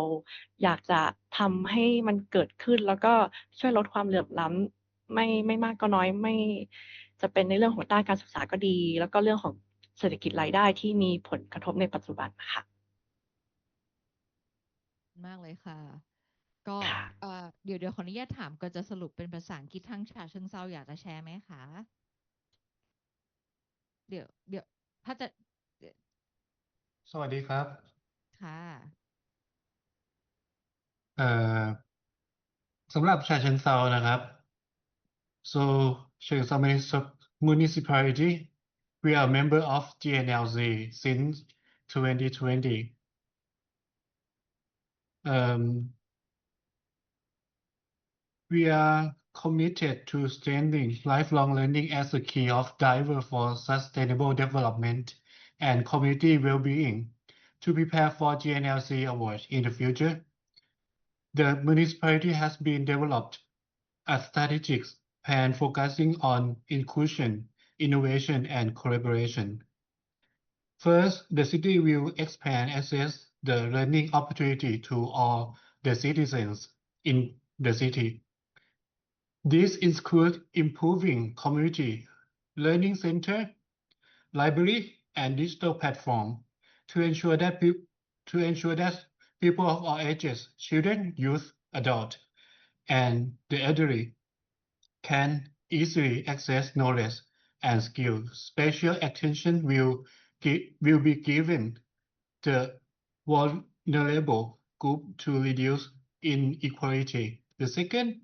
อยากจะทำให้มันเกิดขึ้นแล้วก็ช่วยลดความเหลื่อมล้ำไม่มากก็น้อยไม่จะเป็นในเรื่องของด้านการศึกษาก็ดีแล้วก็เรื่องของเศรษฐกิจรายได้ที่มีผลกระทบในปัจจุบันค่ะมากเลยค่ะก็เดี๋ยวขออนุญาตถามก็จะสรุปเป็นภาษาอังกฤษทั้งฉะเชิงเทราอยากจะแชร์ไหมคะเดี๋ยวถ้าจะสวัสดีครับค่ะสำหรับฉะเชิงเทรานะครับ so เชิงเทรา municipality we are member of GNLC since 2020 we are committed to strengthening lifelong learning as a key of driver for sustainable development and community well-being to prepare for GNLC awards in the future. The municipality has been developed a strategic plan focusing on inclusion, innovation, and collaboration. First, the city will expand access the learning opportunity to all the citizens in the city. This includes improving community learning center, library, and digital platform to ensure that people of all ages, children, youth, adults, and the elderly can easily access knowledge and skills. Special attention will be given the vulnerable group to reduce inequality. The second,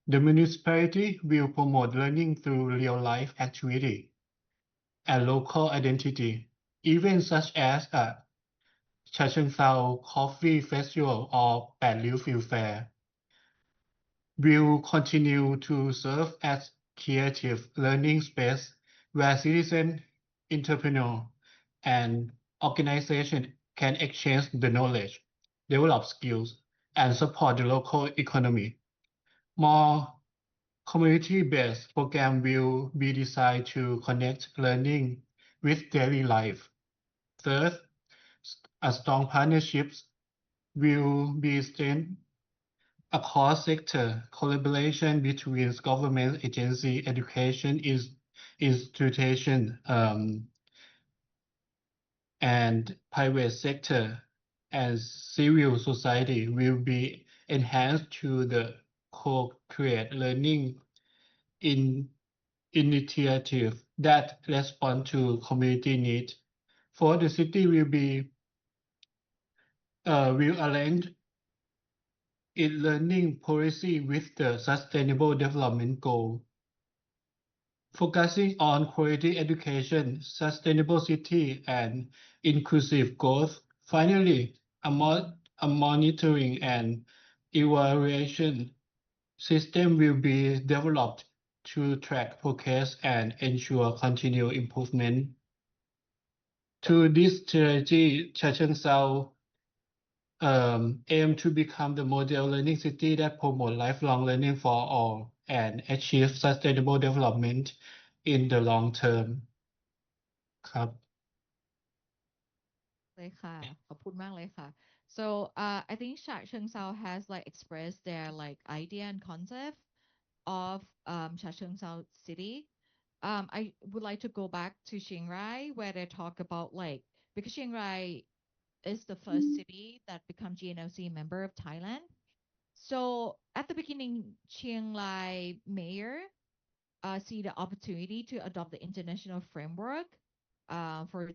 the municipality will promote learning through real-life activity and local identity. Events such as a Cha Cheong Sao Coffee Festival or 8 Riu Field Fair will continue to serve as creative learning space where citizens, entrepreneurs, and organizations can exchange the knowledge, develop skills, and support the local economy. More community-based programs will be designed to connect learning with daily life. Third, a strong partnerships will be strengthened across sector collaboration between government agency, education institution, and private sector and civil society will be enhanced to the co-create learning initiative that respond to community needs. For the city will arrange its learning policy with the sustainable development goal. focusing on quality education, sustainable city, and inclusive growth. Finally, a monitoring and evaluation system will be developed to track progress and ensure continued improvement. To this strategy, Chachoengsao aim to become the model learning city that promote lifelong learning for all and achieve sustainable development in the long term ครับ เลยค่ะขอบคุณมากเลยค่ะ so I think Chachoengsao has like expressed their like idea and concept of Chachoengsao city. I would like to go back to Chiang Rai where they talk about like because Chiang Rai is the first city that become GNLC member of Thailand. So at the beginning, Chiang Rai mayor see the opportunity to adopt the international framework for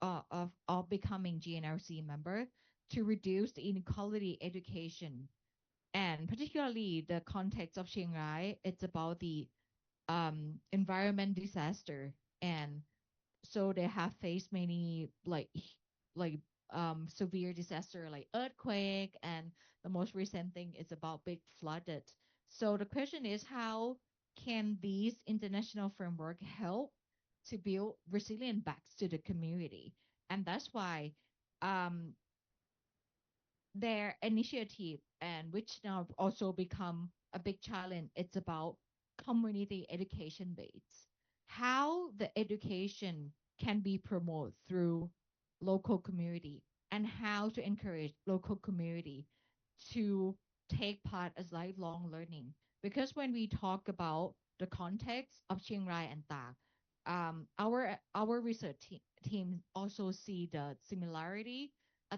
of becoming GNLC member to reduce the inequality education, and particularly the context of Chiang Rai. It's about the environment disaster, and so they have faced many like severe disaster like earthquake, and the most recent thing is about big flooded. So the question is, how can these international framework help to build resilient backs to the community? And that's why um, their initiative, and which now also become a big challenge, it's about community education base, how the education can be promoted through local community, and how to encourage local community to take part as lifelong learning. Because when we talk about the context of Chiang Rai and Tak, our research team also see the similarity.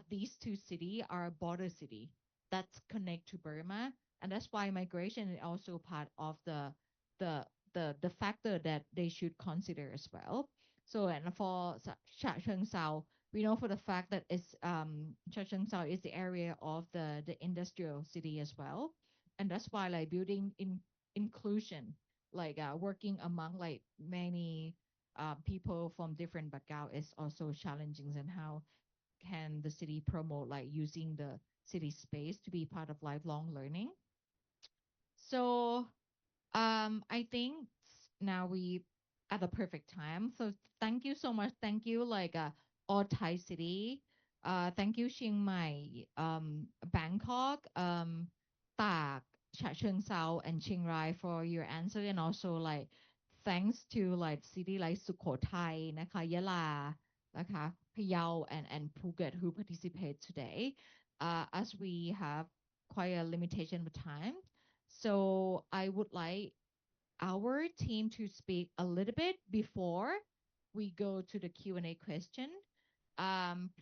These two cities are a border city that's connect to Burma, and that's why migration is also part of the the factor that they should consider as well. So and for Chachoengsao, we know for the fact that it's Chachoengsao is the area of the industrial city as well, and that's why like building inclusion, like working among like many people from different background is also challenging, and how can the city promote like using the city space to be part of lifelong learning. So I think now we at the perfect time. So thank you so much. Thank you like all Thai city. Thank you Chiang Mai, Bangkok, Tak, Chachoengsao, and Chiang Rai for your answer, and also like thanks to like city like Sukhothai นะคะ Yala นะคะ Phayao, and Phuket who participate today. As we have quite a limitation of time, so I would like our team to speak a little bit before we go to the Q&A question.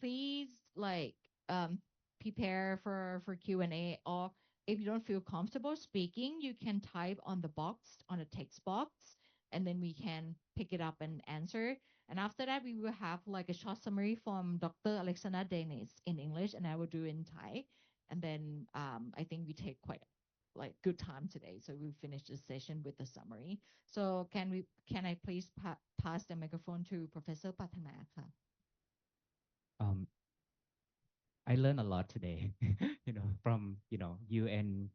Please like prepare for Q&A, or if you don't feel comfortable speaking, you can type on the box, on the text box, and then we can pick it up and answer. And after that, we will have like a short summary from Dr. Alexandra Dennis in English, and I will do in Thai. And then I think we take quite like good time today, so we'll finish this session with the summary. So can I please pass the microphone to Professor Patana? I learned a lot today, from, UN,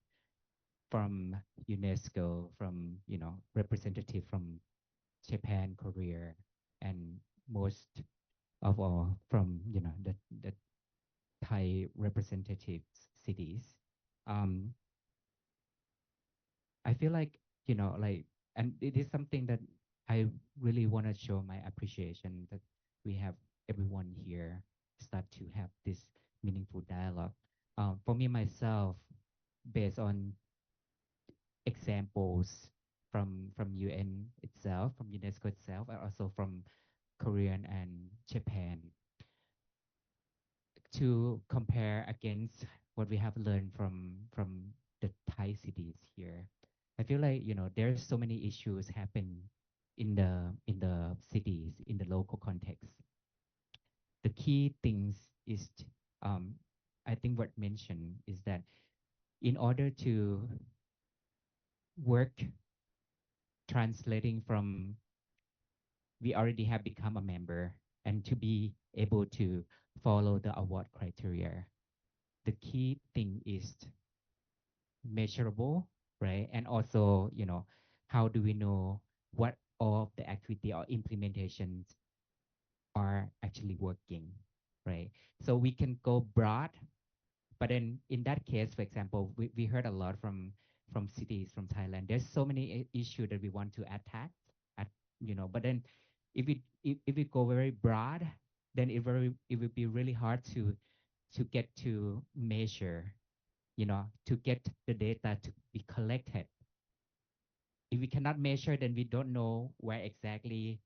from UNESCO, from, representative from Japan, Korea, and most of all from, the Thai representative cities. I feel like, and it is something that I really want to show my appreciation that we have everyone here start to have this meaningful dialogue. For me, myself, based on examples from UN itself, from UNESCO itself, and also from Korean and Japan, to compare against what we have learned from the Thai cities here. I feel like there's so many issues happen in the cities, in the local context. The key things is I think what mentioned is that in order to work translating from we already have become a member and to be able to follow the award criteria. The key thing is measurable, right? And also, how do we know what all of the activity or implementations are actually working, right? So we can go broad, but then in that case, for example, we heard a lot from cities from Thailand. There's so many issues that we want to attack, at but then if we go very broad, then it would be really hard to get to measure, to get the data to be collected. If we cannot measure, then we don't know where exactly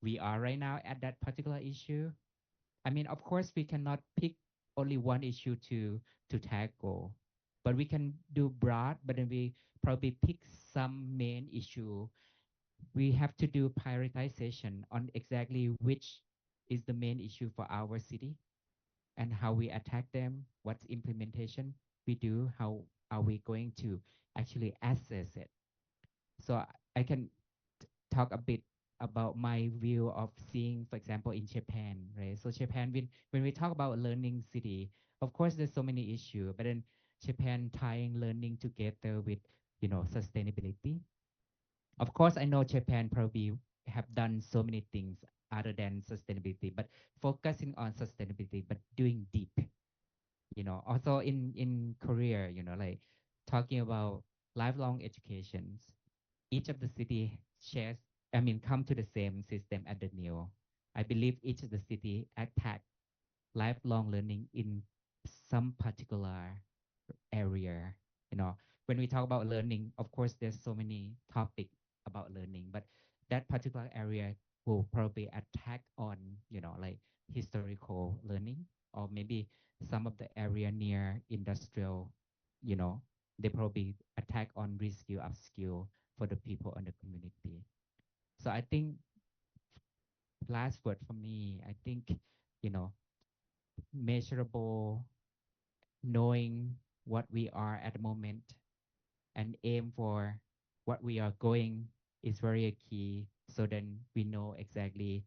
we are right now at that particular issue. I mean, of course, we cannot pick only one issue to tackle, but we can do broad. But then we probably pick some main issue. We have to do prioritization on exactly which is the main issue for our city and how we attack them. What's implementation we do? How are we going to actually assess it? So I can talk a bit about my view of seeing, for example, in Japan, right? So Japan, when we talk about learning city, of course, there's so many issues, but then Japan tying learning together with, sustainability. Of course, I know Japan probably have done so many things other than sustainability, but focusing on sustainability, but doing deep, also in Korea, like talking about lifelong educations, each of the city shares, come to the same system at the NEO. I believe each of the city attack lifelong learning in some particular area. When we talk about learning, of course, there's so many topics about learning, but that particular area will probably attack on, like historical learning, or maybe some of the area near industrial, they probably attack on reskill, upskill for the people in the community. So I think last word for me, I think, measurable, knowing what we are at the moment and aim for what we are going is very key. So then we know exactly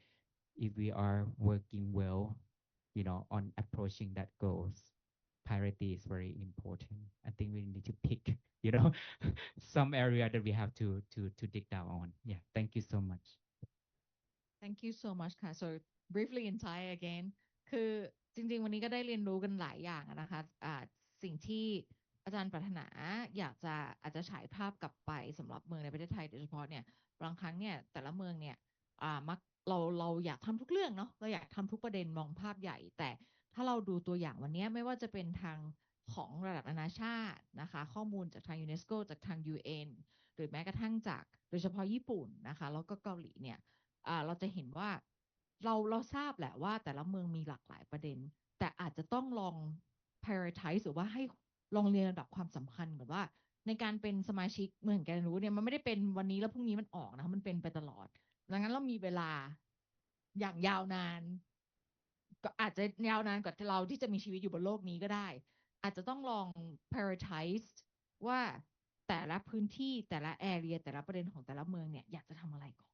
if we are working well, on approaching that goals. Priority is very important. I think we need to pick, some area that we have to dig down on. Yeah. Thank you so much. Thank you so much ค่ะ so briefly in Thai again คือจริงๆวันนี้ก็ได้เรียนรู้กันหลายอย่างนะคะสิ่งที่อาจารย์ปรารถนาอยากจะอาจจะฉายภาพกลับไปสำหรับเมืองในประเทศไทยโดยเฉพาะเนี่ยบางครั้งเนี่ยแต่ละเมืองเนี่ยมักเราอยากทำทุกเรื่องเนาะเราอยากทำทุกประเด็นมองภาพใหญ่แต่ถ้าเราดูตัวอย่างวันนี้ไม่ว่าจะเป็นทางของระดับนานาชาตินะคะข้อมูลจากทางยูเนสโกจากทาง UN หรือแม้กระทั่งจากโดยเฉพาะญี่ปุ่นนะคะแล้วก็เกาหลีเนี่ยเราจะเห็นว่าเราทราบแหละว่าแต่ละเมืองมีหลากหลายประเด็นแต่อาจจะต้องลอง prioritize หรือว่าให้ลองเรียนระดับความสำคัญแบบว่าในการเป็นสมาชิกเมืองแกนรู้เนี่ยมันไม่ได้เป็นวันนี้แล้วพรุ่งนี้มันออกนะมันเป็นไปตลอดดังนั้นเรามีเวลาอย่างยาวนานก็อาจจะยาวนานกว่าเราที่จะมีชีวิตอยู่บนโลกนี้ก็ได้อาจจะต้องลอง prioritize ว่าแต่ละพื้นที่แต่ละ area แต่ละประเด็นของแต่ละเมืองเนี่ยอยากจะทำอะไรก่อน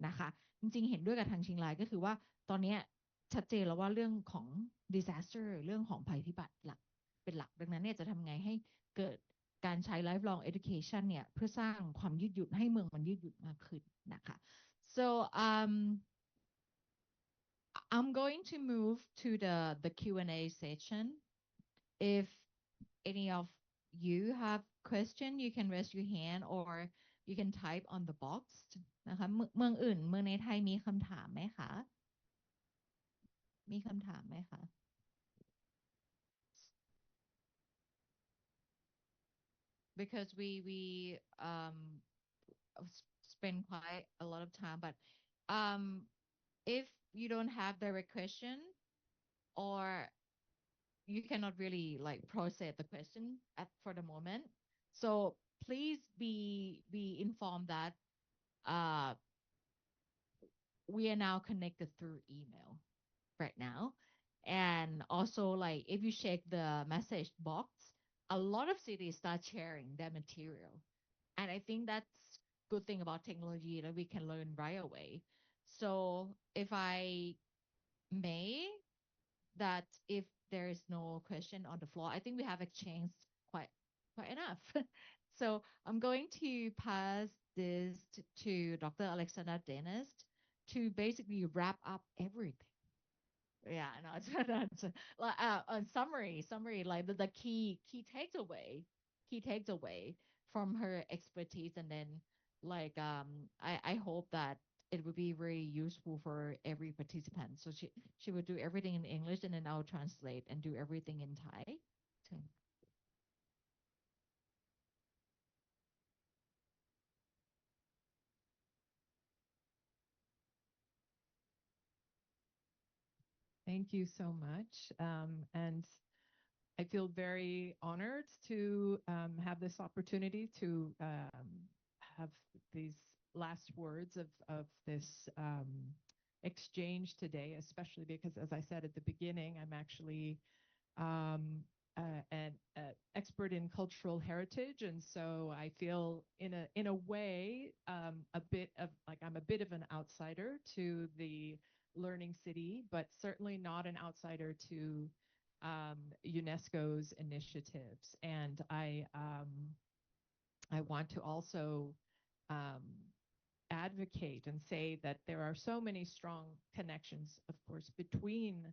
นะคะจริงๆเห็นด้วยกับทางเชียงรายก็คือว่าตอนนี้ชัดเจนแล้วว่าเรื่องของ disaster เรื่องของภัยพิบัติหลักเป็นหลักดังนั้นเนี่ยจะทำไงให้เกิดการใช้ lifelong education เนี่ยเพื่อสร้างความยืดหยุ่นให้เมืองมันยืดหยุ่นมากขึ้นนะคะ so I'm going to move to the Q&A session if any of you have question you can raise your hand or you can type on the box นะคะเมืองอื่นเมืองในไทยมีคำถามไหมคะมีคำถามไหมคะ because we spend quite a lot of time but if you don't have direct question or you cannot really like process the question for the moment so please be informed that we are now connected through email right now and also like if you check the message box a lot of cities start sharing their material and I think that's good thing about technology that we can learn right away. So if I may, that if there is no question on the floor, I think we have exchanged quite enough. So I'm going to pass this to Dr. Alexander Dennis to basically wrap up everything. Yeah, no, it's like a summary, like the key takeaway from her expertise, and then like I hope that it would be very useful for every participant. So she would do everything in English, and then I'll translate and do everything in Thai. So. Thank you so much. And I feel very honored to have this opportunity to have these last words of this exchange today, especially because, as I said at the beginning, I'm actually an expert in cultural heritage, and so I feel in a way a bit of like I'm a bit of an outsider to the Learning City, but certainly not an outsider to UNESCO's initiatives. And I want to also advocate and say that there are so many strong connections, of course, between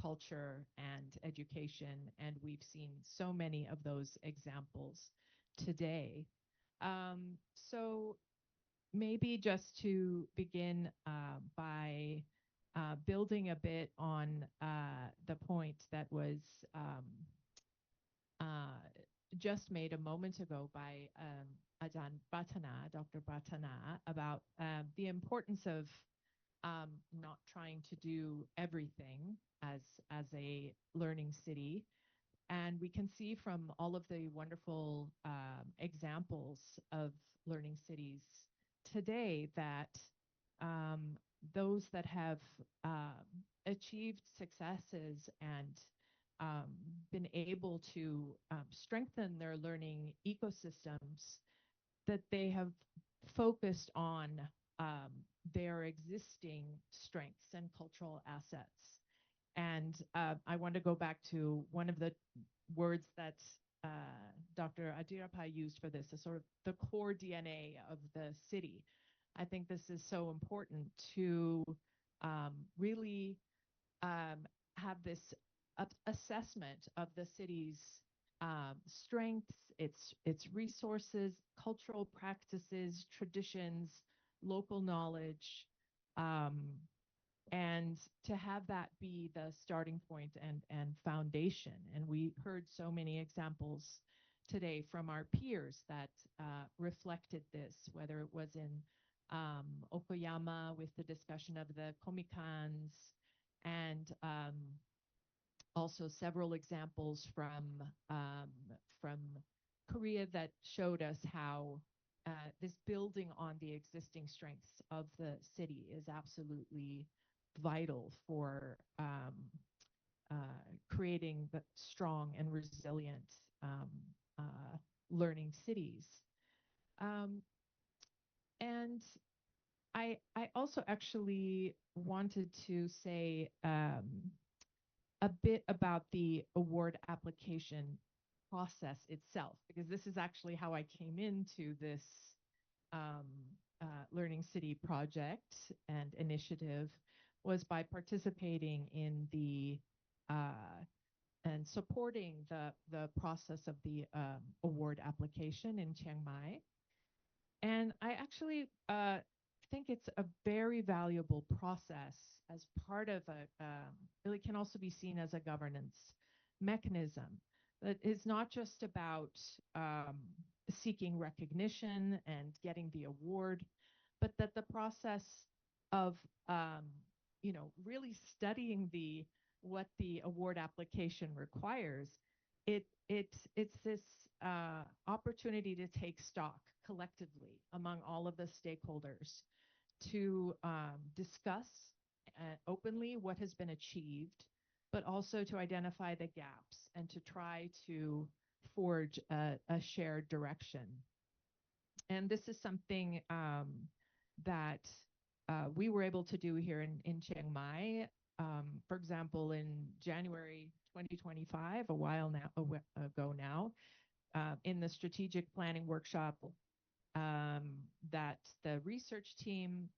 culture and education, and we've seen so many of those examples today. So maybe just to begin by building a bit on the point that was just made a moment ago by Ajahn Bhatana, Dr. Bhatana, about the importance of not trying to do everything as a learning city. And we can see from all of the wonderful examples of learning cities today that those that have achieved successes and been able to strengthen their learning ecosystems, that they have focused on their existing strengths and cultural assets. And I want to go back to one of the words that Dr. Adirapa used for this, the sort of the core DNA of the city. I think this is so important to really have this assessment of the city's strengths, its resources, cultural practices, traditions, local knowledge, and to have that be the starting point and foundation. And we heard so many examples today from our peers that reflected this, whether it was in Okayama with the discussion of the komikans, and also several examples from Korea that showed us how this building on the existing strengths of the city is absolutely vital for creating the strong and resilient learning cities. And I also actually wanted to say a bit about the award application process itself, because this is actually how I came into this Learning City project and initiative, was by participating in the and supporting the process of the award application in Chiang Mai. And I actually think it's a very valuable process as part of really can also be seen as a governance mechanism. That is not just about seeking recognition and getting the award, but that the process of really studying what the award application requires, it's this opportunity to take stock collectively among all of the stakeholders to discuss openly what has been achieved, but also to identify the gaps and to try to forge a shared direction. And this is something that we were able to do here in Chiang Mai. For example, in January 2025, a while now ago now, in the strategic planning workshop that the research team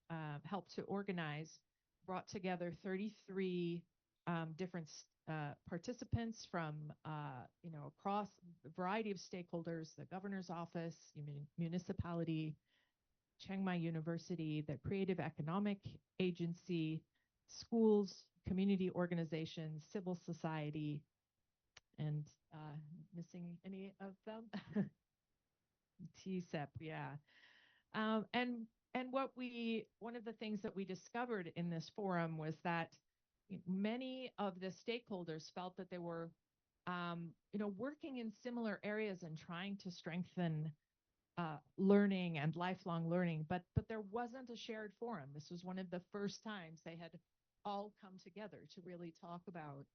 helped to organize, brought together 33 different participants from across a variety of stakeholders: the governor's office, municipality, Chiang Mai University, the Creative Economic Agency, schools, community organizations, civil society, and missing any of them? TCEP, yeah. And one of the things that we discovered in this forum was that many of the stakeholders felt that they were, working in similar areas and trying to strengthen learning and lifelong learning, but there wasn't a shared forum. This was one of the first times they had all come together to really talk about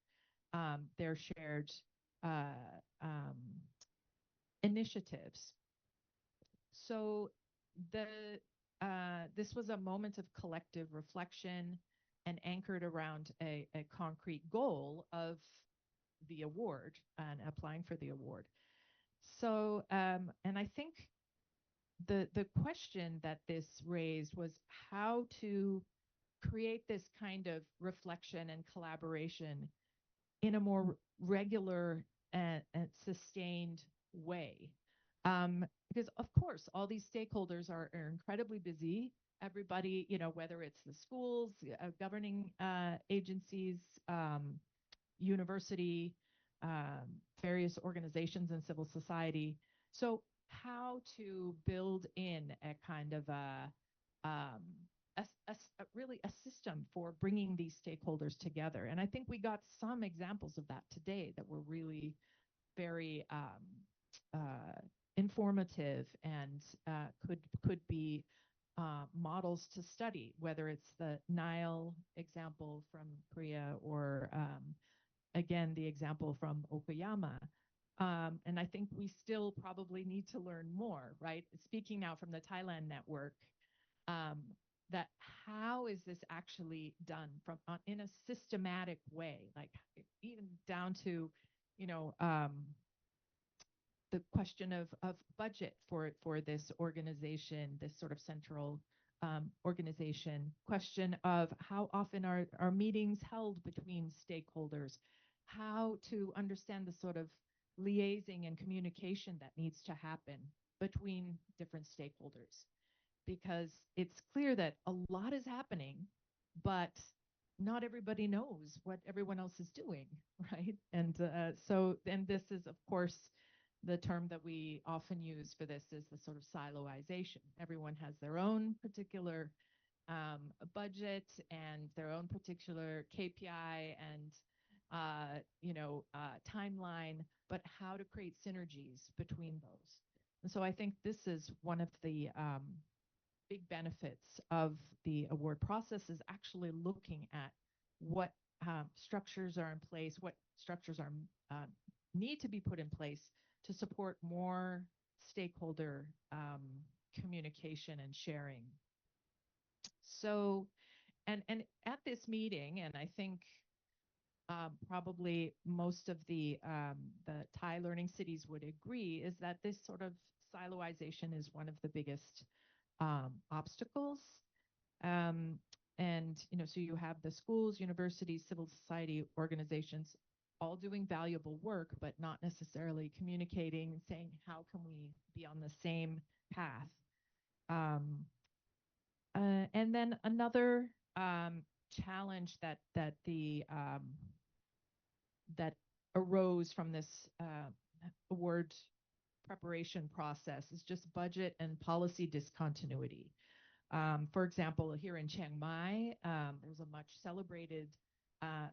their shared initiatives. So this was a moment of collective reflection and anchored around a concrete goal of the award and applying for the award. So, and I think the question that this raised was how to create this kind of reflection and collaboration in a more regular and sustained way. Because of course, all these stakeholders are incredibly busy. Everybody, whether it's the schools, governing agencies, university, various organizations and civil society. So how to build in a kind of really a system for bringing these stakeholders together. And I think we got some examples of that today that were really very informative and could be models to study, whether it's the Nile example from Korea or again the example from Okayama. And I think we still probably need to learn more, right? Speaking now from the Thailand network, that how is this actually done from in a systematic way, like even down to the question of budget for this organization, this sort of central organization, question of how often are meetings held between stakeholders, how to understand the sort of liaising and communication that needs to happen between different stakeholders. Because it's clear that a lot is happening, but not everybody knows what everyone else is doing, right? And so then this is, of course, the term that we often use for this is the sort of siloization. Everyone has their own particular budget and their own particular KPI and timeline, but how to create synergies between those. And so I think this is one of the big benefits of the award process, is actually looking at what structures are in place, what structures are need to be put in place to support more stakeholder communication and sharing. So, and at this meeting, and I think probably most of the Thai learning cities would agree, is that this sort of siloization is one of the biggest obstacles. And so you have the schools, universities, civil society organizations all doing valuable work, but not necessarily communicating, saying how can we be on the same path. And then another challenge that arose from this award preparation process is just budget and policy discontinuity. For example, here in Chiang Mai, there's a much celebrated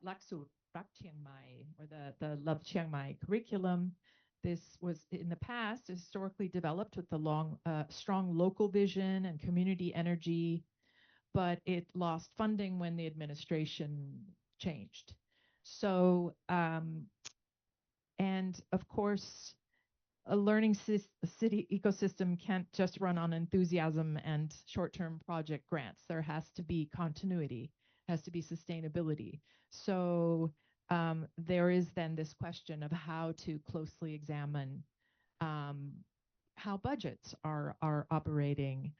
Laksut Rak Chiang Mai, or the Love Chiang Mai curriculum. This was in the past historically developed with the strong local vision and community energy, but it lost funding when the administration changed. So, and of course, a learning city ecosystem can't just run on enthusiasm and short-term project grants. There has to be continuity, has to be sustainability. So there is then this question of how to closely examine how budgets are operating.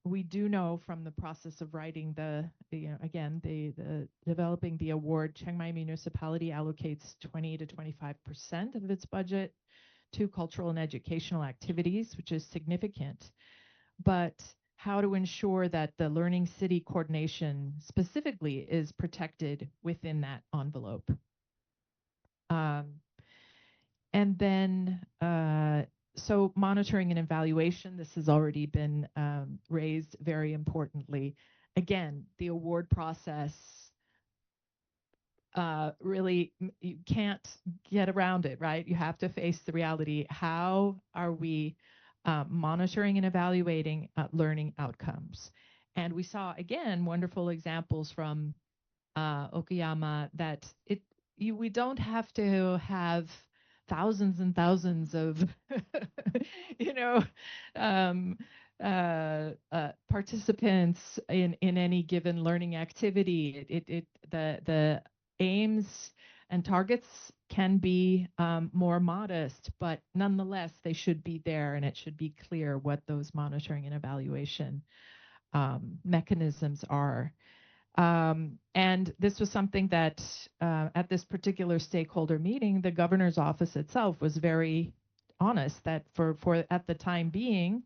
We do know from the process of writing the developing the award, Chiang Mai Municipality allocates 20 to 25% of its budget to cultural and educational activities, which is significant. But how to ensure that the Learning City coordination specifically is protected within that envelope. And then, so monitoring and evaluation, this has already been raised very importantly. Again, the award process, really, you can't get around it, right? You have to face the reality. How are we monitoring and evaluating learning outcomes? And we saw, again, wonderful examples from Okayama that we don't have to have thousands and thousands of participants in any given learning activity. The aims and targets can be more modest, but nonetheless they should be there, and it should be clear what those monitoring and evaluation mechanisms are. And this was something that at this particular stakeholder meeting, the governor's office itself was very honest that for at the time being,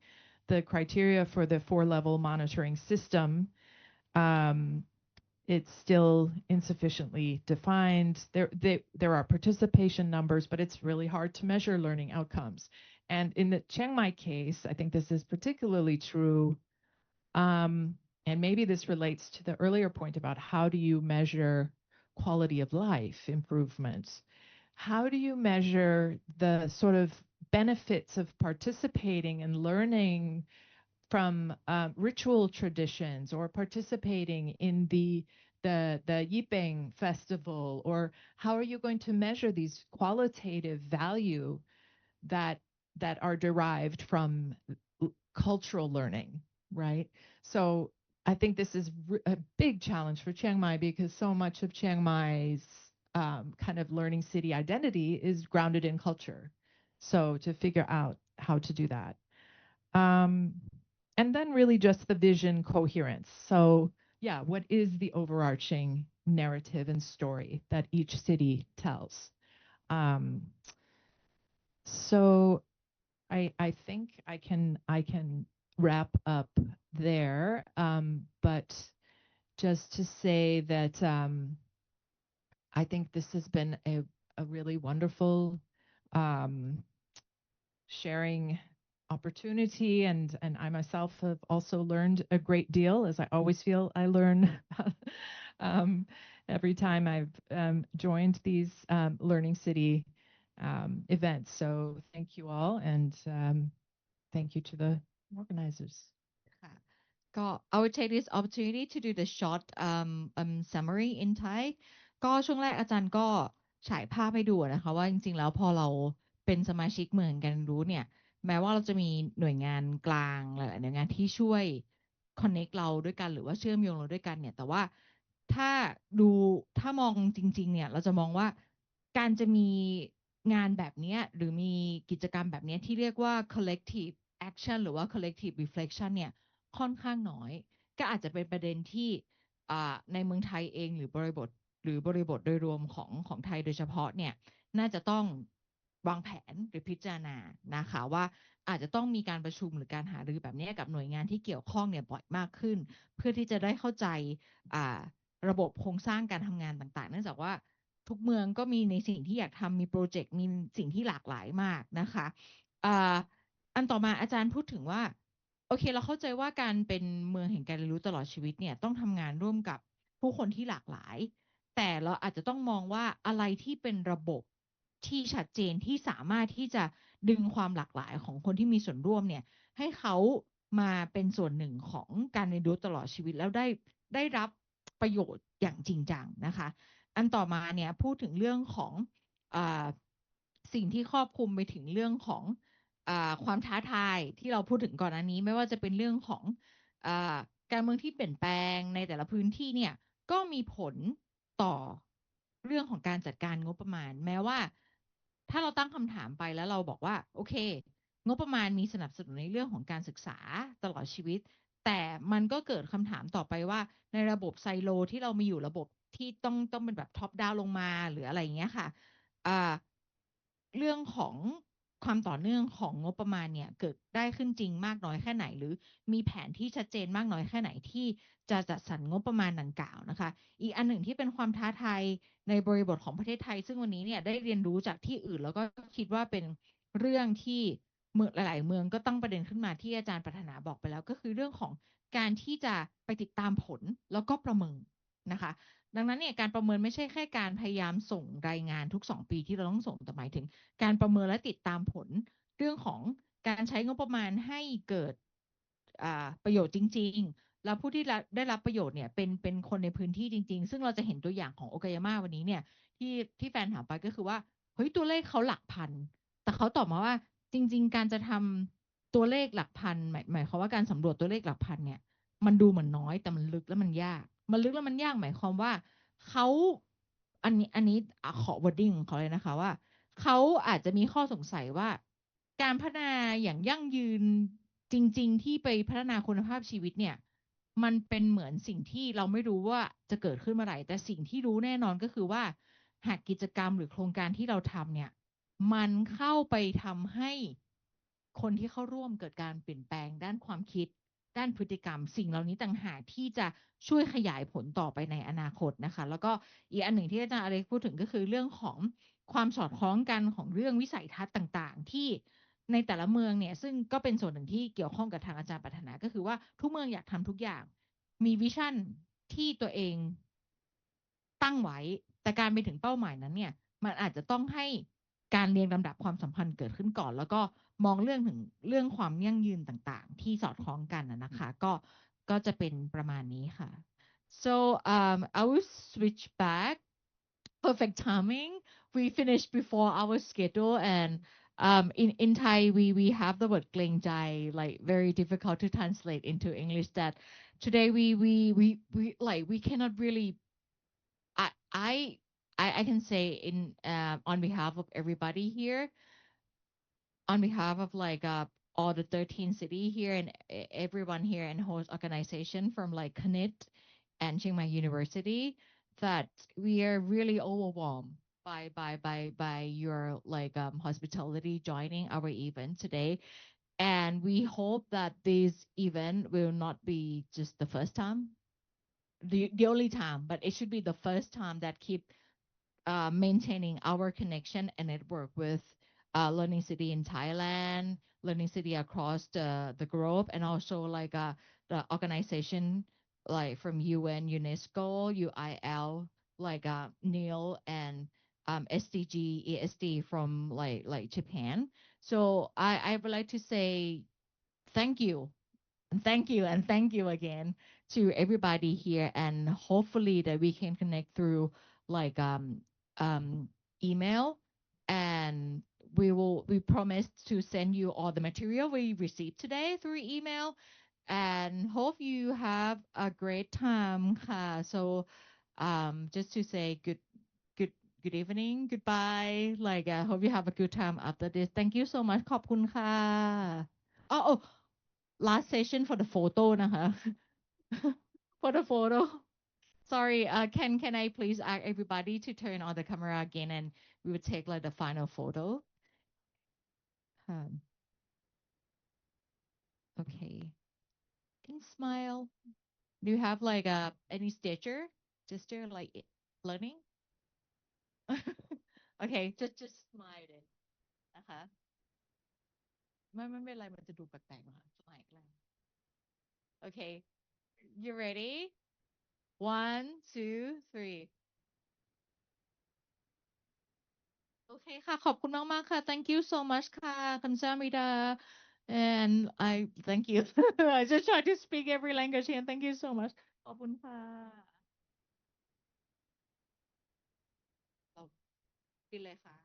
the criteria for the 4-level monitoring system, it's still insufficiently defined. There are participation numbers, but it's really hard to measure learning outcomes. And in the Chiang Mai case, I think this is particularly true. And maybe this relates to the earlier point about how do you measure quality of life improvements? How do you measure the sort of benefits of participating and learning from ritual traditions, or participating in the Yipeng festival? Or how are you going to measure these qualitative value that are derived from cultural learning, right? So I think this is a big challenge for Chiang Mai, because so much of Chiang Mai's kind of learning city identity is grounded in culture. So to figure out how to do that. And then really just the vision coherence. So yeah, what is the overarching narrative and story that each city tells? So I think I can wrap up there, but just to say that I think this has been a really wonderful sharing opportunity, and I myself have also learned a great deal, as I always feel I learn every time I've joined these Learning City events. So thank you all, and thank you to the organizers. I would take this opportunity to do the short summary in Thai. ก็ช่วงแรกอาจารย์ก็ฉายภาพให้ดูนะคะว่าจริงๆแล้วพอเราเป็นสมาชิกเมืองกันรู้เนี่ยแม้ว่าเราจะมีหน่วยงานกลางหลายๆหน่วยงานที่ช่วย connect เราด้วยกันหรือว่าเชื่อมโยงเราด้วยกันเนี่ยแต่ว่าถ้ามองจริงๆเนี่ยเราจะมองว่าการจะมีงานแบบนี้หรือมีกิจกรรมแบบนี้ที่เรียกว่า collective action หรือว่า collective reflection เนี่ยค่อนข้างน้อยก็อาจจะเป็นประเด็นที่ในเมืองไทยเองหรือบริบทโดยรวมของไทยโดยเฉพาะเนี่ยน่าจะต้องวางแผนหรือพิจารณานะคะว่าอาจจะต้องมีการประชุมหรือการหารือแบบนี้กับหน่วยงานที่เกี่ยวข้องเนี่ยบ่อยมากขึ้นเพื่อที่จะได้เข้าใจระบบโครงสร้างการทำงานต่างๆเนื่องจากว่าทุกเมืองก็มีในสิ่งที่อยากทำมีโปรเจกต์มีสิ่งที่หลากหลายมากนะคะอันต่อมาอาจารย์พูดถึงว่าโอเคเราเข้าใจว่าการเป็นเมืองแห่งการเรียนรู้ตลอดชีวิตเนี่ยต้องทำงานร่วมกับผู้คนที่หลากหลายแต่เราอาจจะต้องมองว่าอะไรที่เป็นระบบที่ชัดเจนที่สามารถที่จะดึงความหลากหลายของคนที่มีส่วนร่วมเนี่ยให้เขามาเป็นส่วนหนึ่งของการเรียนรู้ตลอดชีวิตแล้วได้รับประโยชน์อย่างจริงจังนะคะอันต่อมาเนี่ยพูดถึงเรื่องของ สิ่งที่ครอบคลุมไปถึงเรื่องของความท้าทายที่เราพูดถึงก่อนอันนี้ไม่ว่าจะเป็นเรื่องของการเมืองที่เปลี่ยนแปลงในแต่ละพื้นที่เนี่ยก็มีผลต่อเรื่องของการจัดการงบประมาณแม้ว่าถ้าเราตั้งคำถามไปแล้วเราบอกว่าโอเคงบประมาณมีสนับสนุนในเรื่องของการศึกษาตลอดชีวิตแต่มันก็เกิดคำถามต่อไปว่าในระบบไซโลที่เรามีอยู่ระบบที่ต้องเป็นแบบท็อปดาวลงมาหรืออะไรอย่างเงี้ยค่ะเรื่องของความต่อเนื่องของงบประมาณเนี่ยเกิดได้ขึ้นจริงมากน้อยแค่ไหนหรือมีแผนที่ชัดเจนมากน้อยแค่ไหนที่จะจัดสรรงบประมาณดังกล่าวนะคะอีกอันหนึ่งที่เป็นความท้าทายในบริบทของประเทศไทยซึ่งวันนี้เนี่ยได้เรียนรู้จากที่อื่นแล้วก็คิดว่าเป็นเรื่องที่เมืองหลายๆเมืองก็ตั้งประเด็นขึ้นมาที่อาจารย์ปรารถนาบอกไปแล้วก็คือเรื่องของการที่จะไปติดตามผลแล้วก็ประเมินนะคะดังนั้นเนี่ยการประเมินไม่ใช่แค่การพยายามส่งรายงานทุก2 ปีที่เราต้องส่งแต่หมายถึงการประเมินและติดตามผลเรื่องของการใช้งบประมาณให้เกิดประโยชน์จริงๆแล้วผู้ที่ได้รับประโยชน์เนี่ยเป็นคนในพื้นที่จริงๆซึ่งเราจะเห็นตัวอย่างของโอกายาม่าวันนี้เนี่ยที่แฟนถามไปก็คือว่าเฮ้ยตัวเลขเขาหลักพันแต่เขาตอบมาว่าจริงๆการจะทำตัวเลขหลักพันหมายความว่าการสำรวจตัวเลขหลักพันเนี่ยมันดูเหมือนน้อยแต่มันลึกแล้วมันยากมันลึกแล้วมันยากหมายความว่าเขาอันนี้ขอ wording ของเขาเลยนะคะว่าเขาอาจจะมีข้อสงสัยว่าการพัฒนาอย่างยั่งยืนจริงๆที่ไปพัฒนาคุณภาพชีวิตเนี่ยมันเป็นเหมือนสิ่งที่เราไม่รู้ว่าจะเกิดขึ้นเมื่อไหร่แต่สิ่งที่รู้แน่นอนก็คือว่าหากกิจกรรมหรือโครงการที่เราทำเนี่ยมันเข้าไปทำให้คนที่เข้าร่วมเกิดการเปลี่ยนแปลงด้านความคิดด้านพฤติกรรมสิ่งเหล่านี้ต่างหากที่จะช่วยขยายผลต่อไปในอนาคตนะคะแล้วก็อีกอันหนึ่งที่อาจารย์อเล็กพูดถึงก็คือเรื่องของความสอดคล้องกันของเรื่องวิสัยทัศน์ต่างๆที่ในแต่ละเมืองเนี่ยซึ่งก็เป็นส่วนหนึ่งที่เกี่ยวข้องกับทางอาจารย์ปรารถนาก็คือว่าทุกเมืองอยากทำทุกอย่างมีวิชั่นที่ตัวเองตั้งไว้แต่การไปถึงเป้าหมายนั้นเนี่ยมันอาจจะต้องให้การเรียงลำดับความสัมพันธ์เกิดขึ้นก่อนแล้วก็มองเรื่องถึงเรื่องความยั่งยืนต่างๆที่สอดคล้องกันนะคะก็จะเป็นประมาณนี้ค่ะ so I will switch back perfect timing we finished before our schedule and in Thai we have the word เกรงใจ like very difficult to translate into English that today we like we cannot really I can say in on behalf of everybody here on behalf of like all the 13 cities here and everyone here in host organization from like CNIT and Chiang Mai University that we are really overwhelmed by your like hospitality joining our event today and we hope that this event will not be just the first time the only time but it should be the first time that keep maintaining our connection and network with Learning City in Thailand, Learning City across the globe, and also like the organization like from UN, UNESCO, UIL, like NEIL and SDG, ESD from like Japan. So I would like to say thank you and thank you and thank you again to everybody here and hopefully that we can connect through like email and we promise to send you all the material we received today through email and hope you have a great time so just to say good evening goodbye like I hope you have a good time after this thank you so much ขอบคุณค่ะoh last session for the photo นะคะ for the photo sorry can I please ask everybody to turn on the camera again and we will take like the final photo okay can you smile do you have like any gesture like learning okay just smile then นะคะไม่เป็นไรมันจะดูแปลกๆนะคะ smile อีกแล้ว okay you ready 1 2 3โอเคค่ะขอบคุณมากๆค่ะ thank you so much ค่ะคุณซามิดา and I thank you I just try to speak every language here thank you so much ขอบคุณค่ะเราปิดเลยค่ะ